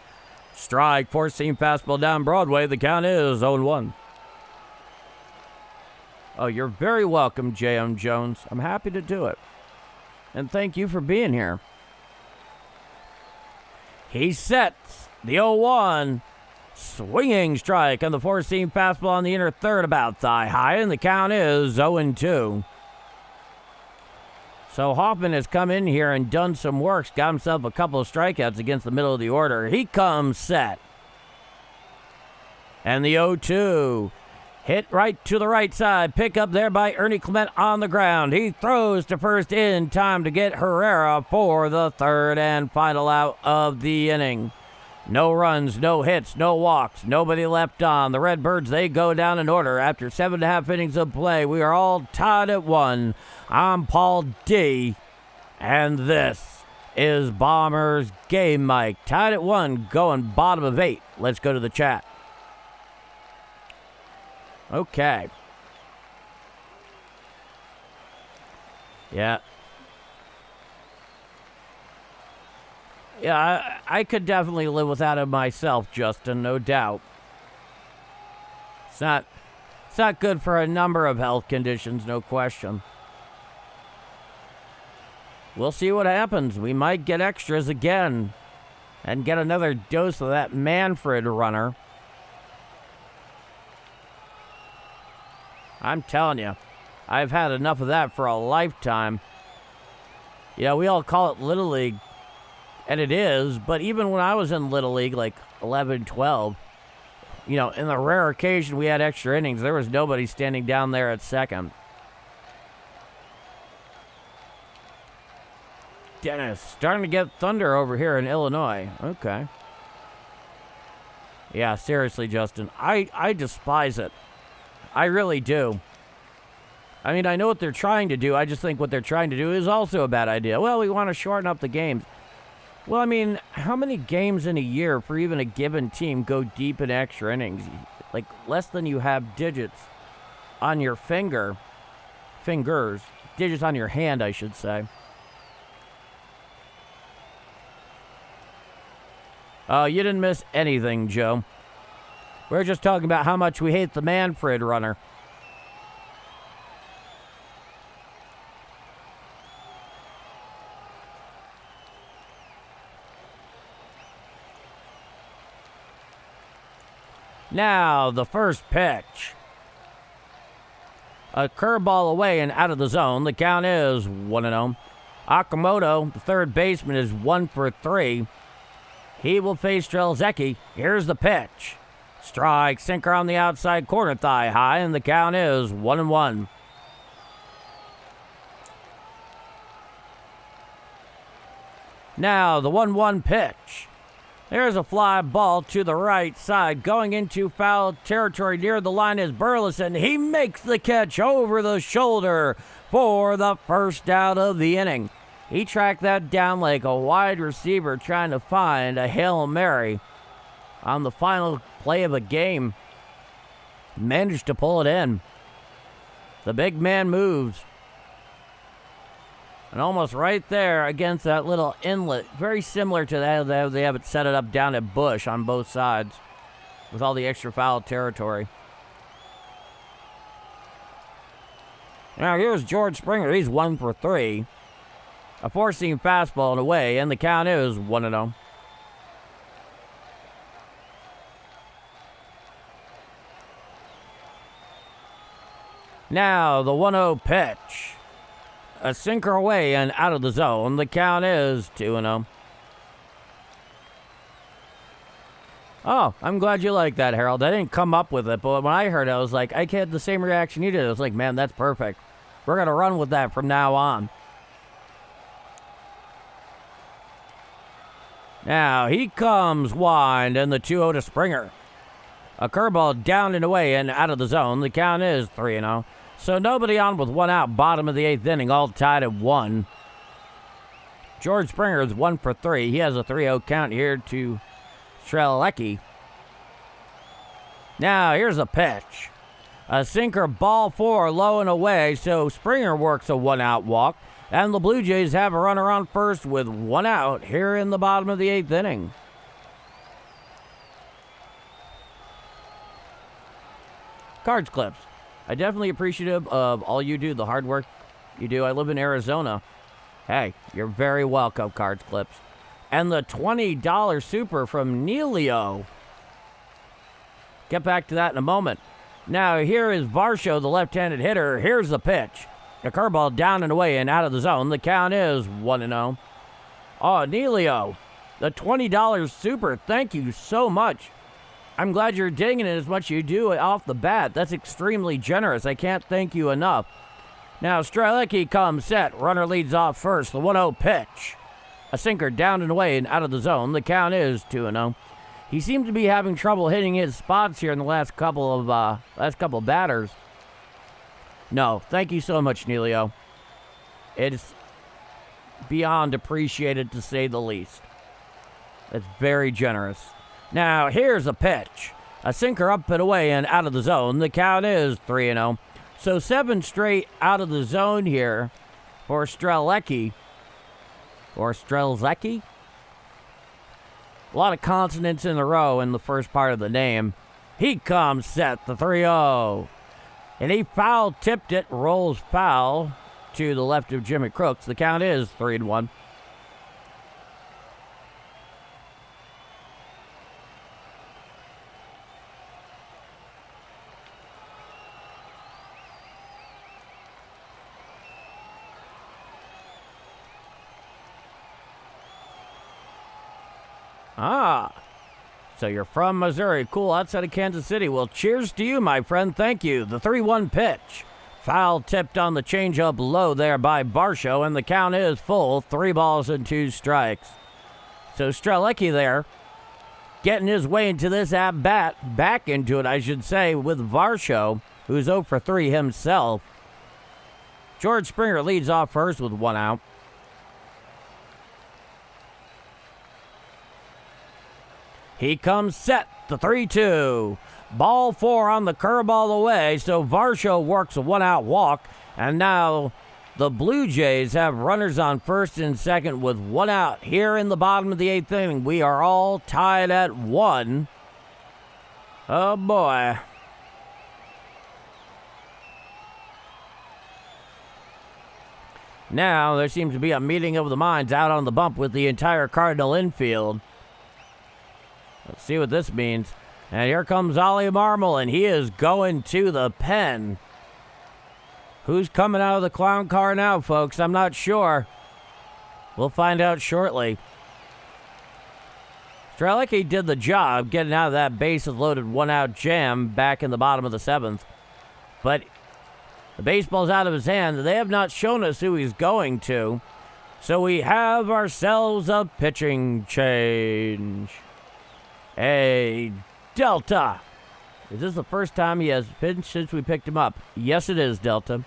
Strike, four-seam fastball down Broadway. The count is 0-1. Oh, you're very welcome, J.M. Jones. I'm happy to do it. And thank you for being here. He sets the 0-1. Swinging strike on the four-seam fastball on the inner third, about thigh high, and the count is 0-2. So Hoffman has come in here and done some work, got himself a couple of strikeouts against the middle of the order. He comes set. And the 0-2. Hit right to the right side. Pick up there by Ernie Clement on the ground. He throws to first in time to get Herrera for the third and final out of the inning. No runs, no hits, no walks, nobody left on. The Redbirds, they go down in order. After 7.5 innings of play, we are all tied at 1. I'm Paul D, and this is Bombers Game Mike. Tied at 1, going bottom of 8. Let's go to the chat. Okay. Yeah. Yeah, I could definitely live without it myself, Justin, no doubt. It's not good for a number of health conditions, no question. We'll see what happens. We might get extras again and get another dose of that Manfred runner. I'm telling you, I've had enough of that for a lifetime. Yeah, we all call it Little League. And it is, but even when I was in Little League, like 11, 12, you know, in the rare occasion we had extra innings, there was nobody standing down there at second. Dennis, starting to get thunder over here in Illinois. Okay. Yeah, seriously, Justin, I despise it. I really do. I mean, I know what they're trying to do. I just think what they're trying to do is also a bad idea. Well, we want to shorten up the games. Well, I mean, how many games in a year for even a given team go deep in extra innings? Like, less than you have digits on your fingers. Digits on your hand, I should say. Oh, you didn't miss anything, Joe. We're just talking about how much we hate the Manfred runner. Now, the first pitch. A curveball away and out of the zone. The count is 1-0. Okamoto, the third baseman, is 1 for 3. He will face Strelzecki. Here's the pitch. Strike, sinker on the outside corner, thigh high, and the count is 1-1. Now, the 1-1 pitch. There's a fly ball to the right side. Going into foul territory near the line is Burleson. He makes the catch over the shoulder for the first out of the inning. He tracked that down like a wide receiver trying to find a Hail Mary on the final play of the game. Managed to pull it in. The big man moves. And almost right there against that little inlet, very similar to that they have it set it up down at Busch on both sides with all the extra foul territory. Now here's George Springer. He's 1 for 3. A four-seam fastball and away, and the count is 1-0. Now the 1-0 pitch. A sinker away and out of the zone. The count is 2-0. Oh, I'm glad you like that, Harold. I didn't come up with it, but when I heard it, I was like, I had the same reaction you did. I was like, man, that's perfect. We're going to run with that from now on. Now, he comes wind, and the 2-0 to Springer. A curveball down and away and out of the zone. The count is 3-0. So nobody on with one out, bottom of the 8th inning, all tied at 1. George Springer is 1 for 3. He has a 3-0 count here to Strzelecki. Now, here's a pitch. A sinker, ball 4, low and away, so Springer works a 1-out walk. And the Blue Jays have a runner on first with 1 out here in the bottom of the 8th inning. Cards Clips. I definitely appreciative of all you do, the hard work you do. I live in Arizona. Hey, you're very welcome, Cards Clips. And the $20 super from Neilio. Get back to that in a moment. Now, here is Varsho, the left-handed hitter. Here's the pitch. A curveball down and away and out of the zone. The count is 1-0. Oh, Neilio, the $20 super. Thank you so much. I'm glad you're digging it as much as you do off the bat. That's extremely generous. I can't thank you enough. Now, Strzelecki comes set. Runner leads off first. The 1-0 pitch. A sinker down and away and out of the zone. The count is 2-0. He seems to be having trouble hitting his spots here in the last couple of batters. No, thank you so much, Neilio. It's beyond appreciated, to say the least. It's very generous. Now, here's a pitch. A sinker up and away and out of the zone. The count is 3-0. So 7 straight out of the zone here for Strzelecki. Or Strzelecki? A lot of consonants in a row in the first part of the name. He comes set, the 3-0. And he foul-tipped it, rolls foul to the left of Jimmy Crooks. The count is 3-1. So you're from Missouri. Cool, outside of Kansas City. Well, cheers to you, my friend. Thank you. The 3-1 pitch. Foul tipped on the changeup low there by Varsho, and the count is full. 3 balls and 2 strikes. So Strzelecki there, getting his way into this at-bat, back into it, I should say, with Varsho, who's 0 for 3 himself. George Springer leads off first with 1 out. He comes set, the 3-2. Ball 4 on the curveball away, so Varsho works a 1-out walk. And now the Blue Jays have runners on first and second with 1 out. Here in the bottom of the 8th inning, we are all tied at 1. Oh, boy. Now there seems to be a meeting of the minds out on the bump with the entire Cardinal infield. Let's see what this means. And here comes Ollie Marmol, and he is going to the pen. Who's coming out of the clown car now, folks? I'm not sure. We'll find out shortly. Strzelecki did the job getting out of that bases-loaded 1-out jam back in the bottom of the 7th. But the baseball's out of his hand. They have not shown us who he's going to. So we have ourselves a pitching change. A Delta. Is this the first time he has pitched since we picked him up? Yes, it is, Delta.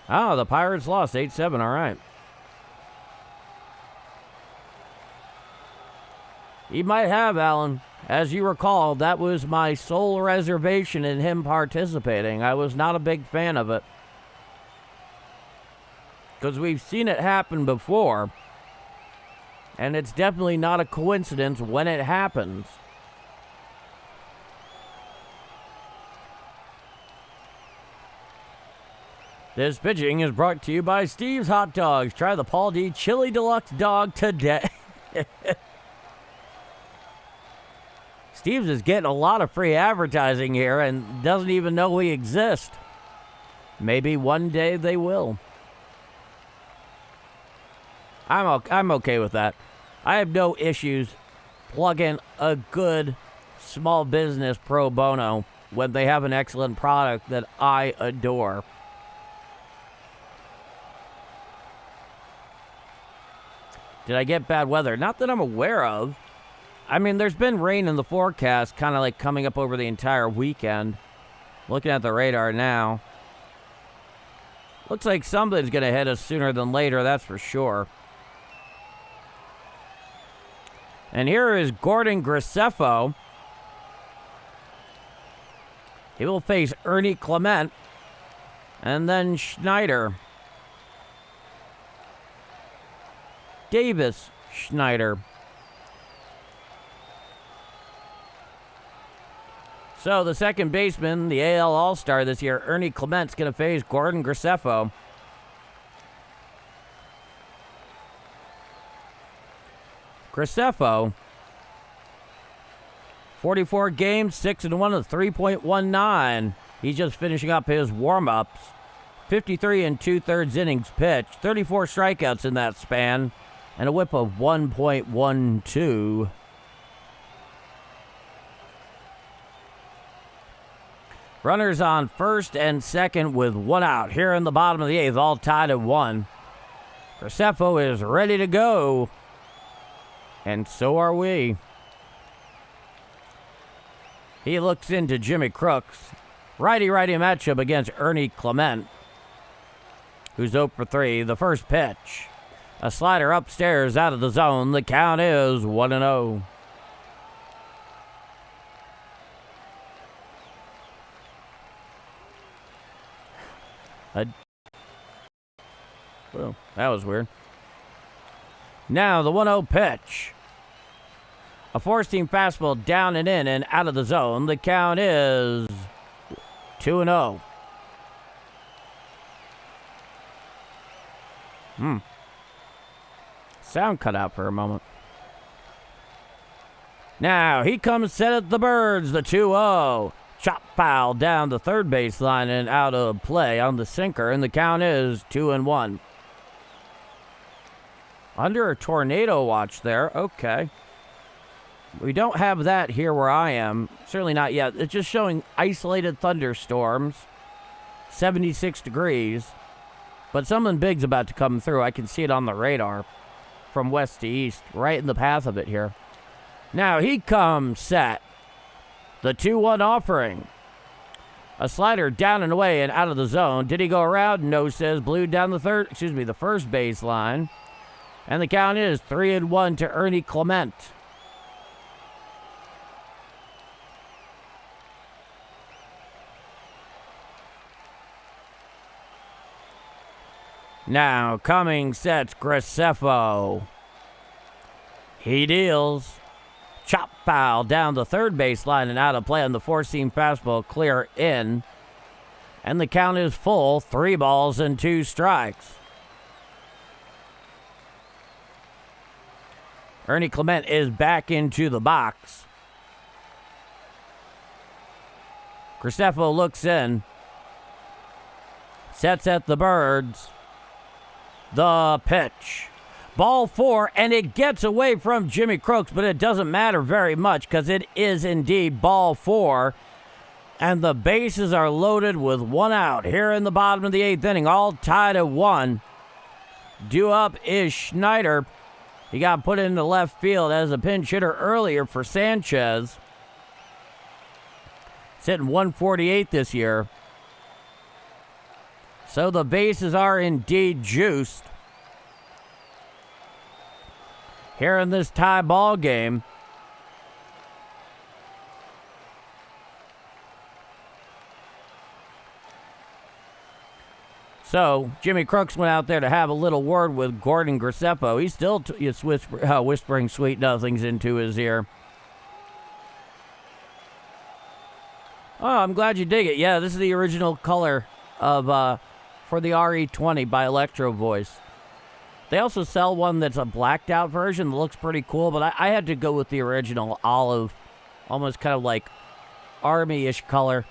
Oh, the Pirates lost 8-7. All right. He might have, Alan. As you recall, that was my sole reservation in him participating. I was not a big fan of it. Because we've seen it happen before. And it's definitely not a coincidence when it happens. This pitching is brought to you by Steve's Hot Dogs. Try the Paul D. Chili Deluxe Dog today. Steve's is getting a lot of free advertising here and doesn't even know we exist. Maybe one day they will. I'm okay with that. I have no issues plugging a good small business pro bono when they have an excellent product that I adore. Did I get bad weather? Not that I'm aware of. I mean, there's been rain in the forecast, kind of like coming up over the entire weekend. Looking at the radar now. Looks like something's going to hit us sooner than later, that's for sure. And here is Gordon Graceffo. He will face Ernie Clement. And then Schneider. Davis Schneider. So the second baseman, the AL All-Star this year, Ernie Clement's going to face Gordon Graceffo. Graceffo, 44 games, 6-1 with 3.19. He's just finishing up his warm-ups. 53 and 2/3 innings pitched, 34 strikeouts in that span, and a whip of 1.12. Runners on first and second with one out. Here in the bottom of the eighth, all tied at 1. Graceffo is ready to go. And so are we. He looks into Jimmy Crooks. Righty-righty matchup against Ernie Clement, who's 0 for 3. The first pitch. A slider upstairs out of the zone. The count is 1-0. Well, that was weird. Now the 1-0 pitch. A four-seam fastball down and in and out of the zone. The count is 2-0. Sound cut out for a moment. Now he comes set at the Birds. The 2-0. Chop foul down the third baseline and out of play on the sinker. And the count is 2-1. Under a tornado watch there. Okay. We don't have that here where I am. Certainly not yet. It's just showing isolated thunderstorms. 76 degrees. But something big's about to come through. I can see it on the radar from west to east. Right in the path of it here. Now he comes set. The 2-1 offering. A slider down and away and out of the zone. Did he go around? No, says Blue down the the first baseline. And the count is 3-1 to Ernie Clement. Now coming sets Graceffo. He deals. Chop foul down the third baseline and out of play on the four-seam fastball, clear in. And the count is full, 3 balls and 2 strikes. Ernie Clement is back into the box. Graceffo looks in. Sets at the Birds. The pitch. Ball 4, and it gets away from Jimmy Crooks, but it doesn't matter very much because it is indeed ball 4. And the bases are loaded with 1 out here in the bottom of the 8th inning, all tied at 1. Due up is Schneider. He got put into left field as a pinch hitter earlier for Sanchez. Sitting 148 this year. So the bases are indeed juiced here in this tie ball game. So Jimmy Crooks went out there to have a little word with Gordon Graceffo. He's still whispering sweet nothings into his ear. Oh, I'm glad you dig it. Yeah, this is the original color of for the RE20 by Electro Voice. They also sell one that's a blacked out version that looks pretty cool, but I had to go with the original olive, almost kind of like army-ish color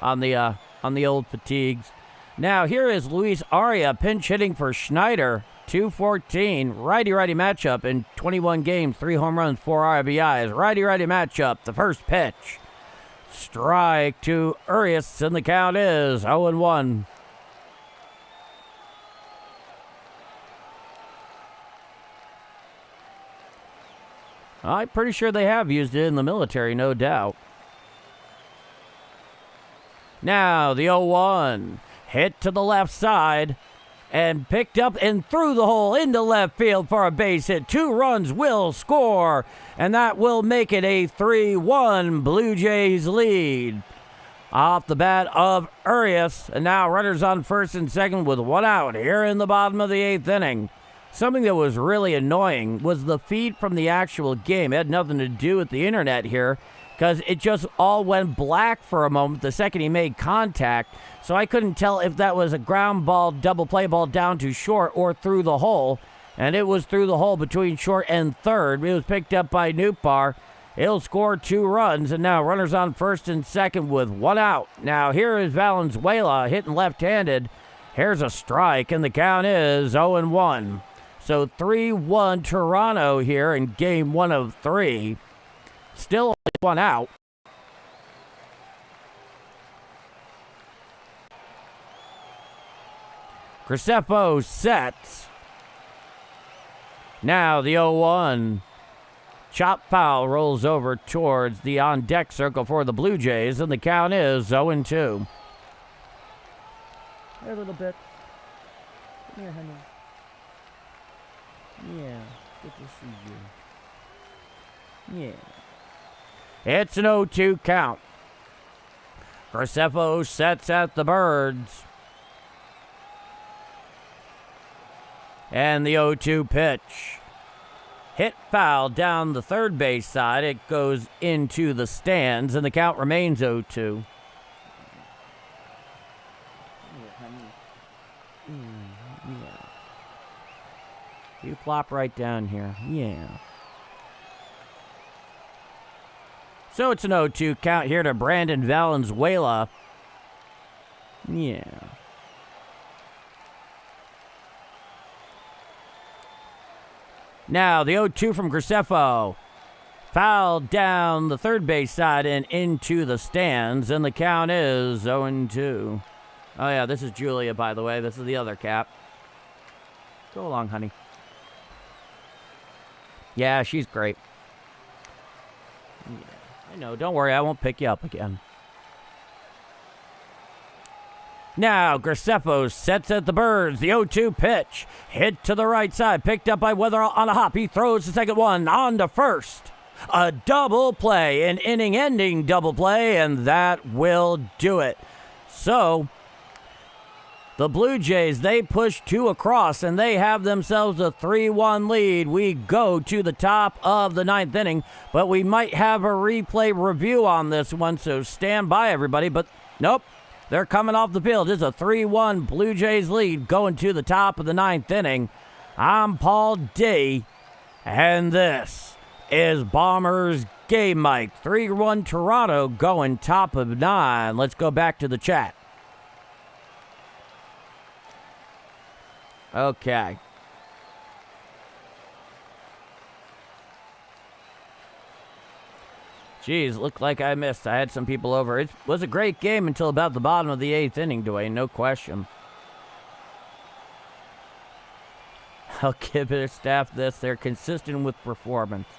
on the old fatigues. Now here is Luis Aria pinch hitting for Schneider. 214 righty-righty matchup in 21 games, 3 home runs, 4 RBIs. Righty-righty matchup. The first pitch. Strike to Urias, and the count is 0-1. I'm pretty sure they have used it in the military, no doubt. Now the 0-1 hit to the left side and picked up and through the hole into left field for a base hit. 2 runs will score, and that will make it a 3-1 Blue Jays lead. Off the bat of Urias, and now runners on first and second with 1 out here in the bottom of the 8th inning. Something that was really annoying was the feed from the actual game. It had nothing to do with the internet here because it just all went black for a moment the second he made contact. So I couldn't tell if that was a ground ball, double play ball down to short or through the hole. And it was through the hole between short and third. It was picked up by Nootbaar. He'll score 2 runs, and now runners on first and second with 1 out. Now here is Valenzuela hitting left-handed. Here's a strike, and the count is 0-1. So 3-1 Toronto here in game 1 of 3. Still only 1 out. Graceffo sets. Now the 0-1. Chop foul rolls over towards the on-deck circle for the Blue Jays, and the count is 0-2. Hey, little bit. Come here, honey. Yeah, good to see you. Yeah. It's an 0-2 count. Graceffo sets at the Birds. And the 0-2 pitch. Hit foul down the third base side. It goes into the stands, and the count remains 0-2. Yeah. You plop right down here. Yeah. So it's an 0-2 count here to Brandon Valenzuela. Yeah. Now the 0-2 from Graceffo. Foul down the third base side and into the stands, and the count is 0-2. Oh yeah, this is Julia, by the way. This is the other cap. Go along, honey. Yeah, she's great. Yeah, I know. Don't worry, I won't pick you up again. Now, Graceffo sets at the Birds. The 0-2 pitch. Hit to the right side. Picked up by Weatherall on a hop. He throws the second one on to first. A double play. An inning-ending double play, and that will do it. So, the Blue Jays, they push 2 across, and they have themselves a 3-1 lead. We go to the top of the 9th inning, but we might have a replay review on this one, so stand by, everybody. But nope, they're coming off the field. It's a 3-1 Blue Jays lead going to the top of the 9th inning. I'm Paul D, and this is Bombers Game Mike. 3-1 Toronto going top of 9. Let's go back to the chat. Okay. Jeez, looked like I missed. I had some people over. It was a great game until about the bottom of the 8th inning, Dwayne, no question. I'll give their staff this. They're consistent with performance.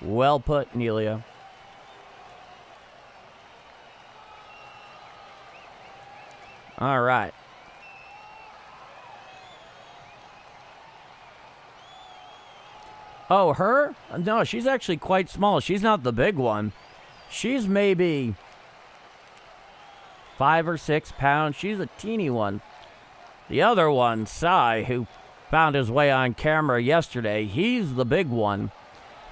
Well put, Nelia. All right. Oh, her? No, she's actually quite small. She's not the big one. She's maybe 5 or 6 pounds. She's a teeny one. The other one, Cy, who found his way on camera yesterday, he's the big one.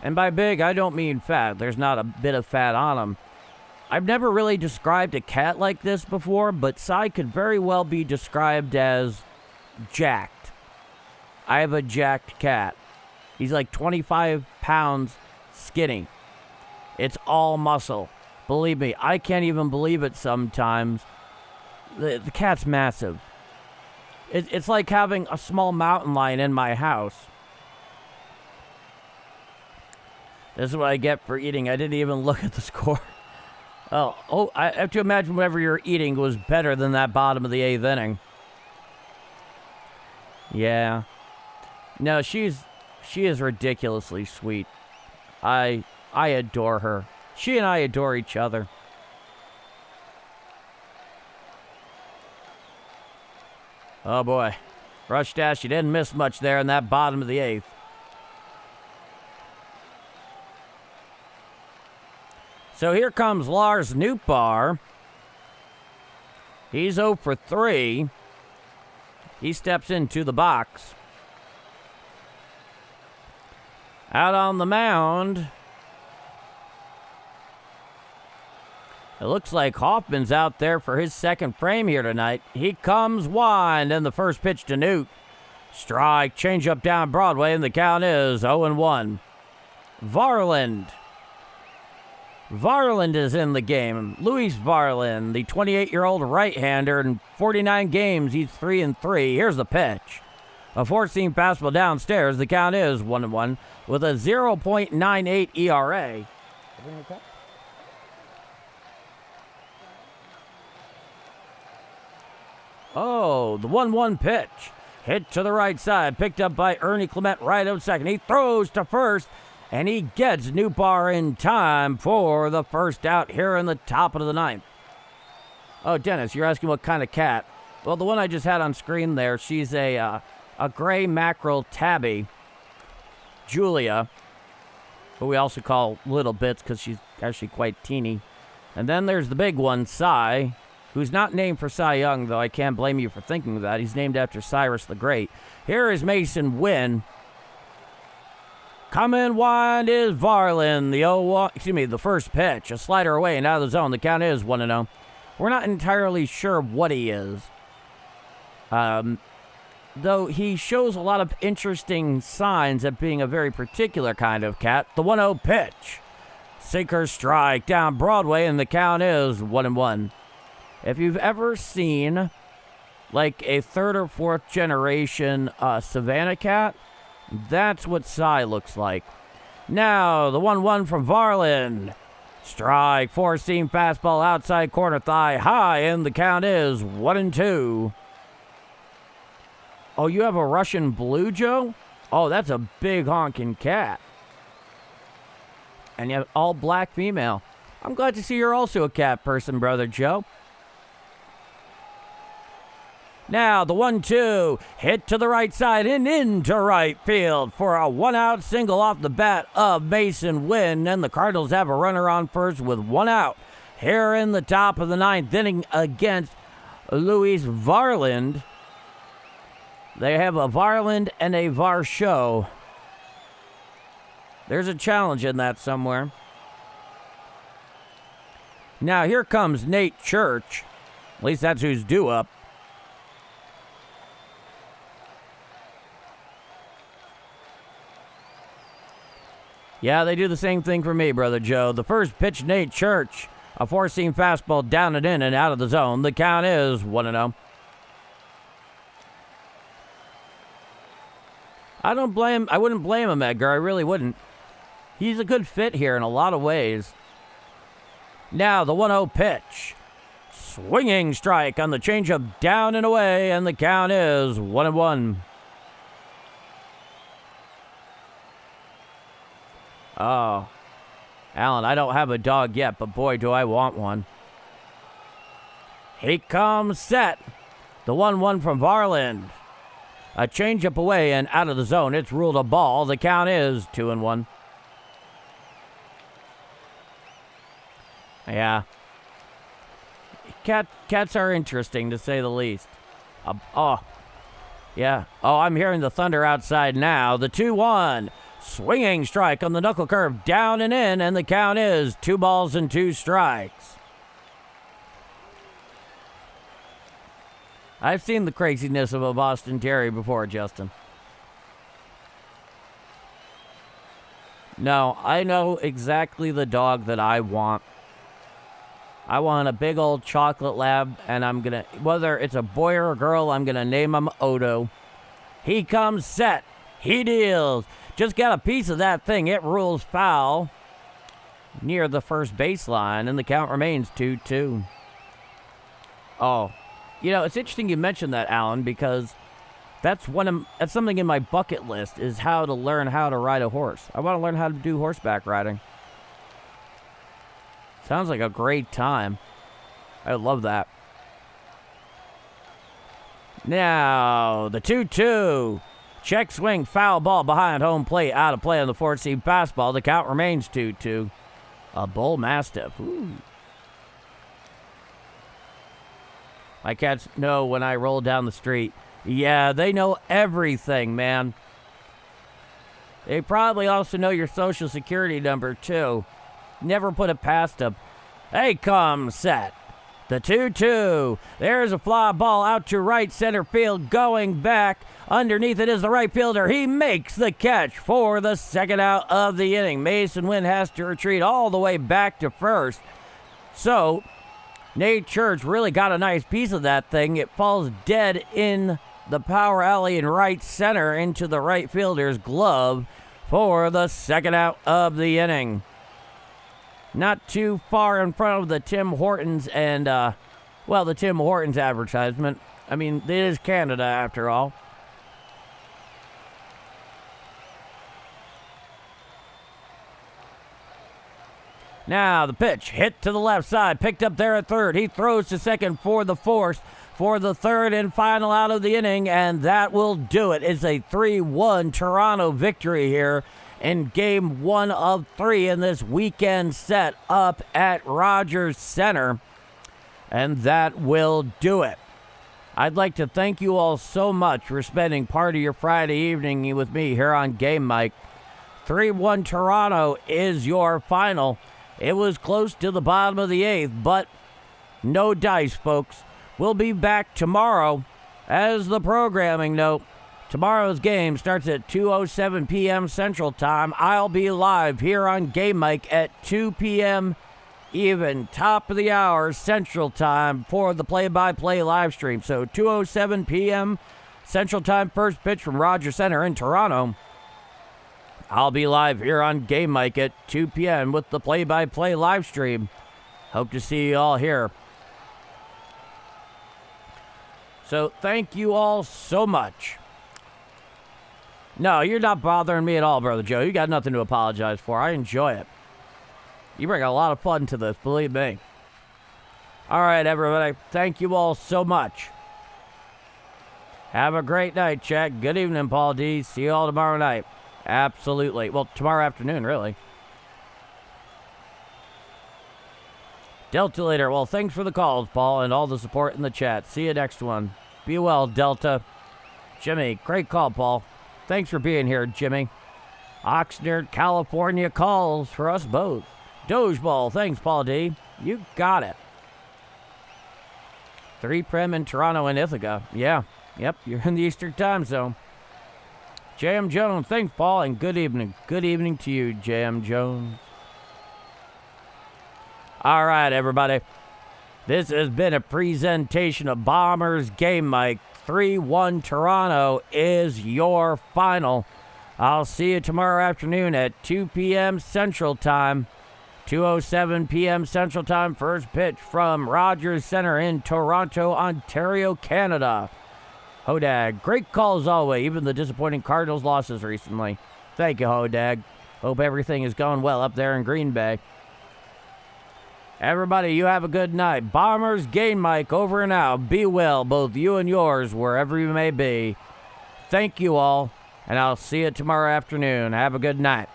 And by big, I don't mean fat. There's not a bit of fat on him. I've never really described a cat like this before, but Cy could very well be described as jacked. I have a jacked cat. He's like 25 pounds skinny. It's all muscle. Believe me, I can't even believe it sometimes. The cat's massive. It's like having a small mountain lion in my house. This is what I get for eating. I didn't even look at the score. Oh, I have to imagine whatever you're eating was better than that bottom of the 8th inning. Yeah. No, she is ridiculously sweet. I adore her. She and I adore each other. Oh boy. Rush Dash, you didn't miss much there in that bottom of the 8th. So here comes Lars Nootbaar. He's 0 for 3. He steps into the box. Out on the mound, it looks like Hoffman's out there for his second frame here tonight. He comes wide, and the first pitch to Newt. Strike, change up down Broadway, and the count is 0-1. Varland. Varland is in the game. Luis Varland, the 28-year-old right-hander, in 49 games, he's 3-3. Here's the pitch. A four-seam fastball downstairs. The count is 1-1 with a 0.98 ERA. Oh, the 1-1 pitch. Hit to the right side. Picked up by Ernie Clement right out second. He throws to first, and he gets Nootbaar in time for the first out here in the top of the 9th. Oh, Dennis, you're asking what kind of cat? Well, the one I just had on screen there, she's a gray mackerel tabby, Julia, who we also call Little Bits because she's actually quite teeny. And then there's the big one, Cy, who's not named for Cy Young, though I can't blame you for thinking that. He's named after Cyrus the Great. Here is Mason Wynn. Coming wide is Varland, the first pitch. A slider away and out of the zone. The count is 1-0. We're not entirely sure what he is. Though he shows a lot of interesting signs of being a very particular kind of cat. The 1-0 pitch. Sinker strike down Broadway, and the count is 1-1. If you've ever seen like a third or fourth generation Savannah cat, that's what Cy looks like. Now, the 1-1 from Varland. Strike, four-seam fastball outside corner thigh high, and the count is 1-2. Oh, you have a Russian Blue, Joe? Oh, that's a big honking cat. And you have all black female. I'm glad to see you're also a cat person, brother Joe. Now, the 1-2, hit to the right side and into right field for a one-out single off the bat of Mason Wynn. And the Cardinals have a runner on first with 1 out here in the top of the 9th inning against Luis Varland. They have a Varland and a Varsho. There's a challenge in that somewhere. Now, here comes Nate Church. At least that's who's due up. Yeah, they do the same thing for me, brother Joe. The first pitch, Nate Church. A four-seam fastball down and in and out of the zone. The count is 1-0. I wouldn't blame him, Edgar. I really wouldn't. He's a good fit here in a lot of ways. Now, the 1-0 pitch. Swinging strike on the changeup down and away, and the count is 1-1. Oh, Alan, I don't have a dog yet, but boy, do I want one. He comes set. The 1-1 from Varland. A changeup away and out of the zone. It's ruled a ball. The count is 2-1. Yeah. Cats are interesting, to say the least. Yeah. Oh, I'm hearing the thunder outside now. The 2-1. Swinging strike on the knuckle curve down and in, and the count is 2-2 strikes. I've seen the craziness of a Boston Terrier before, Justin. No, I know exactly the dog that I want. I want a big old chocolate lab, and I'm going to, whether it's a boy or a girl, I'm going to name him Odo. He comes set. He deals. Just got a piece of that thing. It rules foul near the first baseline, and the count remains 2-2. Oh, you know, it's interesting you mentioned that, Alan, because That's something in my bucket list, is how to learn how to ride a horse. I want to learn how to do horseback riding. Sounds like a great time. I love that. Now, the 2-2. Check swing, foul ball behind home plate, out of play on the 4-seam fastball. The count remains 2-2. A bull mastiff. Ooh. My cats know when I roll down the street. Yeah, they know everything, man. They probably also know your social security number, too. Never put it past them. Hey, come set. The 2-2. There's a fly ball out to right center field, going back. Underneath it is the right fielder. He makes the catch for the second out of the inning. Mason Wynn has to retreat all the way back to first. So, Nate Church really got a nice piece of that thing. It falls dead in the power alley in right center into the right fielder's glove for the second out of the inning. Not too far in front of the Tim Hortons and, the Tim Hortons advertisement. I mean, it is Canada after all. Now the pitch hit to the left side, picked up there at third. He throws to second for the force for the third and final out of the inning, and that will do it. It's a 3-1 Toronto victory here in game 1 of 3 in this weekend set up at Rogers Center, and that will do it. I'd like to thank you all so much for spending part of your Friday evening with me here on Game Mike. 3-1 Toronto is your final. It was close to the bottom of the 8th, but no dice, folks. We'll be back tomorrow. As the programming note, tomorrow's game starts at 2:07 p.m. Central Time. I'll be live here on Game Mike at 2 p.m. even, top of the hour Central Time for the play-by-play live stream. So 2:07 p.m. Central Time, first pitch from Rogers Center in Toronto. I'll be live here on Game Mike at 2 p.m. with the play-by-play live stream. Hope to see you all here. So thank you all so much. No, you're not bothering me at all, Brother Joe. You got nothing to apologize for. I enjoy it. You bring a lot of fun to this, believe me. All right, everybody. Thank you all so much. Have a great night, Jack. Good evening, Paul D. See you all tomorrow night. Absolutely. Well, tomorrow afternoon, really. Delta later. Well, thanks for the calls, Paul, and all the support in the chat. See you next one. Be well, Delta. Jimmy, great call, Paul. Thanks for being here, Jimmy. Oxnard, California calls for us both. Dogeball, thanks, Paul D. You got it. 3 Prem in Toronto and Ithaca. Yeah. Yep, you're in the Eastern time zone. J.M. Jones, thanks, Paul, and good evening. Good evening to you, J.M. Jones. All right, everybody. This has been a presentation of Bombers Game Mike. 3-1 Toronto is your final. I'll see you tomorrow afternoon at 2 p.m. Central Time. 2:07 p.m. Central Time, first pitch from Rogers Center in Toronto, Ontario, Canada. Hodag, great call as always, even the disappointing Cardinals losses recently. Thank you, Hodag. Hope everything is going well up there in Green Bay. Everybody, you have a good night. Bombers Game Mike over and out. Be well, both you and yours, wherever you may be. Thank you all, and I'll see you tomorrow afternoon. Have a good night.